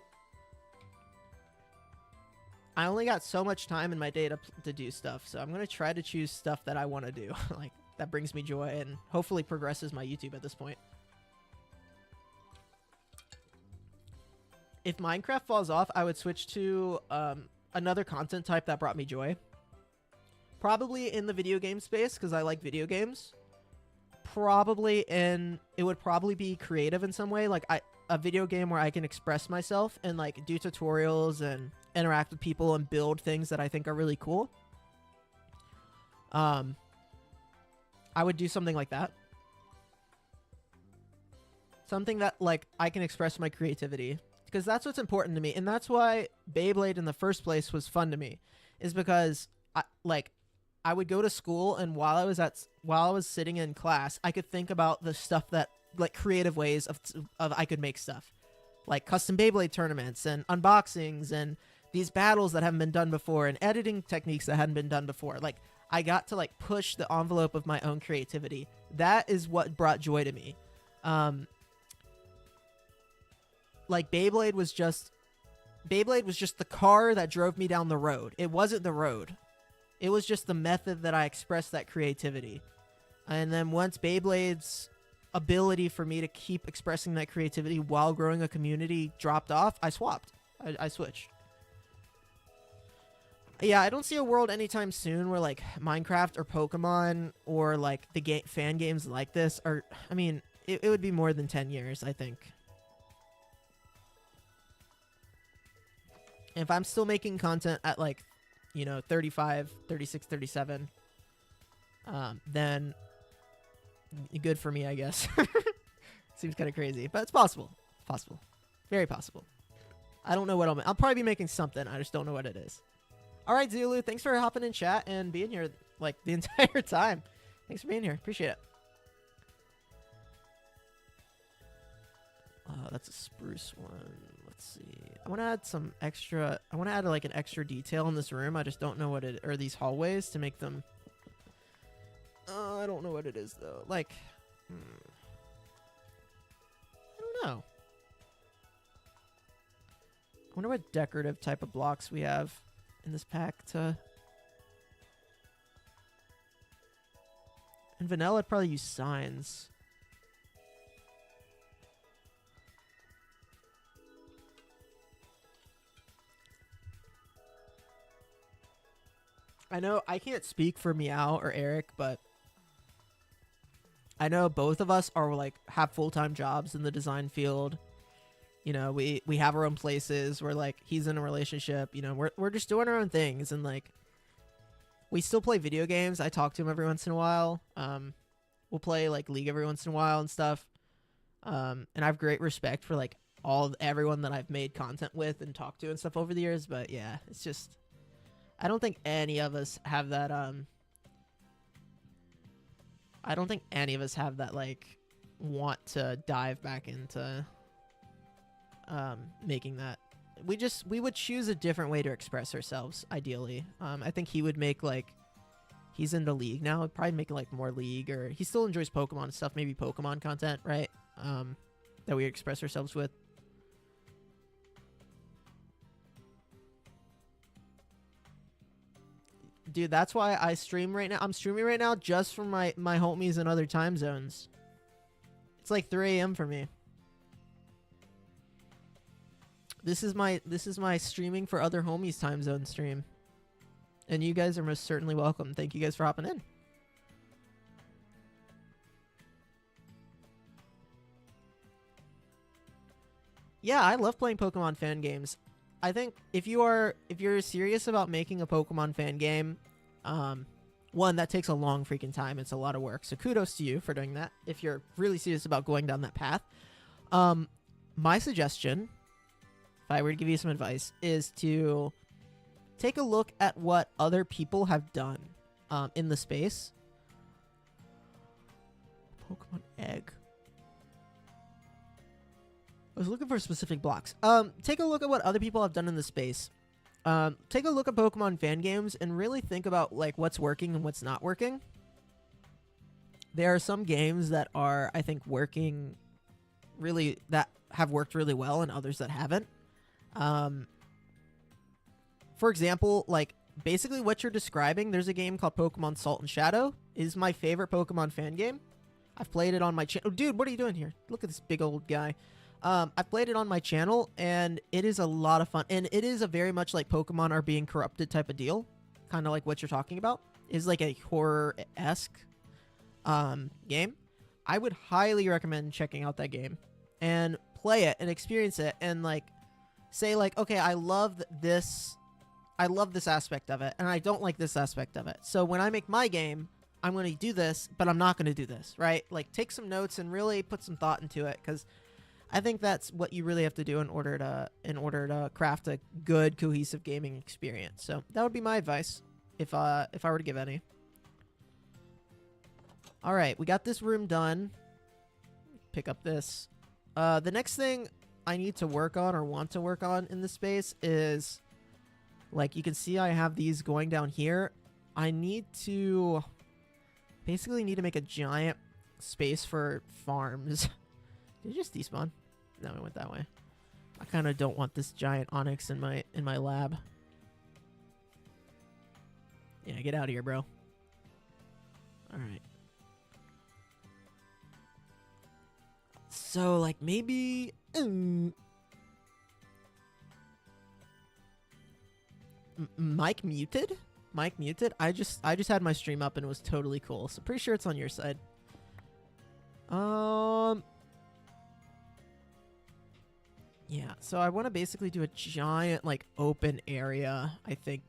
I only got so much time in my day to do stuff, so I'm gonna try to choose stuff that I want to do, like that brings me joy and hopefully progresses my YouTube at this point. If Minecraft falls off, I would switch to another content type that brought me joy. Probably in the video game space, because I like video games. It would probably be creative in some way, like a video game where I can express myself and like do tutorials and interact with people and build things that I think are really cool. I would do something like that. Something that like I can express my creativity. Because that's what's important to me, and that's why Beyblade in the first place was fun to me, is because I would go to school, and while I was sitting in class, I could think about the stuff that, like, creative ways of I could make stuff, like custom Beyblade tournaments and unboxings and these battles that haven't been done before and editing techniques that hadn't been done before. Like, I got to like push the envelope of my own creativity. That is what brought joy to me. Like, Beyblade was just the car that drove me down the road. It wasn't the road. It was just the method that I expressed that creativity. And then once Beyblade's ability for me to keep expressing that creativity while growing a community dropped off, I swapped. I switched. Yeah, I don't see a world anytime soon where, like, Minecraft or Pokemon or, like, the fan games like this are... I mean, it would be more than 10 years, I think. If I'm still making content at, like, 35, 36, 37, then good for me, I guess. Seems kind of crazy, but it's possible. It's possible. Very possible. I don't know what I'll probably be making something. I just don't know what it is. All right, Zulu, thanks for hopping in chat and being here, like, the entire time. Thanks for being here. Appreciate it. That's a spruce one. Let's see. I want to add some extra. I want to add like an extra detail in this room. I just don't know what it, or these hallways to make them. I don't know what it is though. Like, I don't know. I wonder what decorative type of blocks we have in this pack to. In vanilla, I'd probably use signs. I know I can't speak for Meow or Eric, but I know both of us are like have full-time jobs in the design field. You know, we have our own places. We're like, he's in a relationship. You know, we're just doing our own things, and like we still play video games. I talk to him every once in a while. We'll play like League every once in a while and stuff. And I have great respect for like everyone that I've made content with and talked to and stuff over the years. But yeah, it's just I don't think any of us have that. I don't think any of us have that like want to dive back into making that. We would choose a different way to express ourselves ideally. I think he would make like he's into League now. He'd probably make like more League, or he still enjoys Pokemon and stuff. Maybe Pokemon content, right? That we express ourselves with. Dude, that's why I stream right now. I'm streaming right now just for my homies in other time zones. It's like 3 a.m. for me. This is my streaming for other homies time zone stream. And you guys are most certainly welcome. Thank you guys for hopping in. Yeah, I love playing Pokemon fan games. I think if you're serious about making a Pokemon fan game, one, that takes a long freaking time. It's a lot of work. So kudos to you for doing that. If you're really serious about going down that path, my suggestion, if I were to give you some advice, is to take a look at what other people have done in the space. Pokemon egg. I was looking for specific blocks. Take a look at what other people have done in the space. Take a look at Pokemon fan games and really think about like what's working and what's not working. There are some games that are, I think, working really, that have worked really well, and others that haven't. For example, like basically what you're describing, there's a game called Pokemon Salt and Shadow. It is my favorite Pokemon fan game. I've played it on my channel. Oh, dude, what are you doing here? Look at this big old guy. I played it on my channel, and it is a lot of fun. And it is a very much like Pokemon are being corrupted type of deal. Kind of like what you're talking about. Is like a horror-esque game. I would highly recommend checking out that game. And play it and experience it. And like say like, okay, I love this aspect of it. And I don't like this aspect of it. So when I make my game, I'm going to do this, but I'm not going to do this, right? Like take some notes and really put some thought into it, because I think that's what you really have to do in order to craft a good cohesive gaming experience. So that would be my advice if I were to give any. All right, we got this room done. Pick up this. The next thing I need to work on or want to work on in this space is, like you can see I have these going down here. I basically need to make a giant space for farms. Did it just despawn? No, it went that way. I kind of don't want this giant onyx in my lab. Yeah, get out of here, bro. All right. So, like, maybe... Mike muted? Mike muted? I just had my stream up and it was totally cool. So, pretty sure it's on your side. Yeah, so I want to basically do a giant, like, open area, I think.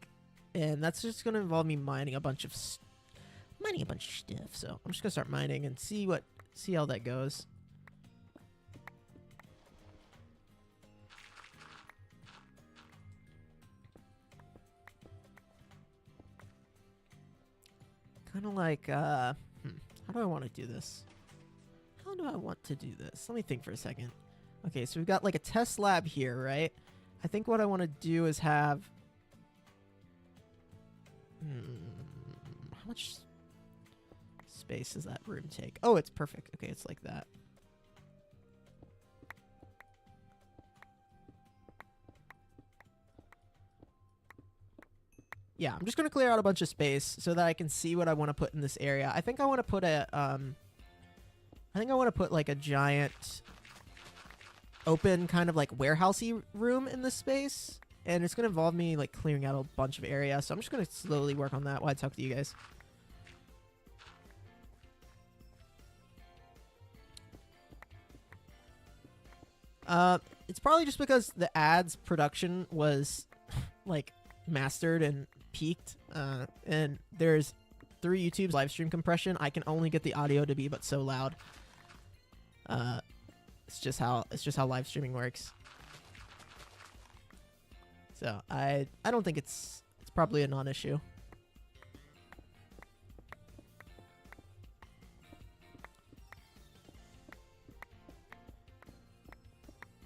And that's just going to involve me mining a bunch of stuff. So, I'm just going to start mining and see how that goes. Kind of like, how do I want to do this? How do I want to do this? Let me think for a second. Okay, so we've got like a test lab here, right? I think what I want to do is have... how much space does that room take? Oh, it's perfect. Okay, it's like that. Yeah, I'm just going to clear out a bunch of space so that I can see what I want to put in this area. I think I want to put a, I think I want to put like a giant open kind of like warehousey room in this space. And it's going to involve me like clearing out a bunch of area. So I'm just going to slowly work on that while I talk to you guys. It's probably just because the ads production was like mastered and peaked, and there's through YouTube's live stream compression, I can only get the audio to be but so loud. It's just how live streaming works. So I don't think it's probably a non-issue.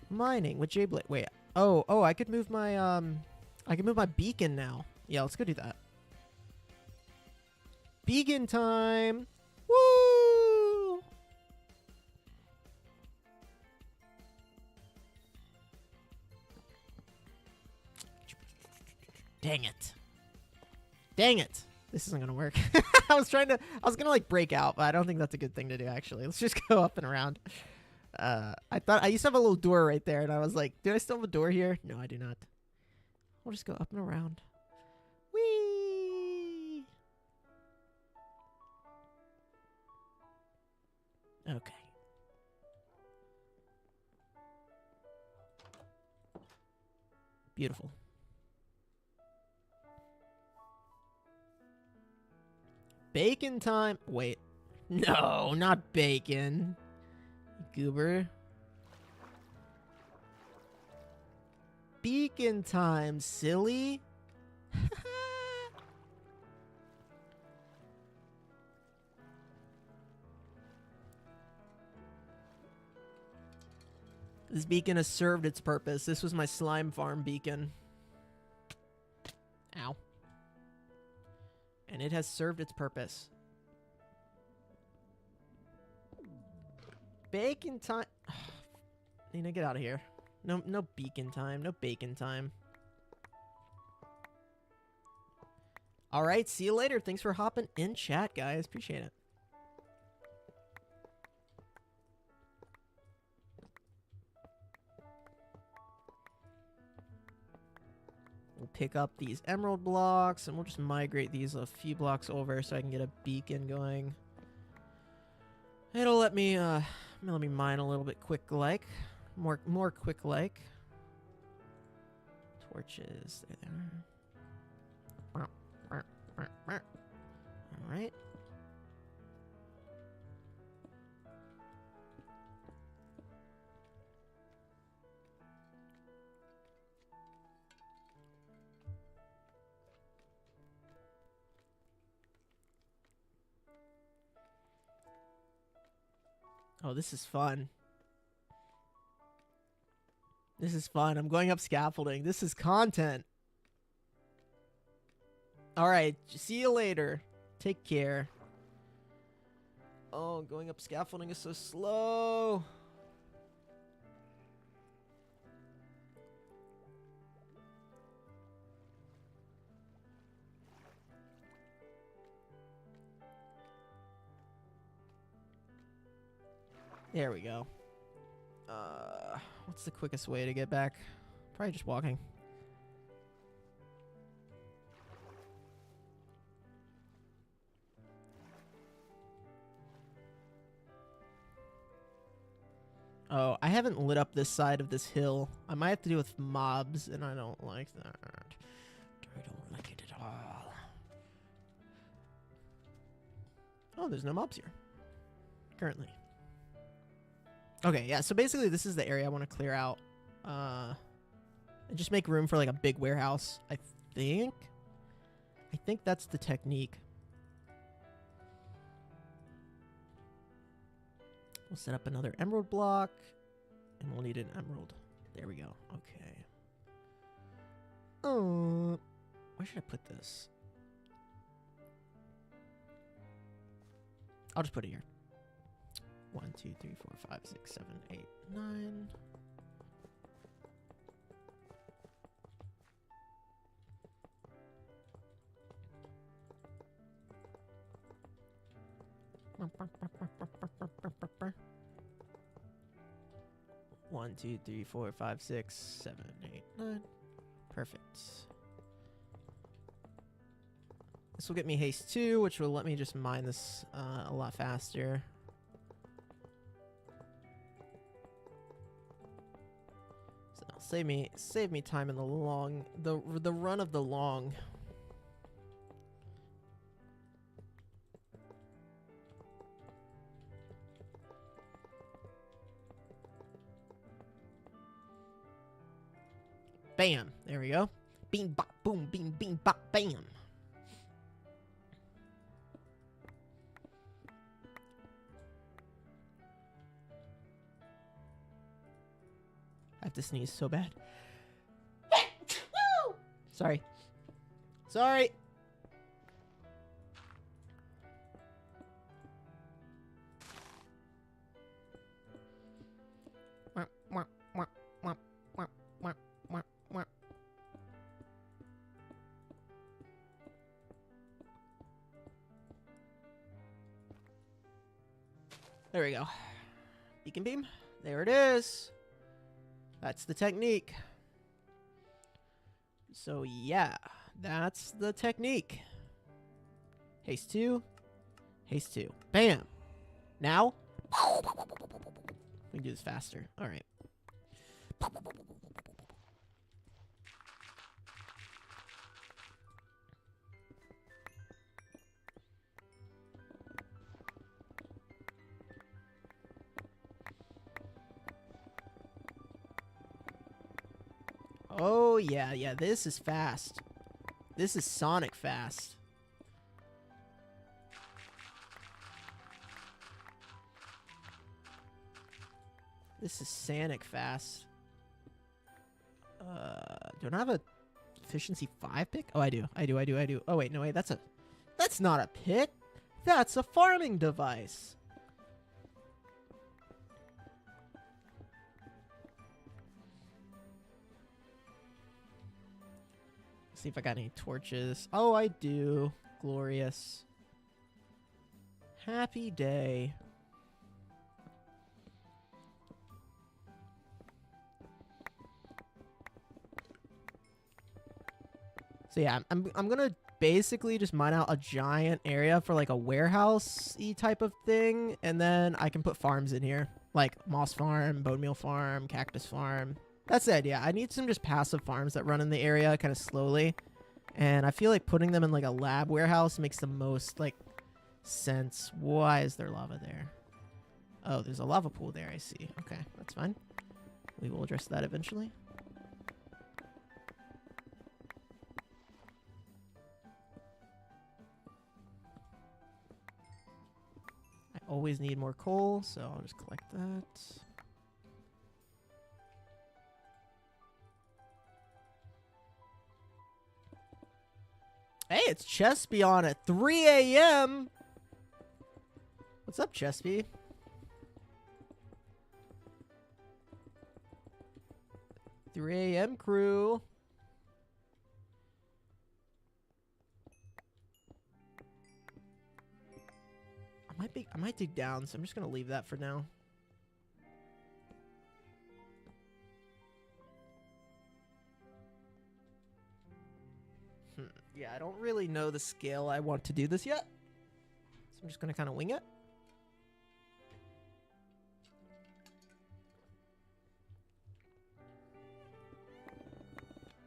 Mining with J-Blade. Wait. Oh, I could move my beacon now. Yeah, let's go do that. Beacon time. Woo! Dang it. Dang it. This isn't gonna work. I was gonna like break out, but I don't think that's a good thing to do actually. Let's just go up and around. I thought I used to have a little door right there, and I was like, do I still have a door here? No, I do not. We'll just go up and around. Whee! Okay. Beautiful. Bacon time. Wait. No, not bacon. Goober. Beacon time, silly. This beacon has served its purpose. This was my slime farm beacon. Ow. And it has served its purpose. Bacon time. Nina, get out of here. No beacon time. No bacon time. All right, see you later. Thanks for hopping in chat, guys. Appreciate it. We'll pick up these emerald blocks, and we'll just migrate these a few blocks over so I can get a beacon going. It'll let me mine a little bit quick-like. More quick-like. Torches. There. Alright. Oh, this is fun. This is fun. I'm going up scaffolding. This is content. Alright, see you later. Take care. Oh, going up scaffolding is so slow. There we go. What's the quickest way to get back? Probably just walking. Oh, I haven't lit up this side of this hill. I might have to do with mobs, and I don't like that. I don't like it at all. Oh, there's no mobs here. Currently. Okay, yeah, so basically this is the area I want to clear out. And just make room for like a big warehouse, I think. I think that's the technique. We'll set up another emerald block. And we'll need an emerald. There we go. Okay. Where should I put this? I'll just put it here. 1, 2, 3, 4, 5, 6, 7, 8, 9. One, two, three, 4, 5, 6, 7, 8, 9. Perfect. This will get me haste 2, which will let me just mine this a lot faster. So save me time in the run of the long. Bam. There we go. Beam, bop, boom, beam, beam, bop, bam. I have to sneeze so bad. Sorry. Sorry. There we go. Beacon beam. There it is. That's the technique. So yeah, that's the technique. Haste 2. Haste 2. Bam. Now. We can do this faster. All right. Oh, yeah, this is fast. This is Sonic fast. This is Sonic fast. Don't I have a efficiency 5 pick? Oh, I do. Oh, wait, no, wait, that's not a pick. That's a farming device. See if I got any torches. Oh, I do. Glorious. Happy day. So yeah, I'm gonna basically just mine out a giant area for like a warehouse-y type of thing, and then I can put farms in here, like moss farm, bone meal farm, cactus farm. That's the idea. I need some just passive farms that run in the area kind of slowly. And I feel like putting them in like a lab warehouse makes the most like sense. Why is there lava there? Oh, there's a lava pool there, I see. Okay, that's fine. We will address that eventually. I always need more coal, so I'll just collect that. Hey, it's Chespy on at 3 a.m. What's up, Chespy? "3 a.m. crew." I might dig down, so I'm just gonna leave that for now. Yeah, I don't really know the scale I want to do this yet, so I'm just gonna kind of wing it.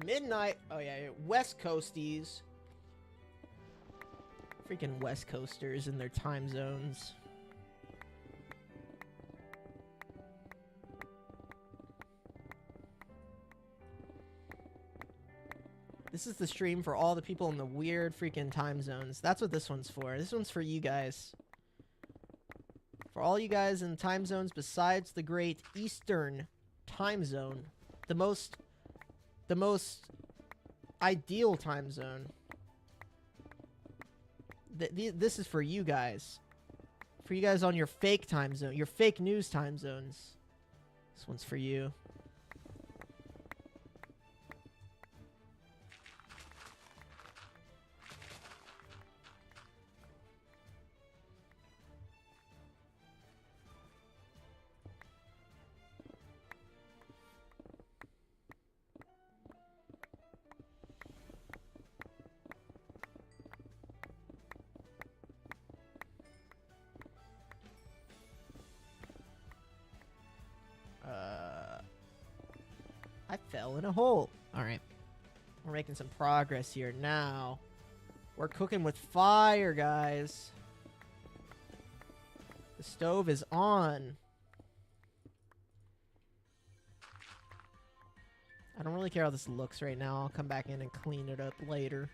Midnight. Oh yeah, West Coasties. Freaking West Coasters and their time zones. This is the stream for all the people in the weird freaking time zones. That's what this one's for. This one's for you guys. For all you guys in time zones besides the Great Eastern time zone. The most ideal time zone. This is for you guys. For you guys on your fake time zone, your fake news time zones. This one's for you. I fell in a hole. Alright. We're making some progress here now. We're cooking with fire, guys. The stove is on. I don't really care how this looks right now. I'll come back in and clean it up later.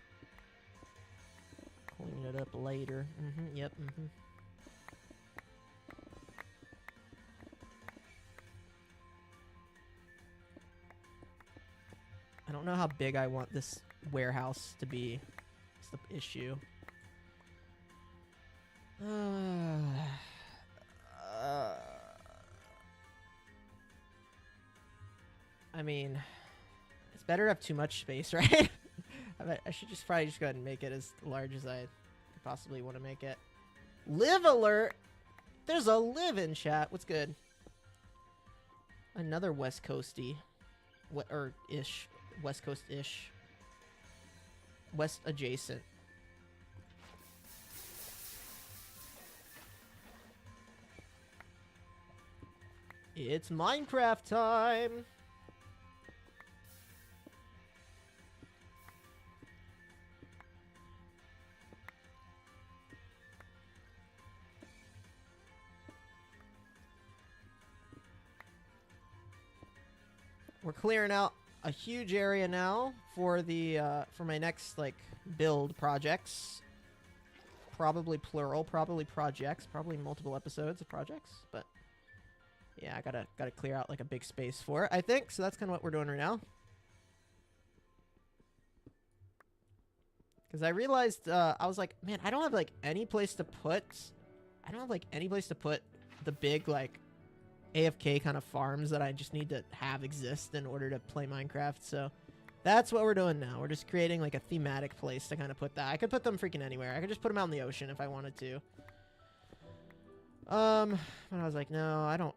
Clean it up later. Yep, I don't know how big I want this warehouse to be. That's the issue. I mean, it's better to have too much space, right? I should probably just go ahead and make it as large as I could possibly want to make it. Live alert! There's a live in chat. What's good? Another West Coasty. Ish. West Coast-ish. West adjacent. It's Minecraft time! We're clearing out a huge area now for the for my next like build projects. Probably plural, probably projects, probably multiple episodes of projects, but yeah, I gotta clear out like a big space for it, I think. So that's kind of what we're doing right now. Because I realized I was like, man, I don't have like any place to put. I don't have like any place to put the big like AFK kind of farms that I just need to have exist in order to play Minecraft. So that's what we're doing now. We're just creating like a thematic place to kind of put that. I could put them freaking anywhere. I could just put them out in the ocean if I wanted to. But I was like, no, I don't.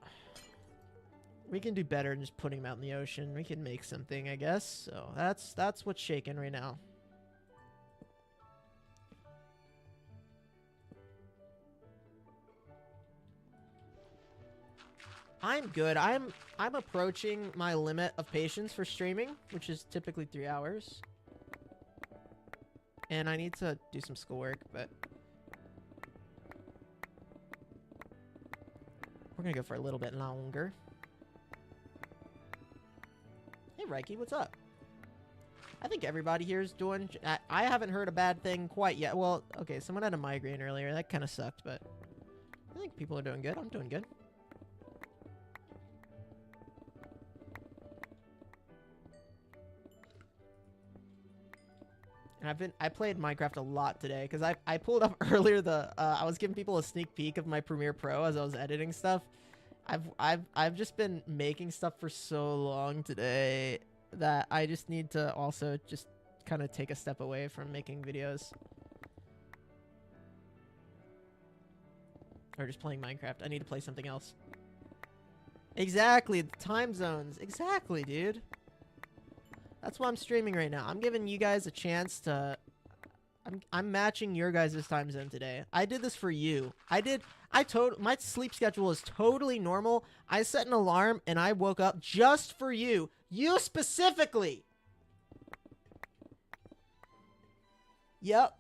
We can do better than just putting them out in the ocean. We can make something, I guess. So that's what's shaking right now. I'm good. I'm approaching my limit of patience for streaming, which is typically 3 hours. And I need to do some schoolwork, but we're gonna go for a little bit longer. Hey, Reiki, what's up? I think everybody here is doing... I haven't heard a bad thing quite yet. Well, okay, someone had a migraine earlier. That kind of sucked, but I think people are doing good. I'm doing good. And I played Minecraft a lot today because I pulled up earlier I was giving people a sneak peek of my Premiere Pro as I was editing stuff. I've just been making stuff for so long today that I just need to also just kind of take a step away from making videos. Or just playing Minecraft. I need to play something else. Exactly, the time zones. Exactly, dude. That's why I'm streaming right now. I'm giving you guys a chance to... I'm matching your guys' time zone today. I did this for you. My sleep schedule is totally normal. I set an alarm and I woke up just for you. You specifically. Yep.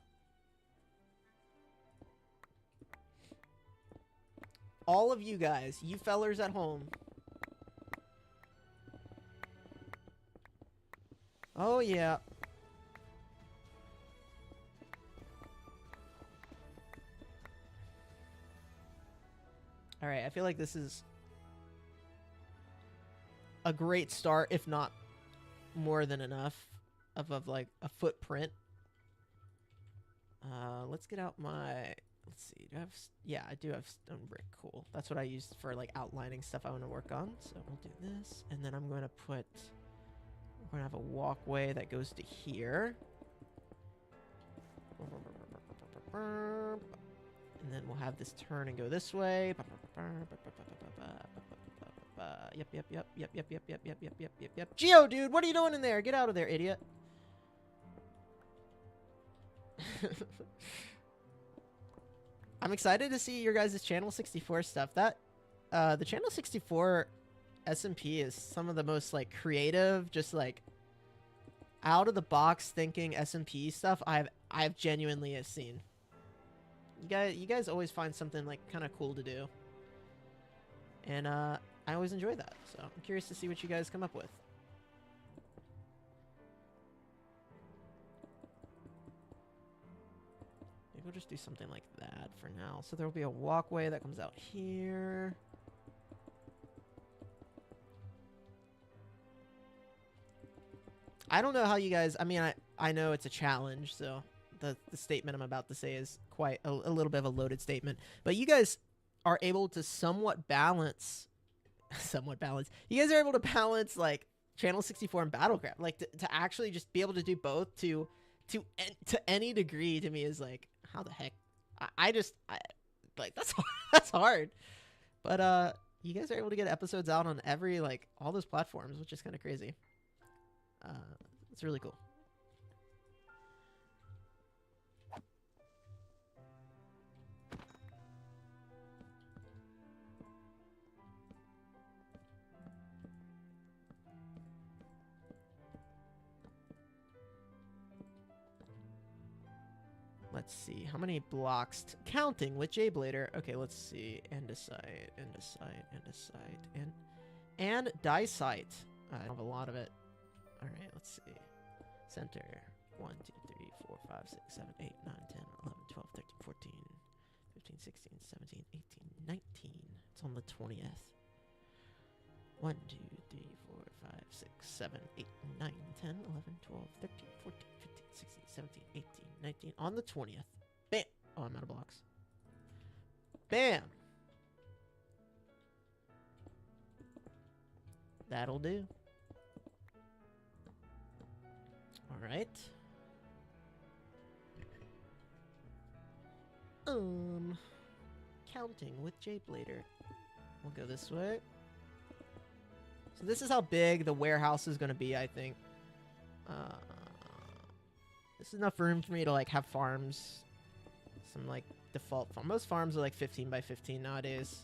All of you guys, you fellers at home. Oh, yeah. Alright, I feel like this is... a great start, if not more than enough of like a footprint. Let's get out my, let's see, do I have, yeah, I do have stone brick. Cool. That's what I used for like outlining stuff I want to work on. So we'll do this, and then I'm going to put, we're going to have a walkway that goes to here. And then we'll have this turn and go this way. Yep. Geo, dude, what are you doing in there? Get out of there, idiot. I'm excited to see your guys' Channel 64 stuff. That, the Channel 64 SMP is some of the most, like, creative, just, like, out-of-the-box thinking SMP stuff I've genuinely seen. You guys always find something, like, kind of cool to do. And, I always enjoy that. So, I'm curious to see what you guys come up with. Maybe we'll just do something like that for now. So, there will be a walkway that comes out here. I don't know how you guys... I mean, I know it's a challenge, so... The statement I'm about to say is quite a little bit of a loaded statement. But you guys are able to somewhat balance... You guys are able to balance, like, Channel 64 and BattleCraft. Like, to actually just be able to do both to any degree, to me, is, like, how the heck? I like, that's hard. But, you guys are able to get episodes out on every, like, all those platforms, which is kind of crazy. It's really cool. Let's see, how many blocks counting with J-Blader? Okay, let's see. Andesite, and dicite. I have a lot of it. All right, let's see. Center. 1, 2, 3, 4, 5, 6, 7, 8, 9, 10, 11, 12, 13, 14, 15, 16, 17, 18, 19. It's on the 20th. 1, 2, 3, 4, 5, 6, 7, 8, 9, 10, 11, 12, 13, 14, 15, 16, 17, 18, 19. On the 20th. Bam! Oh, I'm out of blocks. Bam! That'll do. Alright. Counting with J-Blader. We'll go this way. So this is how big the warehouse is going to be, I think. This is enough room for me to, like, have farms. Some, like, default farm. Most farms are, like, 15 by 15 nowadays.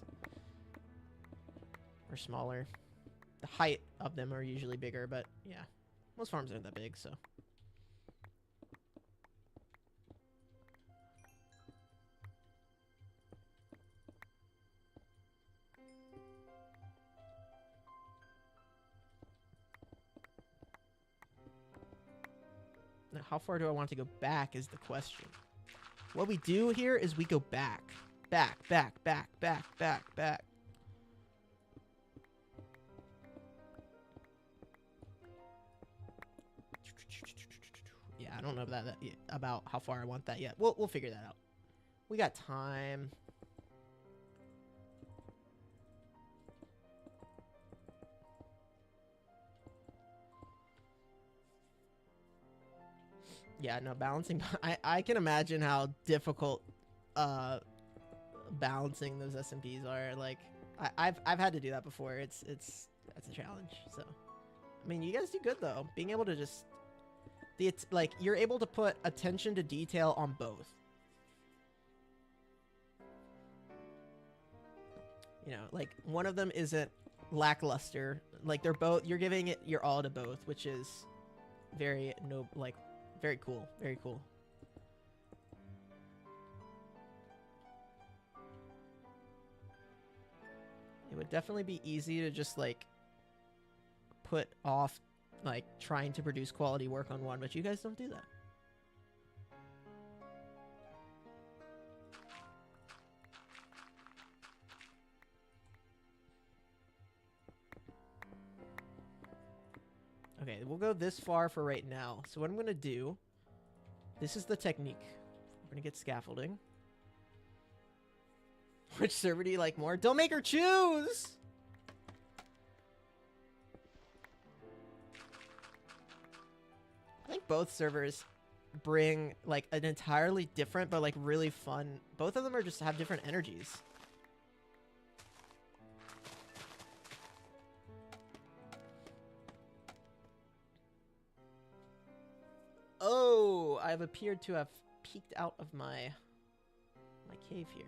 Or smaller. The height of them are usually bigger, but, yeah. Most farms aren't that big, so... Now, how far do I want to go back is the question. What we do here is we go back. Back. Yeah, I don't know about how far I want that yet. We'll figure that out. We got time. Yeah, no, balancing. I can imagine how difficult balancing those SMPs are. Like, I've had to do that before. That's a challenge. So, I mean, you guys do good though. Being able to just it's like you're able to put attention to detail on both. You know, like one of them isn't lackluster. Like they're both. You're giving it your all to both, which is very very cool. Very cool. It would definitely be easy to just, like, put off, like, trying to produce quality work on one, but you guys don't do that. Okay, we'll go this far for right now. So what I'm going to do, this is the technique. We're going to get scaffolding. Which server do you like more? Don't make her choose! I think both servers bring like an entirely different but like really fun. Both of them are just have different energies. Oh, I've appeared to have peeked out of my cave here.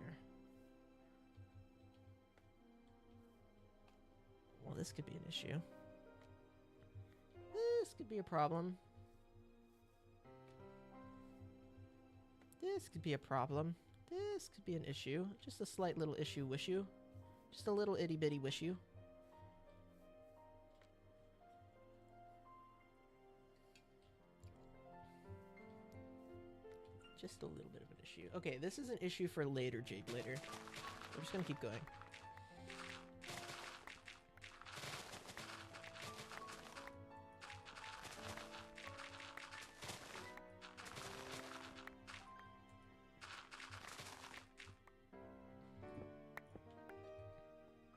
Well, this could be an issue. This could be a problem. This could be a problem. This could be an issue. Just a slight little issue-wishu. Just a little itty-bitty wishu. Just a little bit of an issue. Okay, this is an issue for later, Jake, later. We're just gonna keep going.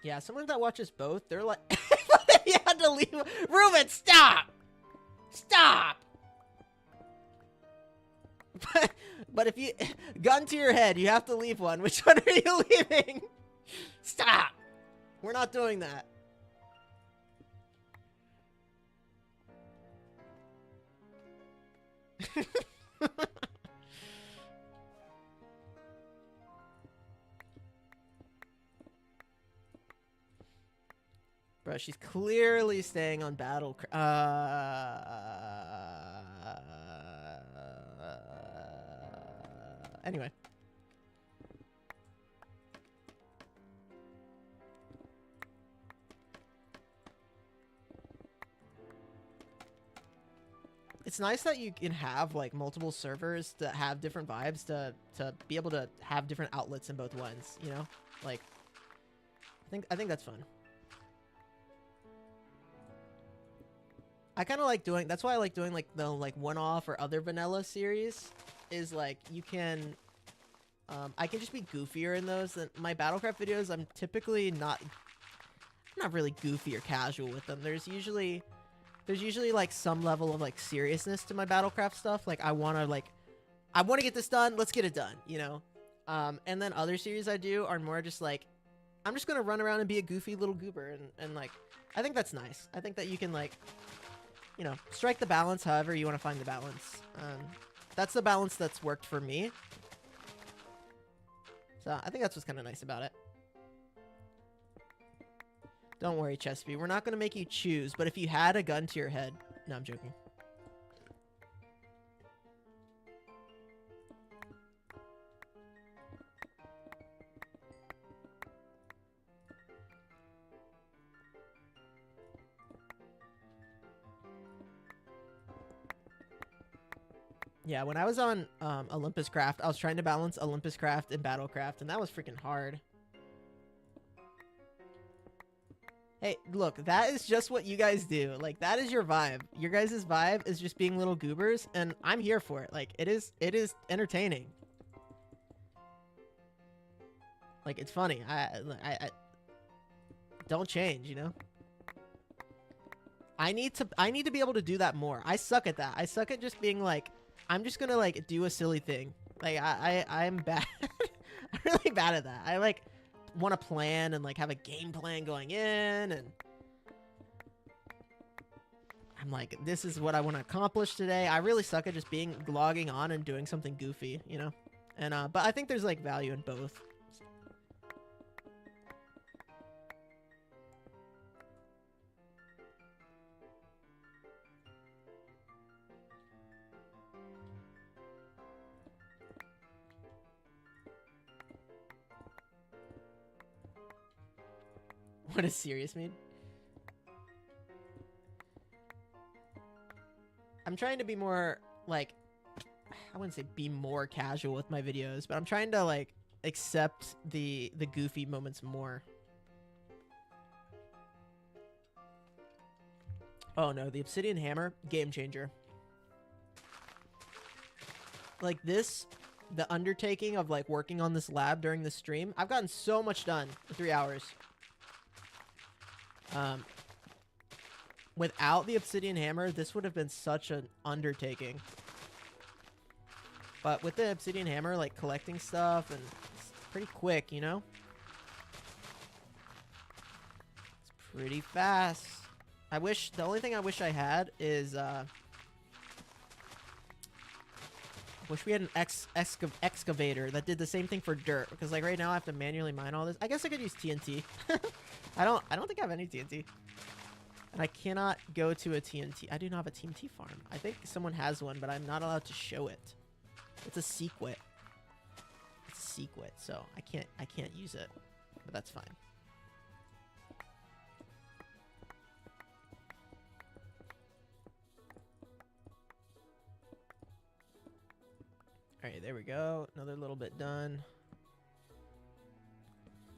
Yeah, someone that watches both, they're like, you had to leave. Ruben, stop! Stop! But if you, gun to your head, you have to leave one. Which one are you leaving? Stop! We're not doing that. Bro, she's clearly staying on BattleCraft. Anyway. It's nice that you can have like multiple servers that have different vibes to be able to have different outlets in both ones, you know? Like I think that's fun. I kind of like doing, that's why I like doing like the like one-off or other vanilla series, is like you can I can just be goofier in those. Than my BattleCraft videos, I'm typically not really goofy or casual with them. There's usually like some level of like seriousness to my BattleCraft stuff. Like I want to get this done, let's get it done, you know? And then other series I do are more just like, I'm just gonna run around and be a goofy little goober, and like I think that's nice. I think that you can like, you know, strike the balance however you want to find the balance. That's the balance that's worked for me. So I think that's what's kind of nice about it. Don't worry, Chespy. We're not going to make you choose, but if you had a gun to your head... No, I'm joking. Yeah, when I was on Olympus Craft, I was trying to balance Olympus Craft and BattleCraft, and that was freaking hard. Hey, look, that is just what you guys do. Like, that is your vibe. Your guys' vibe is just being little goobers, and I'm here for it. Like, it is entertaining. Like, it's funny. I don't change, you know? I need to be able to do that more. I suck at that. I suck at just being like, I'm just gonna like do a silly thing. Like I'm bad. I'm really bad at that. I like want to plan and like have a game plan going in, and I'm like, this is what I want to accomplish today. I really suck at just logging on and doing something goofy, you know? And but I think there's like value in both. What is serious mean? I'm trying to be more, like, I wouldn't say be more casual with my videos, but I'm trying to, like, accept the goofy moments more. Oh no, the obsidian hammer, game changer. Like this, the undertaking of like working on this lab during the stream, I've gotten so much done in 3 hours. Without the obsidian hammer, this would have been such an undertaking. But with the obsidian hammer, like collecting stuff, and it's pretty quick, you know? It's pretty fast. The only thing I wish I had is, wish we had an excavator that did the same thing for dirt. Because like right now I have to manually mine all this. I guess I could use TNT. I don't think I have any TNT. And I cannot go to a TNT. I do not have a TNT farm. I think someone has one, but I'm not allowed to show it. It's a secret. It's a secret, so I can't use it. But that's fine. Alright, there we go. Another little bit done.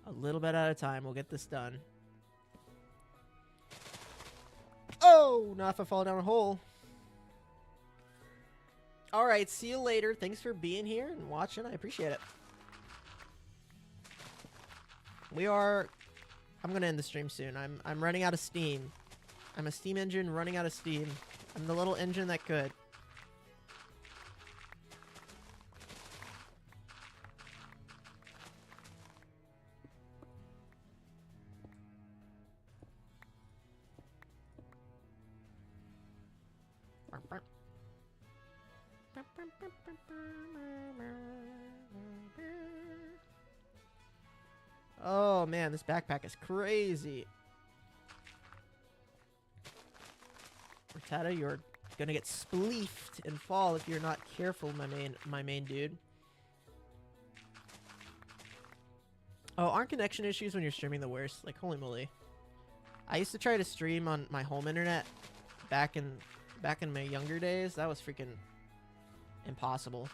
A little bit at a time. We'll get this done. Oh, not if I fall down a hole. Alright, see you later. Thanks for being here and watching. I appreciate it. I'm going to end the stream soon. I'm running out of steam. I'm a steam engine running out of steam. I'm the little engine that could. Oh man, this backpack is crazy. Rattata, you're gonna get spleefed and fall if you're not careful, my main dude. Oh, aren't connection issues when you're streaming the worst? Like, holy moly. I used to try to stream on my home internet back in my younger days. That was freaking impossible.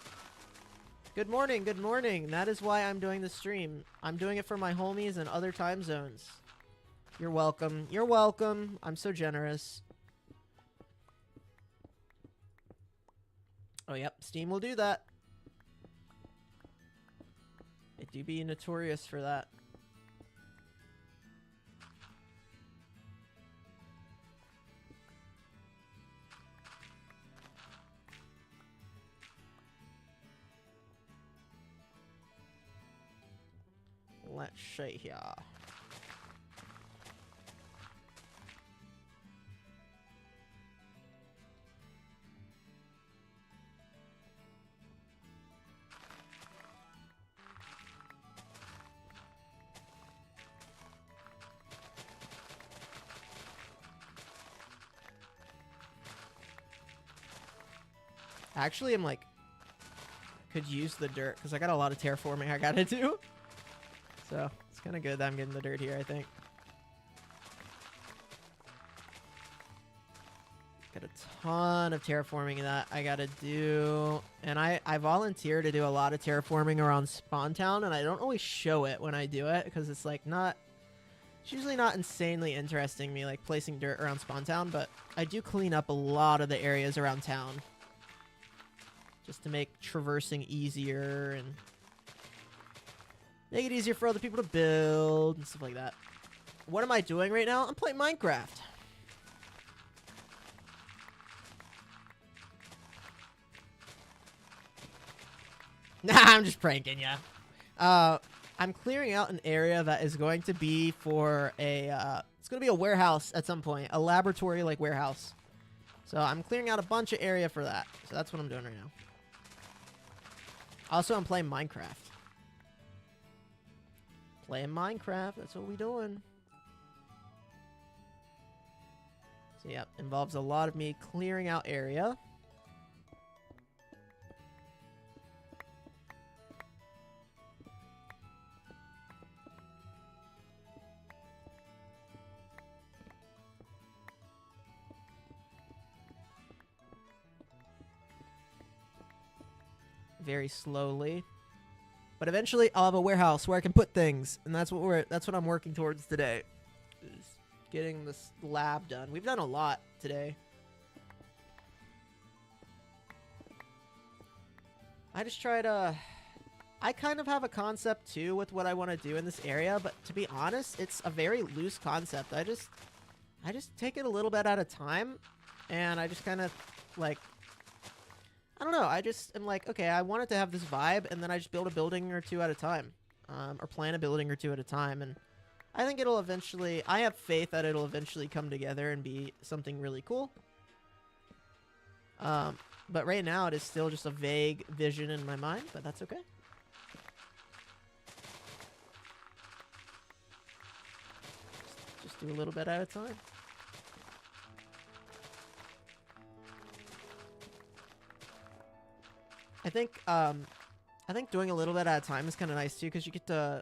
Good morning, good morning. That is why I'm doing the stream. I'm doing it for my homies in other time zones. You're welcome. You're welcome. I'm so generous. Oh, yep. Steam will do that. It do be notorious for that. Let's see here. Actually, I'm like, could use the dirt because I got a lot of terraforming I gotta do. So it's kind of good that I'm getting the dirt here, I think. Got a ton of terraforming that I gotta do. And I volunteer to do a lot of terraforming around Spawn Town, and I don't always show it when I do it because it's like it's usually not insanely interesting me like placing dirt around Spawn Town, but I do clean up a lot of the areas around town just to make traversing easier and make it easier for other people to build and stuff like that. What am I doing right now? I'm playing Minecraft. Nah, I'm just pranking ya. I'm clearing out an area that is going to be for it's going to be a warehouse at some point. A laboratory-like warehouse. So I'm clearing out a bunch of area for that. So that's what I'm doing right now. Also, I'm playing Minecraft. Playing Minecraft, that's what we doing. So yeah, involves a lot of me clearing out area. Very slowly. But eventually I'll have a warehouse where I can put things, and that's what I'm working towards today. Is getting this lab done. We've done a lot today. I just try to... I kind of have a concept too with what I want to do in this area, but to be honest, it's a very loose concept. I just take it a little bit at a time, and I just kind of like, I don't know. I just am like, okay, I want it to have this vibe, and then I just build a building or two at a time, or plan a building or two at a time, and I think it'll eventually. I have faith that it'll eventually come together and be something really cool. But right now it is still just a vague vision in my mind, but that's okay. Just do a little bit at a time. I think doing a little bit at a time is kind of nice too, because you get to,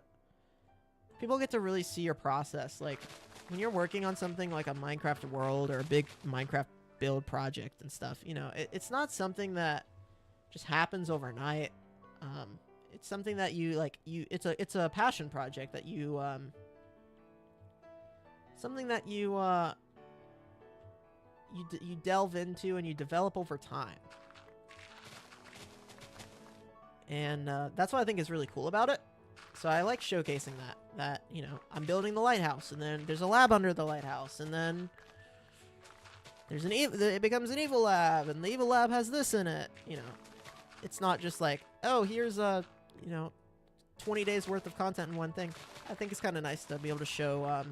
people get to really see your process. Like when you're working on something like a Minecraft world or a big Minecraft build project and stuff, you know, it's not something that just happens overnight. It's something that you like, it's a passion project that you, something that you delve into and you develop over time. And that's what I think is really cool about it. So I like showcasing that, you know, I'm building the lighthouse, and then there's a lab under the lighthouse, and then there's it becomes an evil lab, and the evil lab has this in it. You know, it's not just like, oh, here's a, you know, 20 days worth of content in one thing. I think it's kind of nice to be able to show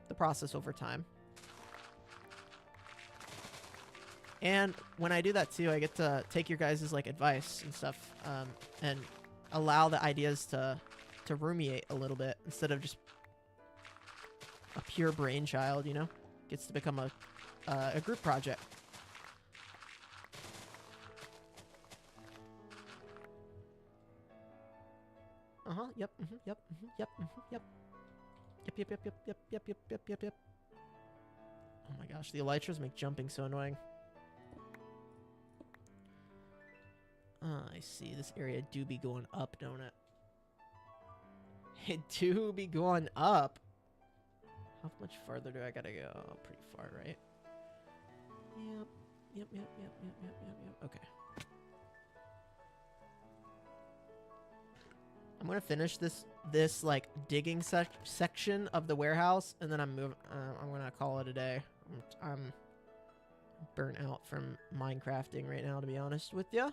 the process over time. And when I do that too, I get to take your guys' like advice and stuff, and allow the ideas to ruminate a little bit instead of just a pure brainchild. You know, gets to become a group project. Yep. Yep. Yep. Yep. Yep. Oh my gosh, the elytras make jumping so annoying. I see. This area do be going up, don't it? It do be going up. How much farther do I gotta go? Pretty far, right? Yep. Okay. I'm gonna finish this like digging section of the warehouse, and then I'm gonna call it a day. I'm burnt out from Minecrafting right now, to be honest with ya.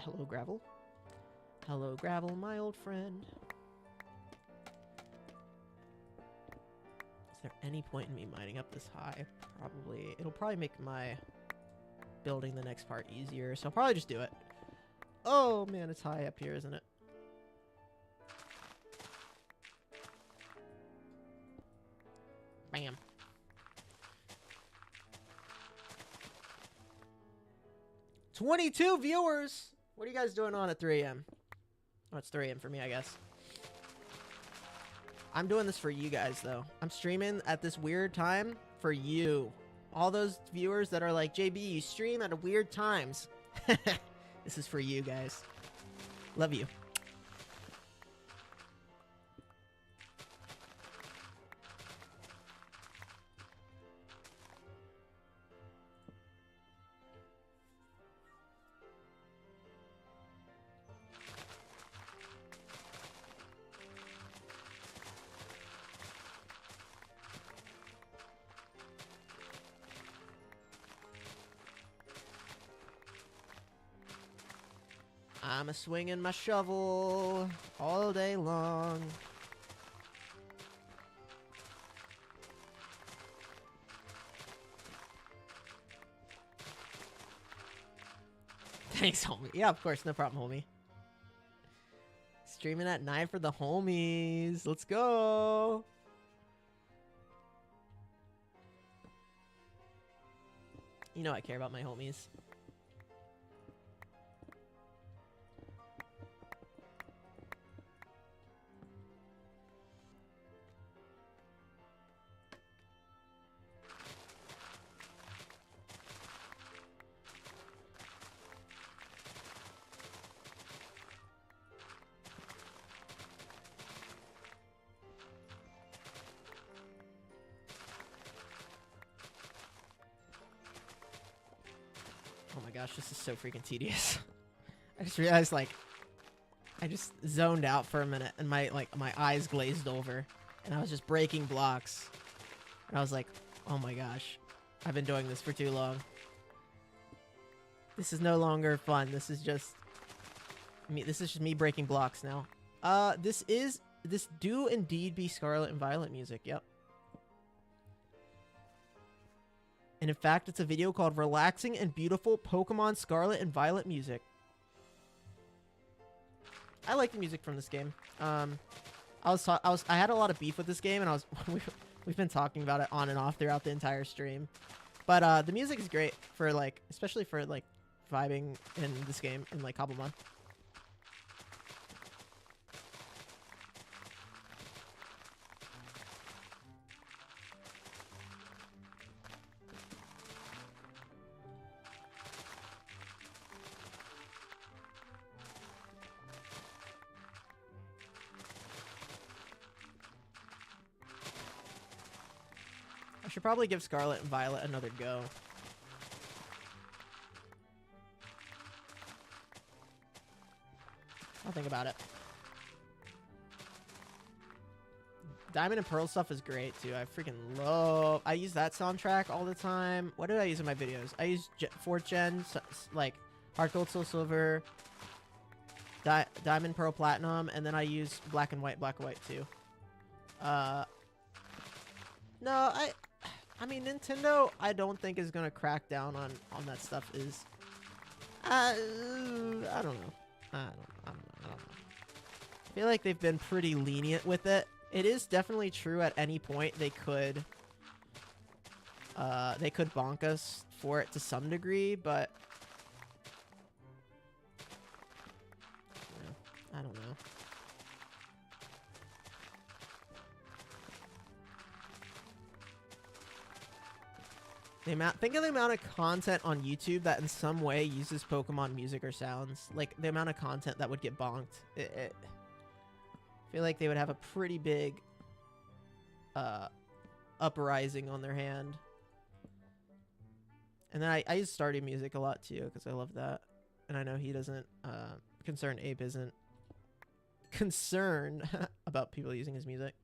Hello, Gravel. Hello, Gravel, my old friend. Is there any point in me mining up this high? Probably. It'll probably make my building the next part easier, so I'll probably just do it. Oh, man, it's high up here, isn't it? Bam. $22 viewers! What are you guys doing on at 3 a.m.? Oh, it's 3 a.m. for me, I guess. I'm doing this for you guys, though. I'm streaming at this weird time for you. All those viewers that are like, JB, you stream at weird times. This is for you guys. Love you. I'm a swinging my shovel all day long. Thanks, homie. Yeah, of course, no problem, homie. Streaming at 9 for the homies. Let's go. You know I care about my homies. gosh, this is so freaking tedious. I just realized, like, I just zoned out for a minute and my eyes glazed over and I was just breaking blocks. And I was like, oh my gosh, I've been doing this for too long. This is no longer fun. This is just me. This is just me breaking blocks now. This do indeed be Scarlet and Violet music. Yep. And in fact, it's a video called Relaxing and Beautiful Pokemon Scarlet and Violet Music. I like the music from this game. I had a lot of beef with this game, and we've been talking about it on and off throughout the entire stream. But the music is great for, like, especially for, like, vibing in this game in, like, Cobblemon. I should probably give Scarlet and Violet another go. I'll think about it. Diamond and Pearl stuff is great too. I freaking love. I use that soundtrack all the time. What did I use in my videos? I use 4th gen, like Heart Gold, Soul Silver, Diamond, Pearl, Platinum, and then I use Black and White too. No, I mean, Nintendo, I don't think is gonna crack down on that stuff. I don't know. I don't know. I feel like they've been pretty lenient with it. It is definitely true. At any point, they could bonk us for it to some degree, but yeah, I don't know. Think of the amount of content on YouTube that in some way uses Pokemon music or sounds. Like, the amount of content that would get bonked. I feel like they would have a pretty big uprising on their hand. And then I use Stardew music a lot too, because I love that. And I know he doesn't, Concerned Ape isn't concerned about people using his music.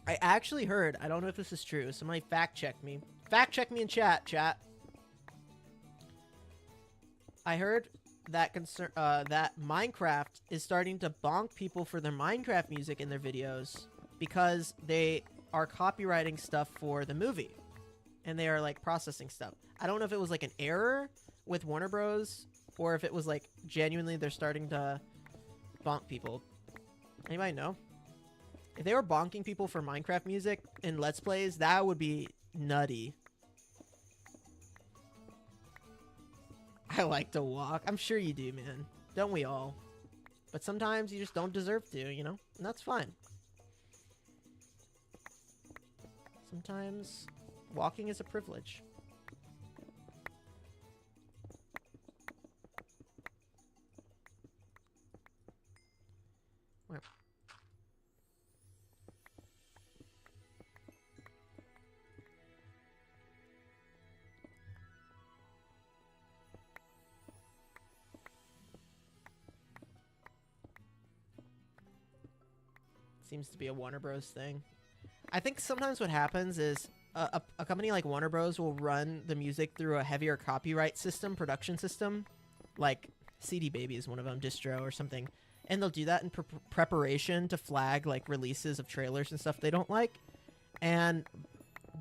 I actually heard, I don't know if this is true, somebody fact check me. Fact check me in chat. I heard that that Minecraft is starting to bonk people for their Minecraft music in their videos because they are copywriting stuff for the movie. And they are, like, processing stuff. I don't know if it was, like, an error with Warner Bros. Or if it was, like, genuinely they're starting to bonk people. Anybody know? If they were bonking people for Minecraft music in Let's Plays, that would be nutty. I like to walk. I'm sure you do, man. Don't we all? But sometimes you just don't deserve to, you know? And that's fine. Sometimes walking is a privilege. Where? Seems to be a Warner Bros. Thing. I think sometimes what happens is a company like Warner Bros. Will run the music through a heavier copyright system, production system. Like CD Baby is one of them, distro or something. And they'll do that in preparation to flag, like, releases of trailers and stuff they don't like. And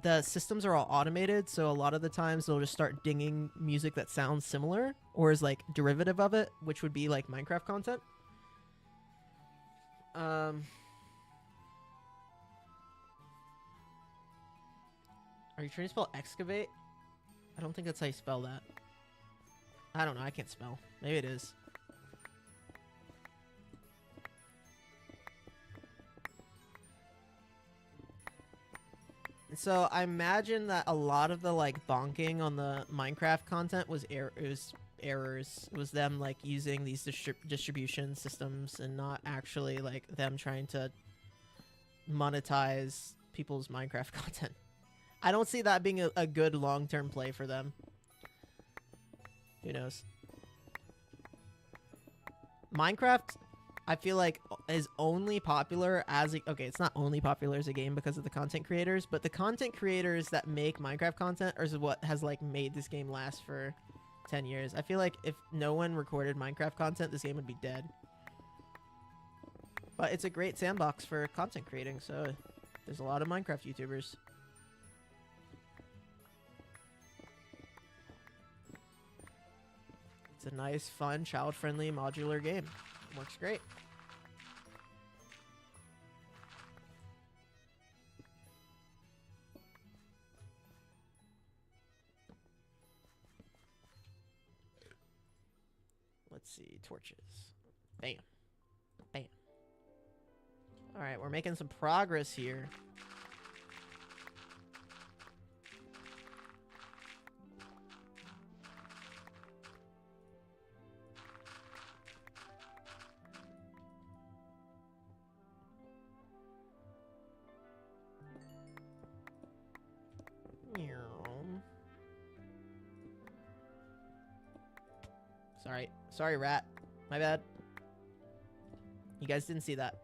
the systems are all automated, so a lot of the times they'll just start dinging music that sounds similar or is, like, derivative of it, which would be, like, Minecraft content. Are you trying to spell excavate? I don't think that's how you spell that. I don't know. I can't spell. Maybe it is. So I imagine that a lot of the, like, bonking on the Minecraft content was errors. It was them, like, using these distribution systems and not actually, like, them trying to monetize people's Minecraft content. I don't see that being a good long-term play for them. Who knows? Minecraft, I feel like, is only popular as okay, it's not only popular as a game because of the content creators, but the content creators that make Minecraft content are what has like made this game last for 10 years. I feel like if no one recorded Minecraft content, this game would be dead. But it's a great sandbox for content creating, so there's a lot of Minecraft YouTubers. It's a nice, fun, child-friendly, modular game. It works great. Let's see, torches. Bam. Bam. Alright, we're making some progress here. Sorry. Sorry, rat. My bad. You guys didn't see that.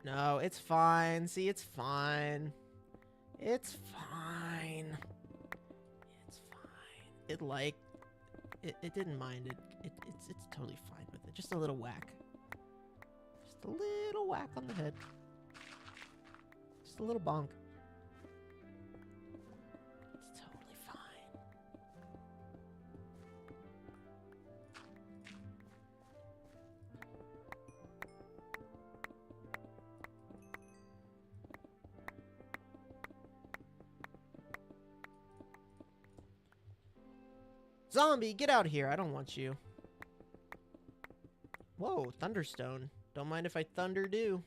No, it's fine. See, it's fine. It's fine. It's fine. It didn't mind it. It's totally fine with it. Just a little whack. Just a little whack on the head. Just a little bonk. It's totally fine. Zombie, get out here. I don't want you. Whoa, Thunderstone. Don't mind if I thunder do.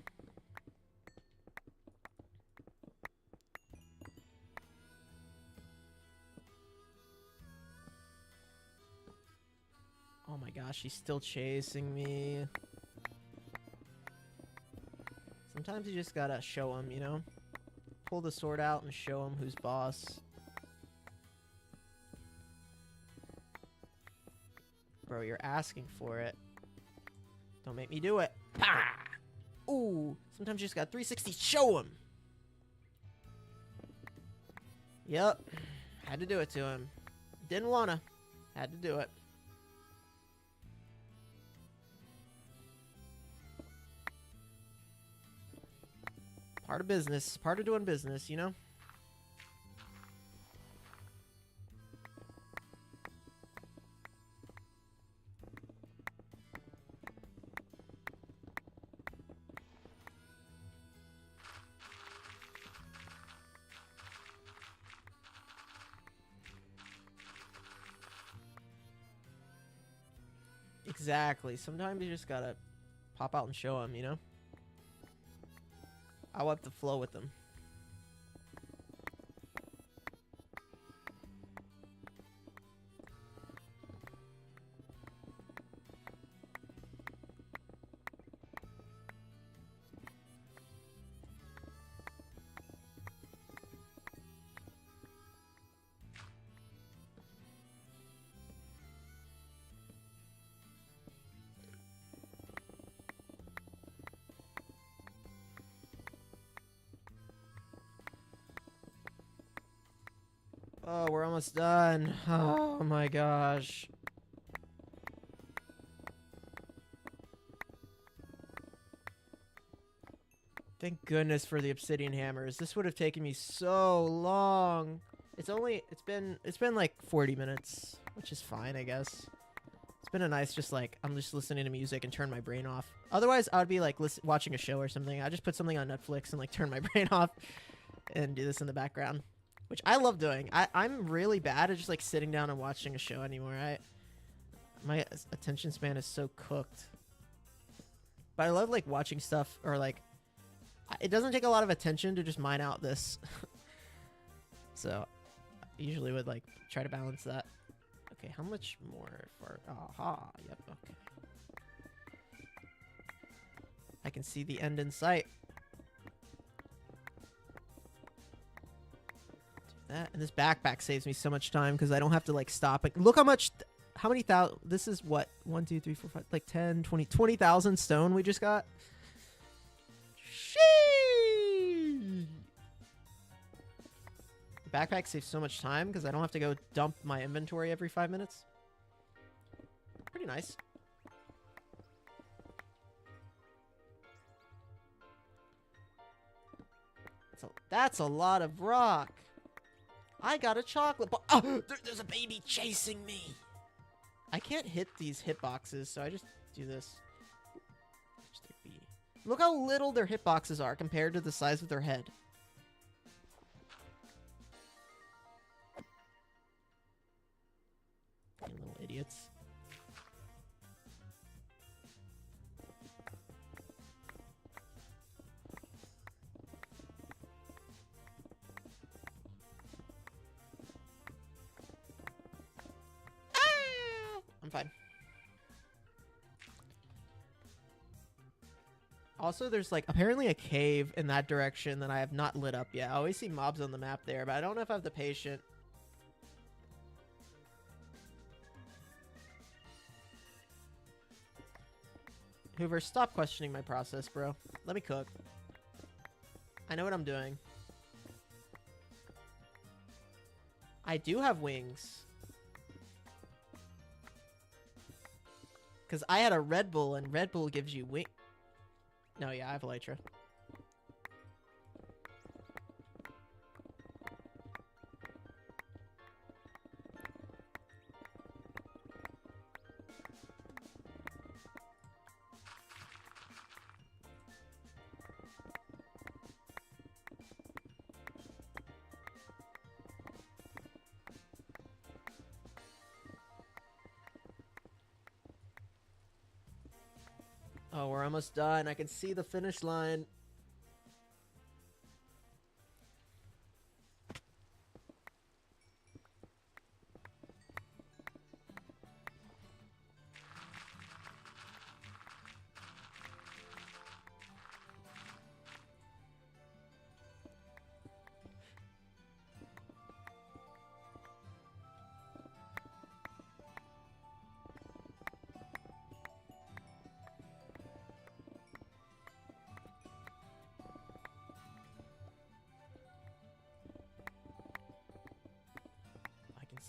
Oh my gosh, he's still chasing me. Sometimes you just gotta show him, you know? Pull the sword out and show him who's boss. Bro, you're asking for it. Don't make me do it. Pah! Ooh, sometimes you just got 360. Show him. Yep. Had to do it to him. Didn't wanna. Had to do it. Part of business. Part of doing business, you know? Exactly. Sometimes you just gotta pop out and show them, you know? I wipe the flow with them. Oh, we're almost done. Oh my gosh. Thank goodness for the obsidian hammers. This would have taken me so long. It's been like 40 minutes, which is fine, I guess. It's been a nice just like I'm just listening to music and turn my brain off. Otherwise, I would be like watching a show or something. I just put something on Netflix and like turn my brain off and do this in the background. Which I love doing. I'm really bad at just like sitting down and watching a show anymore. My attention span is so cooked. But I love like watching stuff or like it doesn't take a lot of attention to just mine out this. So usually would like try to balance that. Okay, how much more for? Aha. Yep. Okay. I can see the end in sight. Do that, and this backpack saves me so much time because I don't have to like stop. Like, look how much. How many thousand? This is what? 1, 2, 3, 4, 5. Like 10, 20, 20,000 stone we just got. Sheesh. Backpack saves so much time because I don't have to go dump my inventory every 5 minutes. Pretty nice. That's a lot of rock. I got a chocolate bar. Oh, there's a baby chasing me. I can't hit these hitboxes, so I just do this. Just a B. Look how little their hitboxes are compared to the size of their head. You little idiots. I'm fine. Also, there's like apparently a cave in that direction that I have not lit up yet. I always see mobs on the map there, but I don't know if I have the patience. Hoover, stop questioning my process, bro. Let me cook. I know what I'm doing. I do have wings. Because I had a Red Bull, and Red Bull gives you wing. No, yeah, I have Elytra. Oh, we're almost done. I can see the finish line.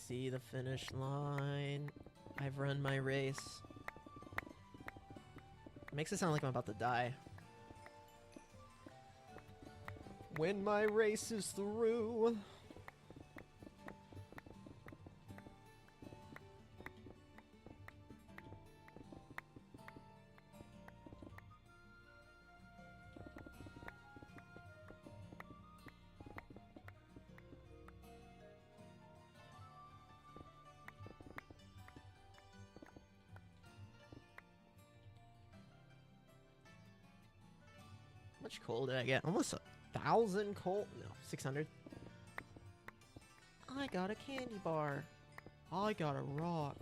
See the finish line. I've run my race. Makes it sound like I'm about to die. When my race is through. How much coal did I get? Almost 1,000 coal? No, 600. I got a candy bar. I got a rock.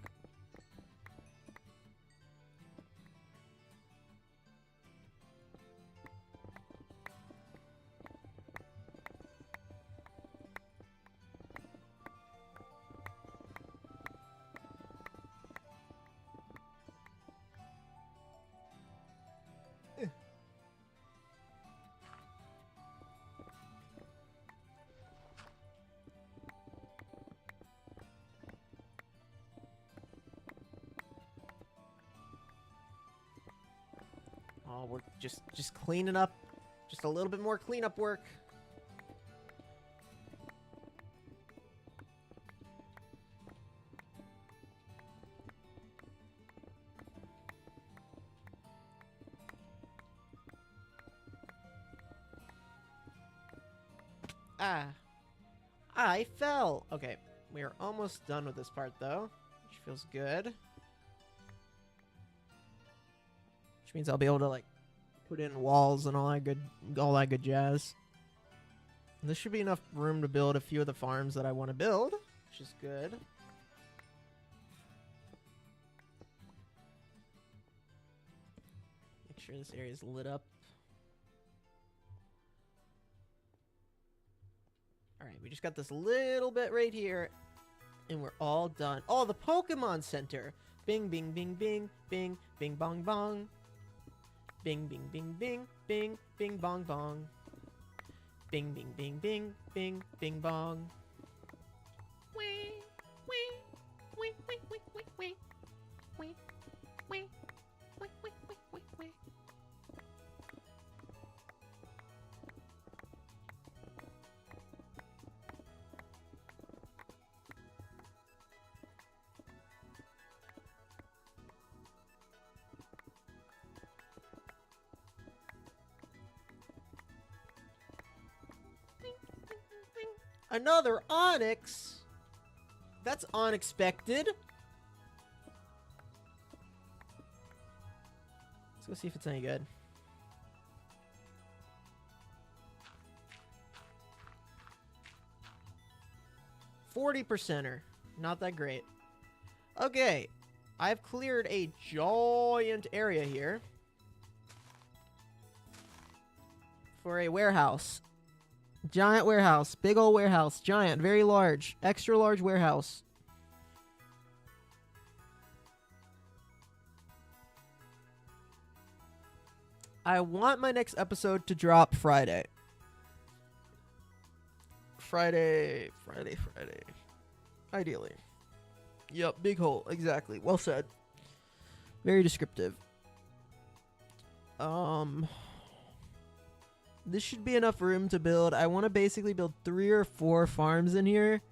Oh, we're just cleaning up. Just a little bit more cleanup work. Ah. I fell. Okay, we are almost done with this part, though, which feels good. Which means I'll be able to, like, put in walls and all that good jazz. This should be enough room to build a few of the farms that I want to build, which is good. Make sure this area is lit up. Alright, we just got this little bit right here, and we're all done. Oh, the Pokemon Center! Bing, bing, bing, bing, bing, bing, bong, bong. Bing, bing, bing, bing, bing, bing, bong, bong. Bing, bing, bing, bing, bing, bing, bong. Wee, wee, wee, wee, wee, wee, wee. Wee, wee, wee, wee, wee, wee, wee. Another Onyx? That's unexpected. Let's go see if it's any good. %. Not that great. Okay. I've cleared a giant area here for a warehouse. Giant warehouse. Big old warehouse. Giant. Very large. Extra large warehouse. I want my next episode to drop Friday. Friday. Ideally. Yep, big hole. Exactly. Well said. Very descriptive. This should be enough room to build. I want to basically build 3 or 4 farms in here.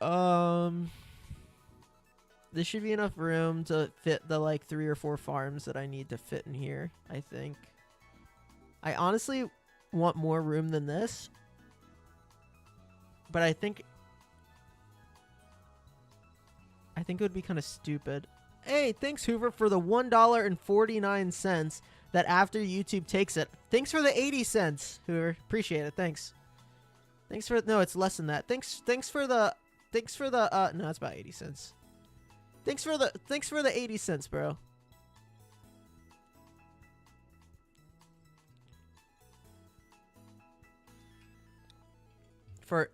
This should be enough room to fit the like 3 or 4 farms that I need to fit in here, I think. I honestly want more room than this. But I think it would be kind of stupid. Hey, thanks Hoover for the $1.49 that after YouTube takes it. Thanks for the 80 cents, Hoover. Appreciate it. Thanks. Thanks for no, it's less than that. Thanks for the no, it's about 80 cents. Thanks for the 80 cents, bro.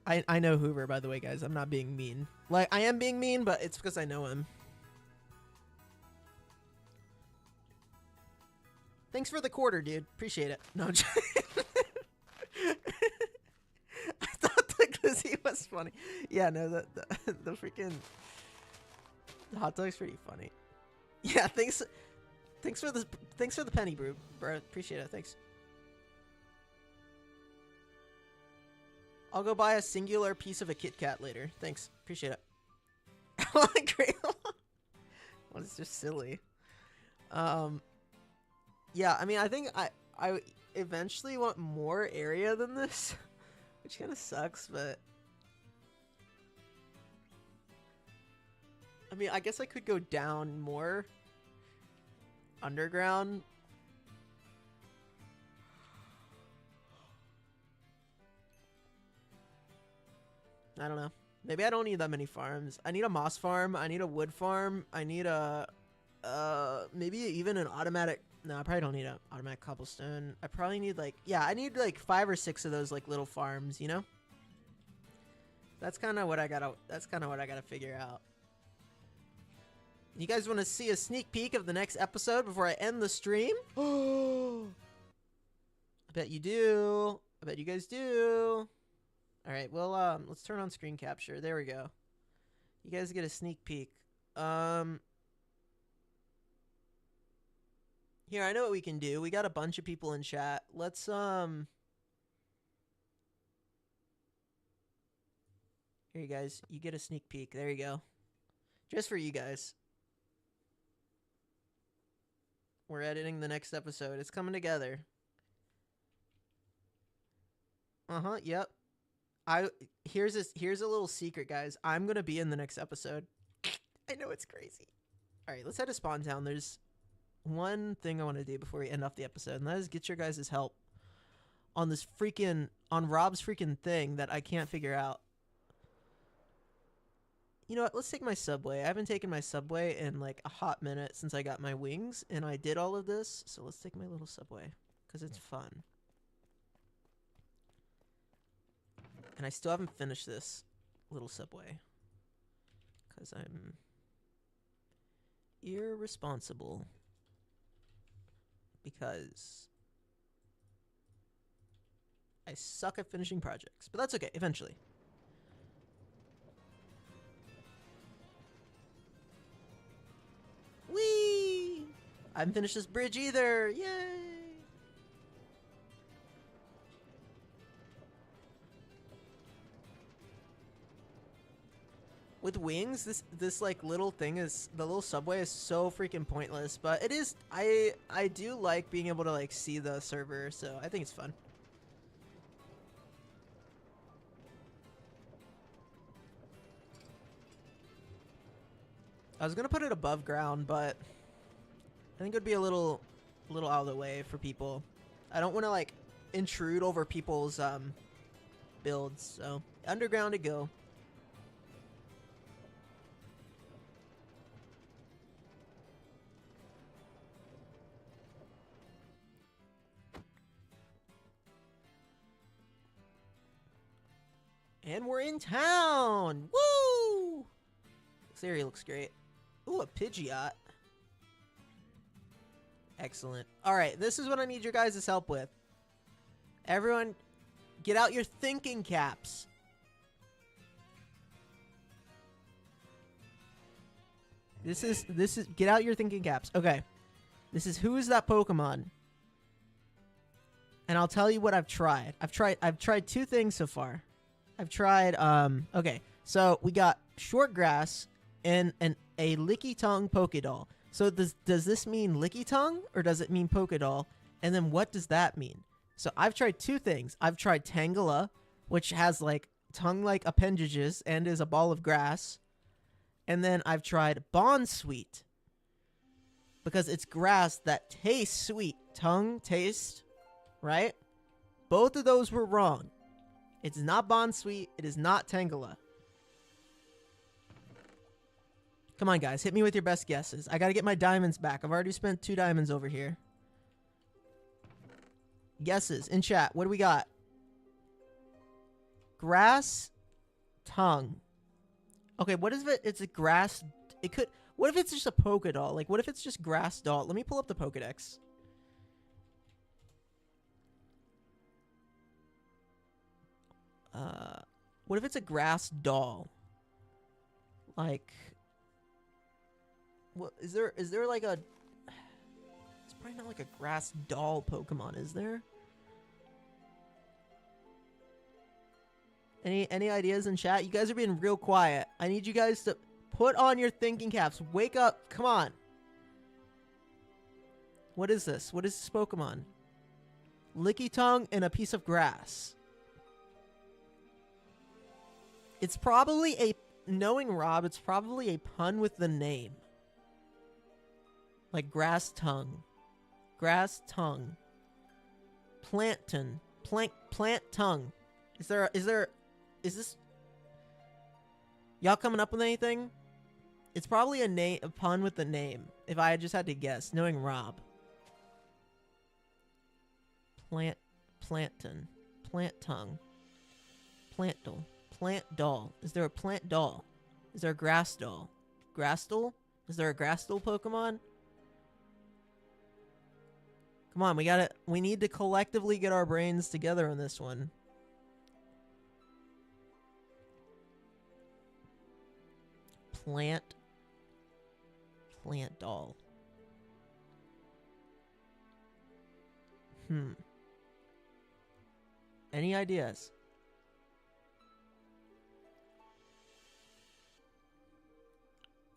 I know Hoover, by the way, guys. I'm not being mean. Like, I am being mean, but it's because I know him. Thanks for the quarter, dude. Appreciate it. No, I'm just I thought the glizzy was funny. Yeah, no, the freaking the hot dog's pretty funny. Yeah, thanks for the penny, bro. Appreciate it. Thanks. I'll go buy a singular piece of a Kit Kat later. Thanks. Appreciate it. Great. Well, it's just silly. Yeah, I mean, I think I eventually want more area than this, which kind of sucks, but I mean, I guess I could go down more underground. I don't know. Maybe I don't need that many farms. I need a moss farm. I need a wood farm. I need a maybe even an automatic. No, I probably don't need an automatic cobblestone. I probably need like, yeah, I need like 5 or 6 of those like little farms, you know? That's kind of what I gotta figure out. You guys want to see a sneak peek of the next episode before I end the stream? Oh, I bet you do. I bet you guys do. All right, well, let's turn on screen capture. There we go. You guys get a sneak peek. Here, I know what we can do. We got a bunch of people in chat. Let's, here, you guys. You get a sneak peek. There you go. Just for you guys. We're editing the next episode. It's coming together. Uh-huh, yep. Here's a little secret, guys. I'm gonna be in the next episode. I know it's crazy. All right, let's head to Spawn Town. There's one thing I want to do before we end off the episode, and that is get your guys' help on this on Rob's freaking thing that I can't figure out. You know what? Let's take my subway. I haven't taken my subway in like a hot minute since I got my wings, and I did all of this. So let's take my little subway because it's fun. And I still haven't finished this little subway because I'm irresponsible. Because I suck at finishing projects. But that's okay, eventually. Whee! I haven't finished this bridge either. Yay! With wings, this like little thing is, the little subway is so freaking pointless, but it is, I do like being able to like see the server, so I think it's fun. I was gonna put it above ground, but I think it would be a little out of the way for people. I don't want to like intrude over people's builds, so underground to go. And we're in town! Woo! This area looks great. Ooh, a Pidgeot. Excellent. Alright, this is what I need your guys' help with. Everyone, get out your thinking caps. This is, get out your thinking caps. Okay. This is who is that Pokemon? And I'll tell you what I've tried. I've tried two things so far. I've tried, okay, so we got short grass and a licky tongue Pokédoll. So does this mean licky tongue or does it mean Pokédoll? And then what does that mean? So I've tried two things. I've tried Tangela, which has like tongue-like appendages and is a ball of grass. And then I've tried Bonsweet because it's grass that tastes sweet. Tongue, taste, right? Both of those were wrong. It's not Bonsweet. It is not Tangela. Come on, guys. Hit me with your best guesses. I gotta get my diamonds back. I've already spent 2 diamonds over here. Guesses in chat. What do we got? Grass, tongue. Okay, what if it's a grass? It could. What if it's just a Pokédoll? Like, what if it's just grass doll? Let me pull up the Pokédex. What if it's a grass doll? Like, what is there like a? It's probably not like a grass doll Pokemon, is there? Any ideas in chat? You guys are being real quiet. I need you guys to put on your thinking caps. Wake up! Come on. What is this? What is this Pokemon? Licky tongue and a piece of grass. It's probably a, knowing Rob, it's probably a pun with the name. Like grass tongue. Grass tongue. Plankton. Plant tongue. Is this... Y'all coming up with anything? It's probably a pun with the name. If I just had to guess, knowing Rob. Plankton. Plant tongue. Plantdoll. Plant doll. Is there a plant doll? Is there a grass doll? Grassdoll? Is there a Grassdoll Pokemon? Come on, we need to collectively get our brains together on this one. Plant doll. Any ideas?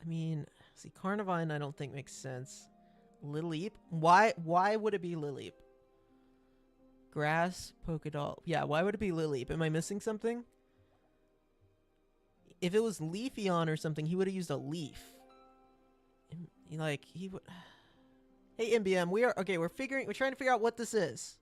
I mean, see, Carnivine I don't think makes sense. Lileep? Why would it be Lileep? Grass, Pokédoll. Yeah, why would it be Lileep? Am I missing something? If it was Leafeon or something, he would have used a leaf. Like, he would... Hey, MBM, we're trying to figure out what this is.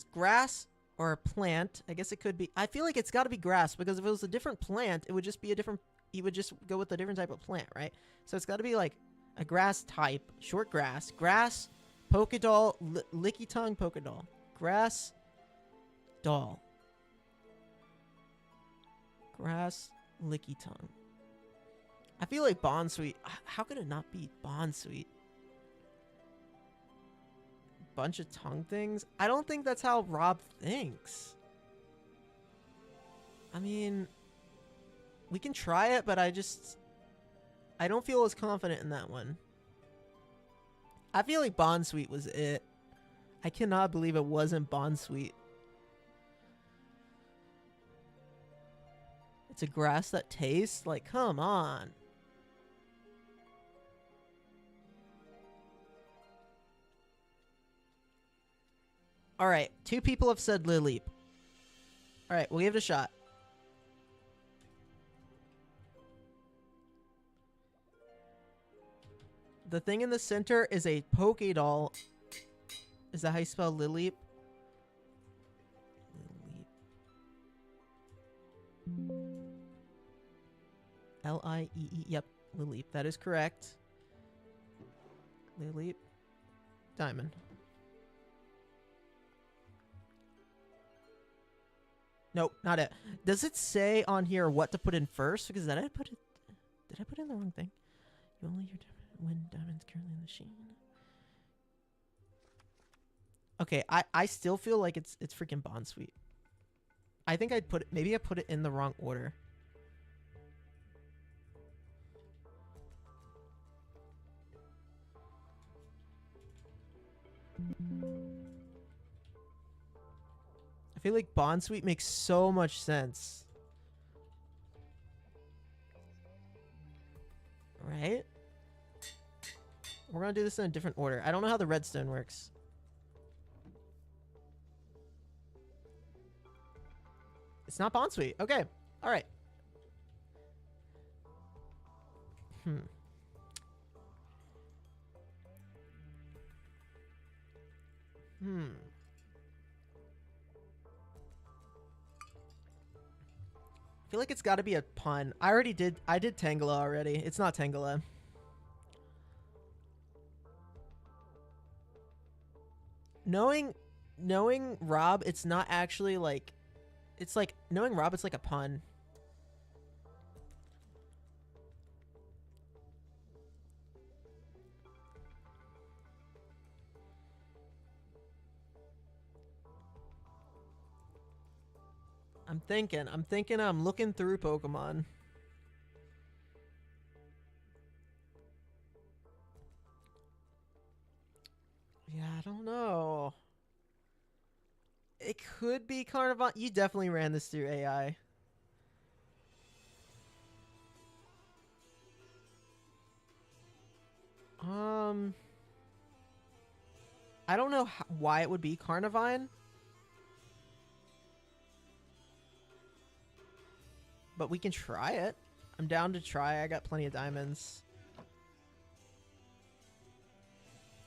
Grass or a plant? I guess it could be. I feel like it's got to be grass because if it was a different plant, it would just be a different. You would just go with a different type of plant, right? So it's got to be like a grass type, short grass, polka doll, licky tongue polka doll, grass, doll, grass, licky tongue. I feel like Bond Sweet. How could it not be Bond Sweet? Bunch of tongue things? I don't think that's how Rob thinks. I mean, we can try it, but I don't feel as confident in that one. I feel like Bond Sweet was it. I cannot believe it wasn't Bond Sweet. It's a grass that tastes like, come on. All right, 2 people have said Lily. All right, we'll give it a shot. The thing in the center is a Poke doll. Is that how you spell Lily? L-I-E-E. Yep, Lily. That is correct. Lily. Diamond. Nope, not it. Does it say on here what to put in first? Because did I put in the wrong thing? You only hear when diamonds currently in the machine. Okay, I still feel like it's freaking Bond Sweet. I think maybe I put it in the wrong order. I feel like Bond Sweet makes so much sense. Right? We're gonna do this in a different order. I don't know how the redstone works. It's not Bond Sweet. Okay. All right. I feel like it's got to be a pun. I did Tangela already. It's not Tangela. Knowing Rob, it's not actually like, it's like knowing Rob, it's like a pun. I'm looking through Pokemon. Yeah, I don't know. It could be Carnivon. You definitely ran this through AI. I don't know why it would be Carnivine. But we can try it. I'm down to try. I got plenty of diamonds.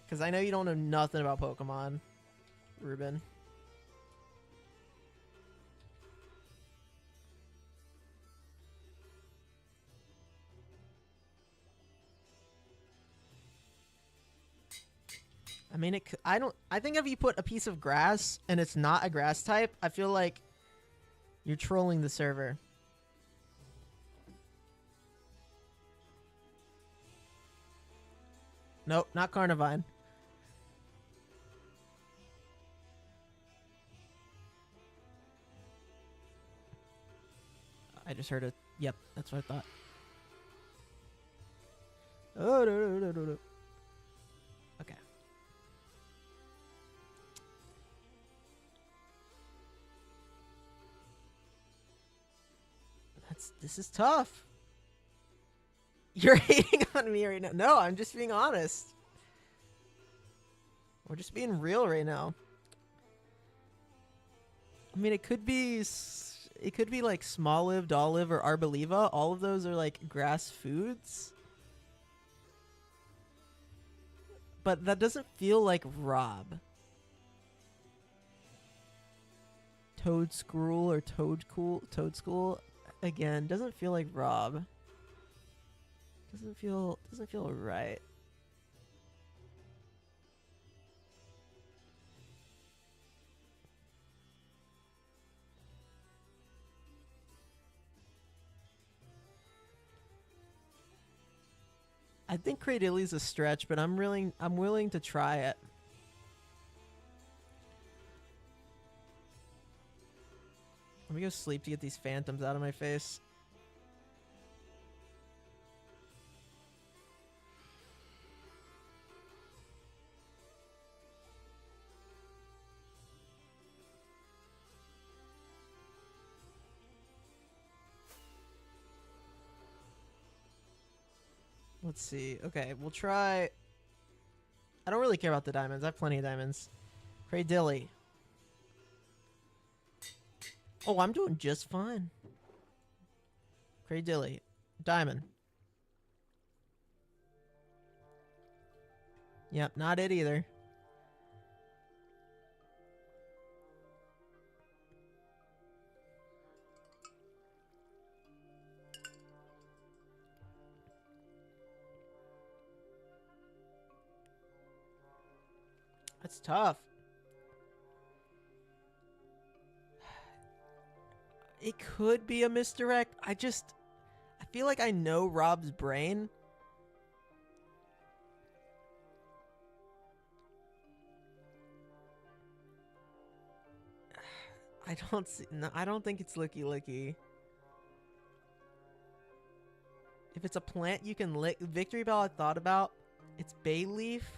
Because I know you don't know nothing about Pokemon, Ruben. I mean, I think if you put a piece of grass and it's not a grass type, I feel like you're trolling the server. Nope, not Carnivine. I just heard it. Yep, that's what I thought. Oh, no. Okay. This is tough. You're hating on me right now. No, I'm just being honest. We're just being real right now. I mean, it could be like Smoliv, Dolliv, or Arboliva. All of those are like grass foods. but that doesn't feel like Rob. Toad School or Toad School again doesn't feel like Rob. Doesn't feel right. I think Cradilly's a stretch, but I'm willing to try it. Let me go sleep to get these phantoms out of my face. Let's see. Okay, we'll try... I don't really care about the diamonds. I have plenty of diamonds. Cradilly. Oh, I'm doing just fine. Cradilly. Diamond. Yep, not it either. That's tough. It could be a misdirect. I feel like I know Rob's brain. I don't think it's Licky Licky. If it's a plant you can lick, Victory Bell I thought about. It's bay leaf.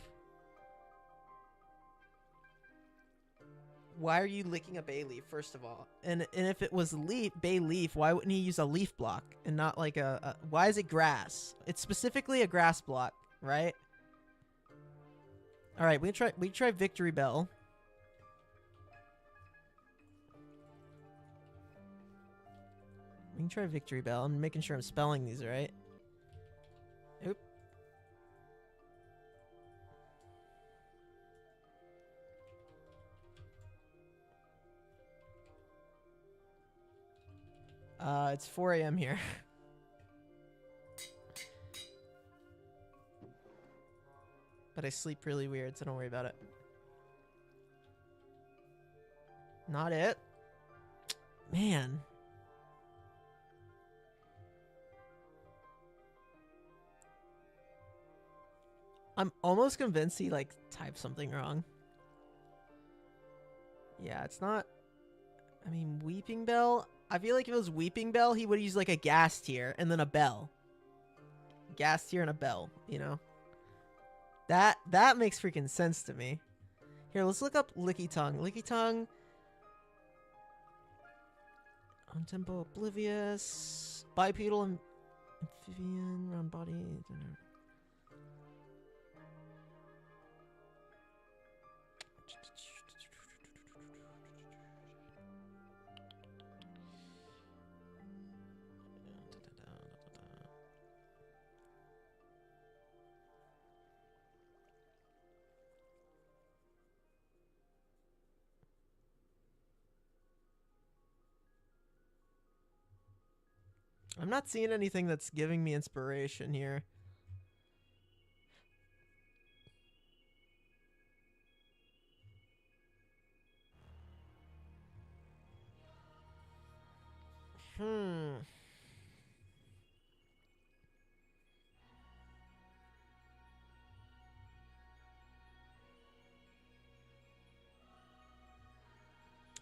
Why are you licking a bay leaf, first of all? And if it was bay leaf, why wouldn't he use a leaf block and not like why is it grass? It's specifically a grass block, right? All right, we try Victory Bell. We can try Victory Bell. I'm making sure I'm spelling these right. Oop. It's 4 a.m. here. But I sleep really weird, so don't worry about it. Not it. Man. I'm almost convinced he, like, typed something wrong. Yeah, it's not... I mean, Weeping Bell... I feel like if it was Weeping Bell, he would use, like, a gas tier and then a bell. Gas tier and a bell, you know? That makes freaking sense to me. Here, let's look up Licky Tongue. Licky Tongue... On tempo, oblivious... Bipedal and amphibian, round body... I'm not seeing anything that's giving me inspiration here.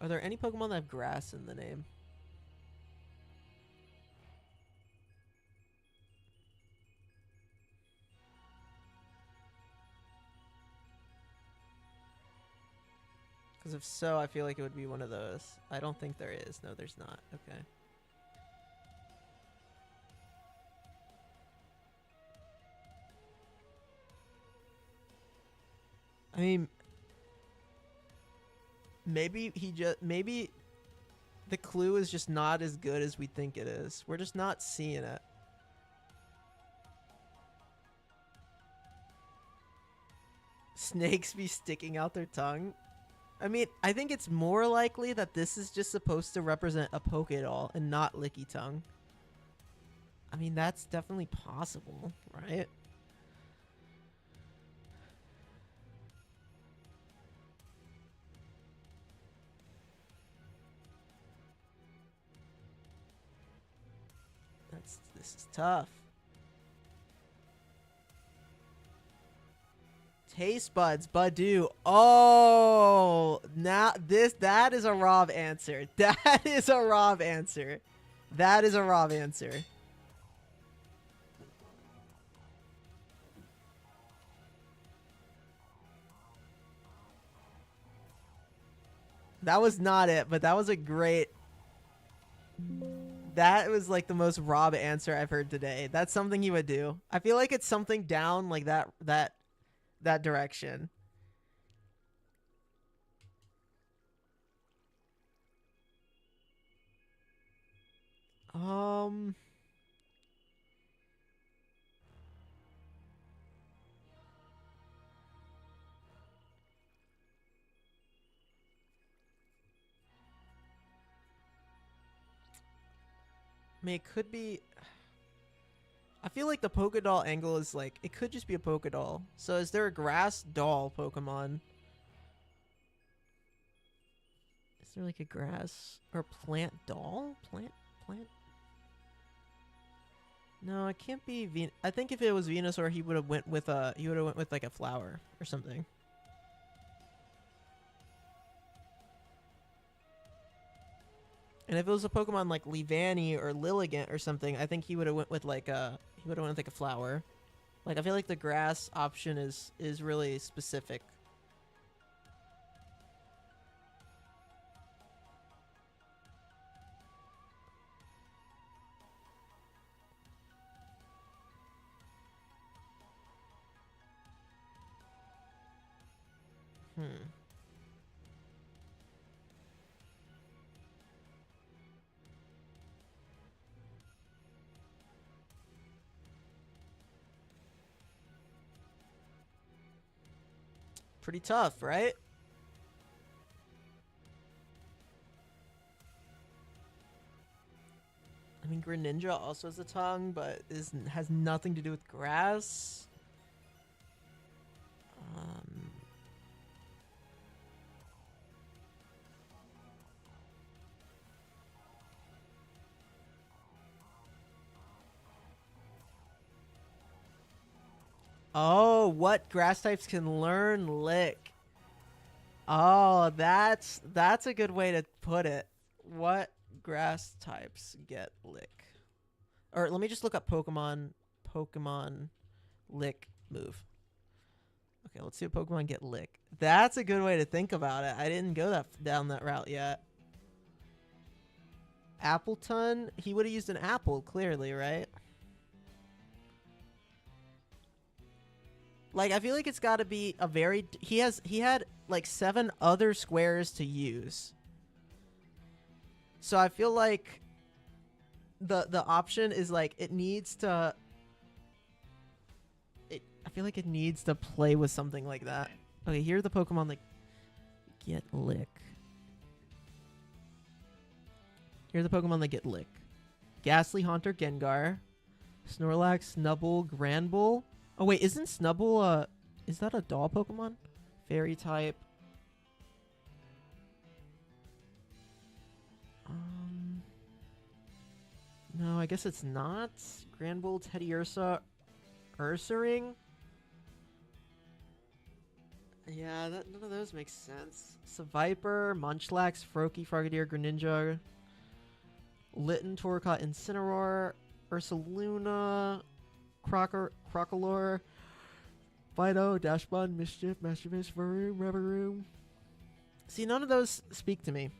Are there any Pokemon that have grass in the name? Because if so, I feel like it would be one of those. I don't think there is. No, there's not. Okay. I mean, maybe maybe the clue is just not as good as we think it is. We're just not seeing it. Snakes be sticking out their tongue. I mean, I think it's more likely that this is just supposed to represent a Pokédoll and not Licky Tongue. I mean, that's definitely possible, right? This is tough. Taste buds, Badoo. Oh, now that is a Rob answer. That is a Rob answer. That is a Rob answer. That was not it, but that was a great. That was like the most Rob answer I've heard today. That's something he would do. I feel like it's something down like that direction. I mean, it could be. I feel like the Pokédoll angle is like, it could just be a Pokédoll. So is there a grass doll Pokemon? Is there like a grass or plant doll? Plant? No, it can't be I think if it was Venusaur, he would have went with like a flower or something. And if it was a Pokemon like Leavanny or Lilligant or something, I think he would have went with like a flower. Like I feel like the grass option is really specific. Pretty tough, right? I mean, Greninja also has a tongue, but has nothing to do with grass. Oh, what grass types can learn Lick? Oh, that's a good way to put it. What grass types get Lick? Or let me just look up Pokemon Lick move. Okay, let's see what Pokemon get Lick. That's a good way to think about it. I didn't go down that route yet. Appleton, he would have used an apple, clearly, right? Like, I feel like it's got to be a very... He had, like, 7 other squares to use. So I feel like the option is, like, it needs to... I feel like it needs to play with something like that. Okay, here are the Pokemon, like, get Lick. Here are the Pokemon that get Lick. Ghastly Haunter, Gengar. Snorlax, Snubbull, Granbull. Oh, wait, isn't Snubbull is that a doll Pokemon? Fairy type. No, I guess it's not. Granbull, Teddiursa, Ursaring. Yeah, none of those make sense. Seviper, Munchlax, Froakie, Frogadier, Greninja, Litten, Torkout, Incineroar, Ursaluna, Crocolore, Fido, Dashbun, Mischief, Masterpiece, Varoom, Reveroom. See, none of those speak to me.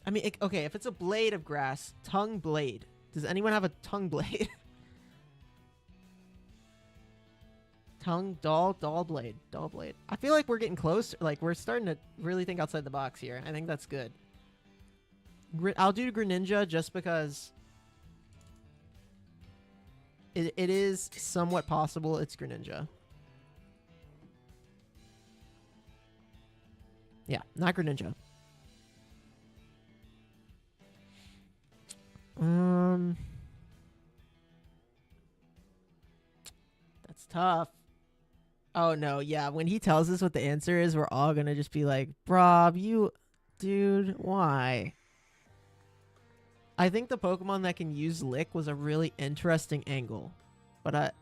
I mean, okay, if it's a blade of grass, tongue blade. Does anyone have a tongue blade? Tongue, doll blade. I feel like we're getting close. Like, we're starting to really think outside the box here. I think that's good. I'll do Greninja just because it is somewhat possible it's Greninja. Yeah, not Greninja. That's tough. Oh no, yeah. When he tells us what the answer is, we're all gonna just be like, "Rob, dude, why?" I think the Pokemon that can use Lick was a really interesting angle, but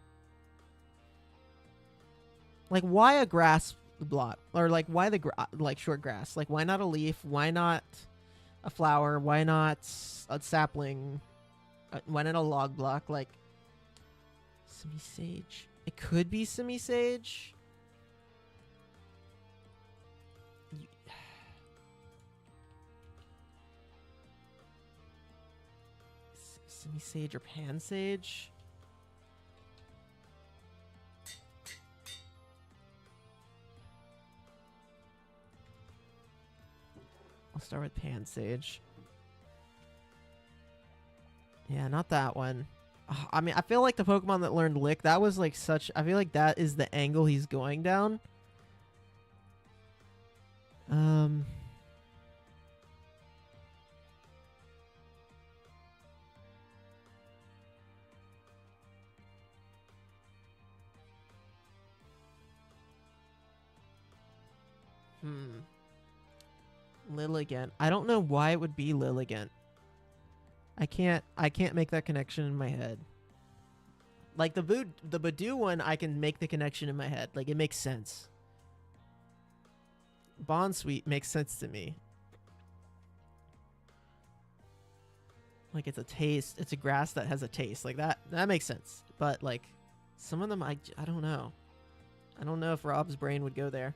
like, why a grass block, or like, why the like short grass? Like, why not a leaf? Why not a flower? Why not a sapling? Why not a log block? Like, Semi-Sage. It could be Semi-Sage. Semi-Sage or Pan-Sage? I'll start with Pan-Sage. Yeah, not that one. I mean, I feel like the Pokemon that learned Lick, that was like such... I feel like that is the angle he's going down. Lilligant. I don't know why it would be Lilligant. I can't make that connection in my head. Like the Badoo one, I can make the connection in my head. Like, it makes sense. Bonsweet makes sense to me. Like, it's a taste. It's a grass that has a taste. Like, that makes sense. But, like, some of them, I don't know. I don't know if Rob's brain would go there.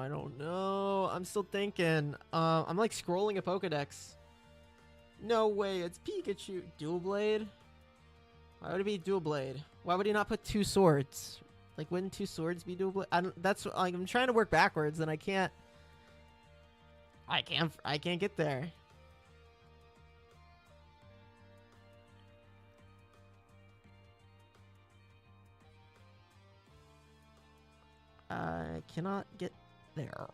I don't know. I'm still thinking. I'm like scrolling a Pokedex. No way, it's Pikachu. Dual Blade? Why would it be Dual Blade? Why would he not put 2 swords? Like, wouldn't 2 swords be Dual Blade? That's like, I'm trying to work backwards and I can't get there. I cannot get there.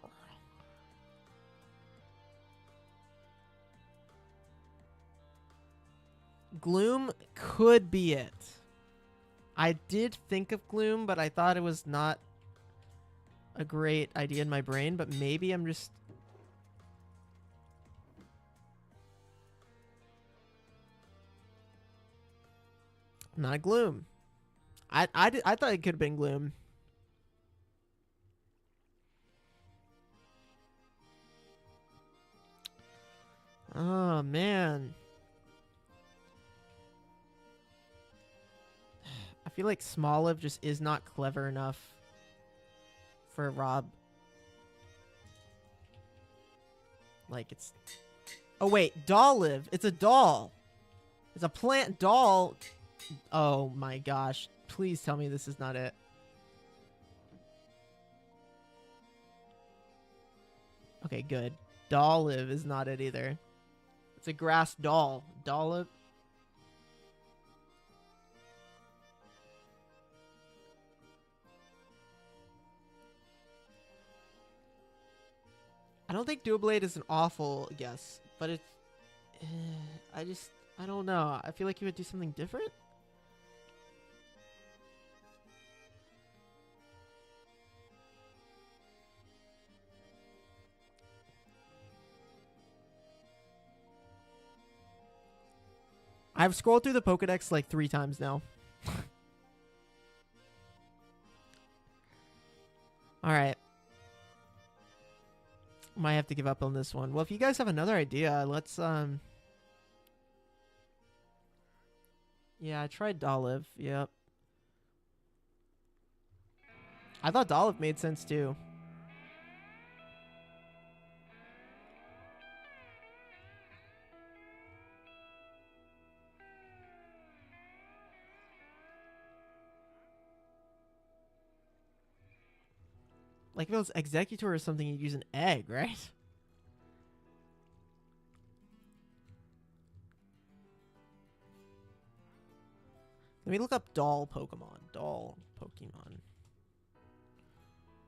Gloom could be it. I did think of Gloom, but I thought it was not a great idea in my brain, but maybe I'm just... Not Gloom. I thought it could have been Gloom. Oh, man. I feel like Smoliv just is not clever enough for Rob. Like, it's... Oh, wait. Dolliv. It's a doll. It's a plant doll. Oh, my gosh. Please tell me this is not it. Okay, good. Dolliv is not it either. It's a grass doll. Dolliv. I don't think Dual Blade is an awful guess, but it's... I don't know. I feel like you would do something different. I've scrolled through the Pokedex like 3 times now. Alright. Might have to give up on this one. Well, if you guys have another idea, let's, Yeah, I tried Dolliv. Yep. I thought Dolliv made sense, too. Like if it was Executor or something, you'd use an egg, right? Let me look up doll Pokemon. Doll Pokemon.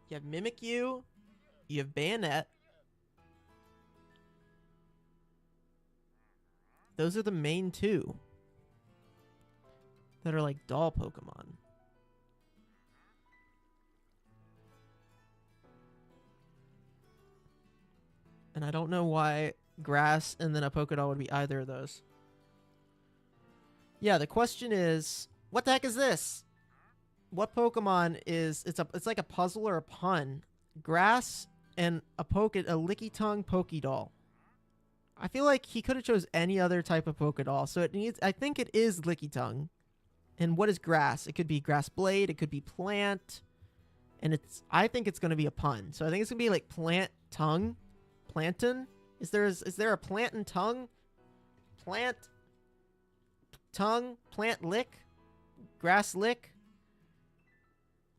You have Mimikyu. You have Bayonet. Those are the main two that are like doll Pokemon. And I don't know why grass and then a Pokédoll would be either of those. Yeah, the question is, what the heck is this? What Pokemon is it's like a puzzle or a pun. Grass and a Licky Tongue Pokédoll. I feel like he could have chose any other type of Pokédoll, so it needs I think it is Licky Tongue. And what is grass? It could be Grass Blade, it could be plant. And I think it's gonna be a pun. So I think it's gonna be like plant tongue. Plantain? Is there a plant and tongue? Plant tongue? Plant lick? Grass lick?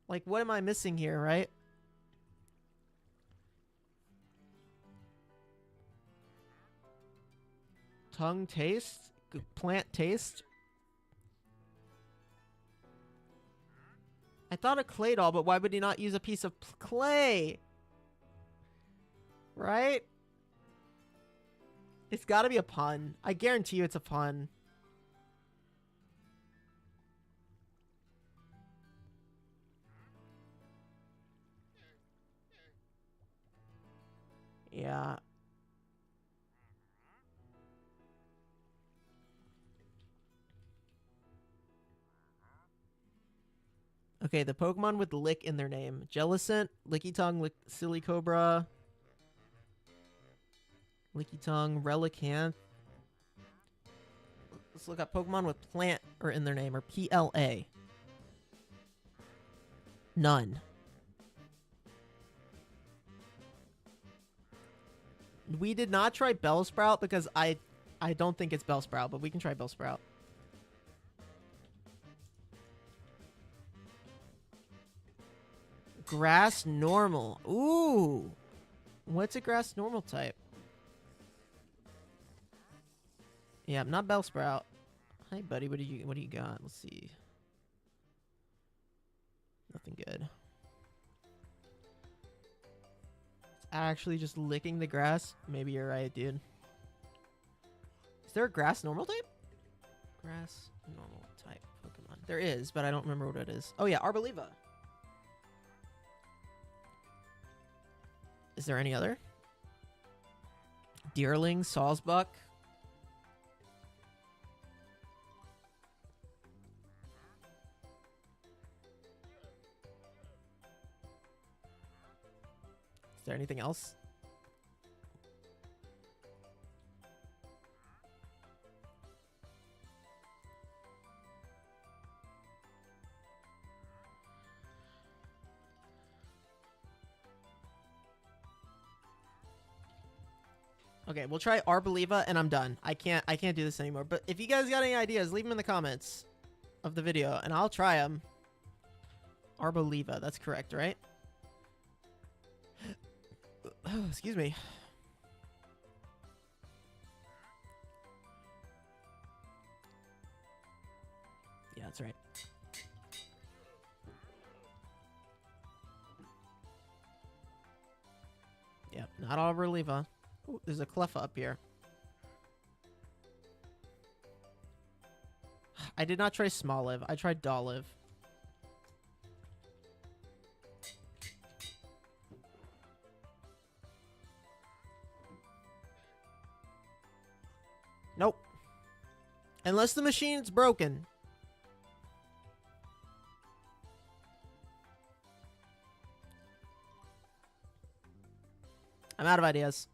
Like, what am I missing here, right? Tongue taste? Plant taste? I thought a clay doll, but why would he not use a piece of clay? Right? It's gotta be a pun. I guarantee you it's a pun. Yeah. Okay, the Pokemon with lick in their name. Jellicent, Licky Tongue, Silly Cobra, Licky Tongue, Relicanth. Let's look up Pokemon with plant or in their name, or PLA. None. We did not try Bellsprout because I don't think it's Bellsprout, but we can try Bellsprout. Grass normal. Ooh. What's a grass normal type? Yeah, not Bellsprout. Hi, buddy. What do you got? Let's see. Nothing good. It's actually just licking the grass. Maybe you're right, dude. Is there a grass normal type? Grass normal type Pokemon. There is, but I don't remember what it is. Oh yeah, Arboliva. Is there any other? Deerling, Sawsbuck. Is there anything else? Okay, we'll try Arboliva and I'm done. I can't do this anymore. But if you guys got any ideas, leave them in the comments of the video and I'll try them. Arboliva, that's correct, right? Oh, excuse me. Yeah, that's right. Yep, not Arboliva. Ooh, there's a Cleffa up here. I did not try Smoliv. I tried Dolliv. Nope. Unless the machine's broken. I'm out of ideas.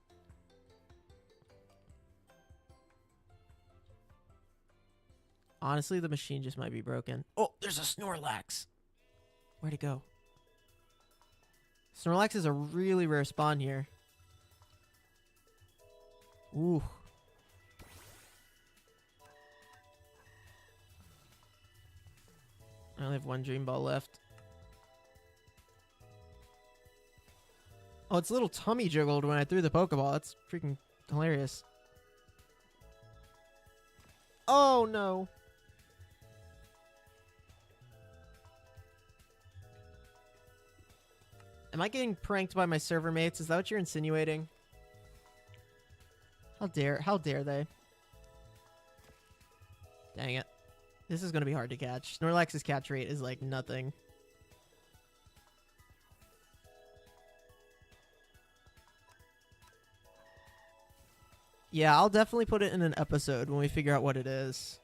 Honestly, the machine just might be broken. Oh, there's a Snorlax. Where'd it go? Snorlax is a really rare spawn here. Ooh. I only have one Dream Ball left. Oh, its little tummy jiggled when I threw the Pokeball. That's freaking hilarious. Oh, no. Am I getting pranked by my server mates? Is that what you're insinuating? How dare they? Dang it. This is going to be hard to catch. Snorlax's catch rate is like nothing. Yeah, I'll definitely put it in an episode when we figure out what it is.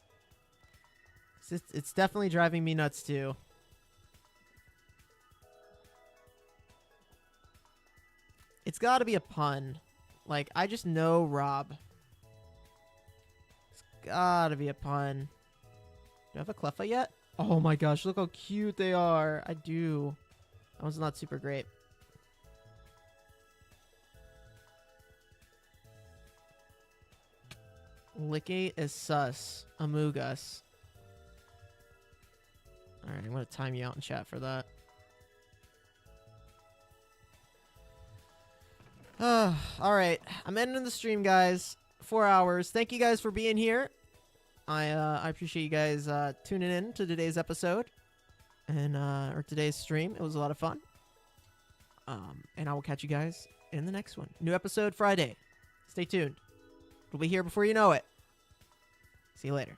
It's definitely driving me nuts too. It's got to be a pun. Like, I just know Rob. It's got to be a pun. Do I have a Cleffa yet? Oh my gosh, look how cute they are. I do. That one's not super great. Licky is sus. Amogus. Alright, I'm going to time you out in chat for that. Alright, I'm ending the stream, guys. 4 hours. Thank you guys for being here. I appreciate you guys tuning in to today's episode. And or today's stream. It was a lot of fun. And I will catch you guys in the next one. New episode Friday. Stay tuned. It'll be here before you know it. See you later.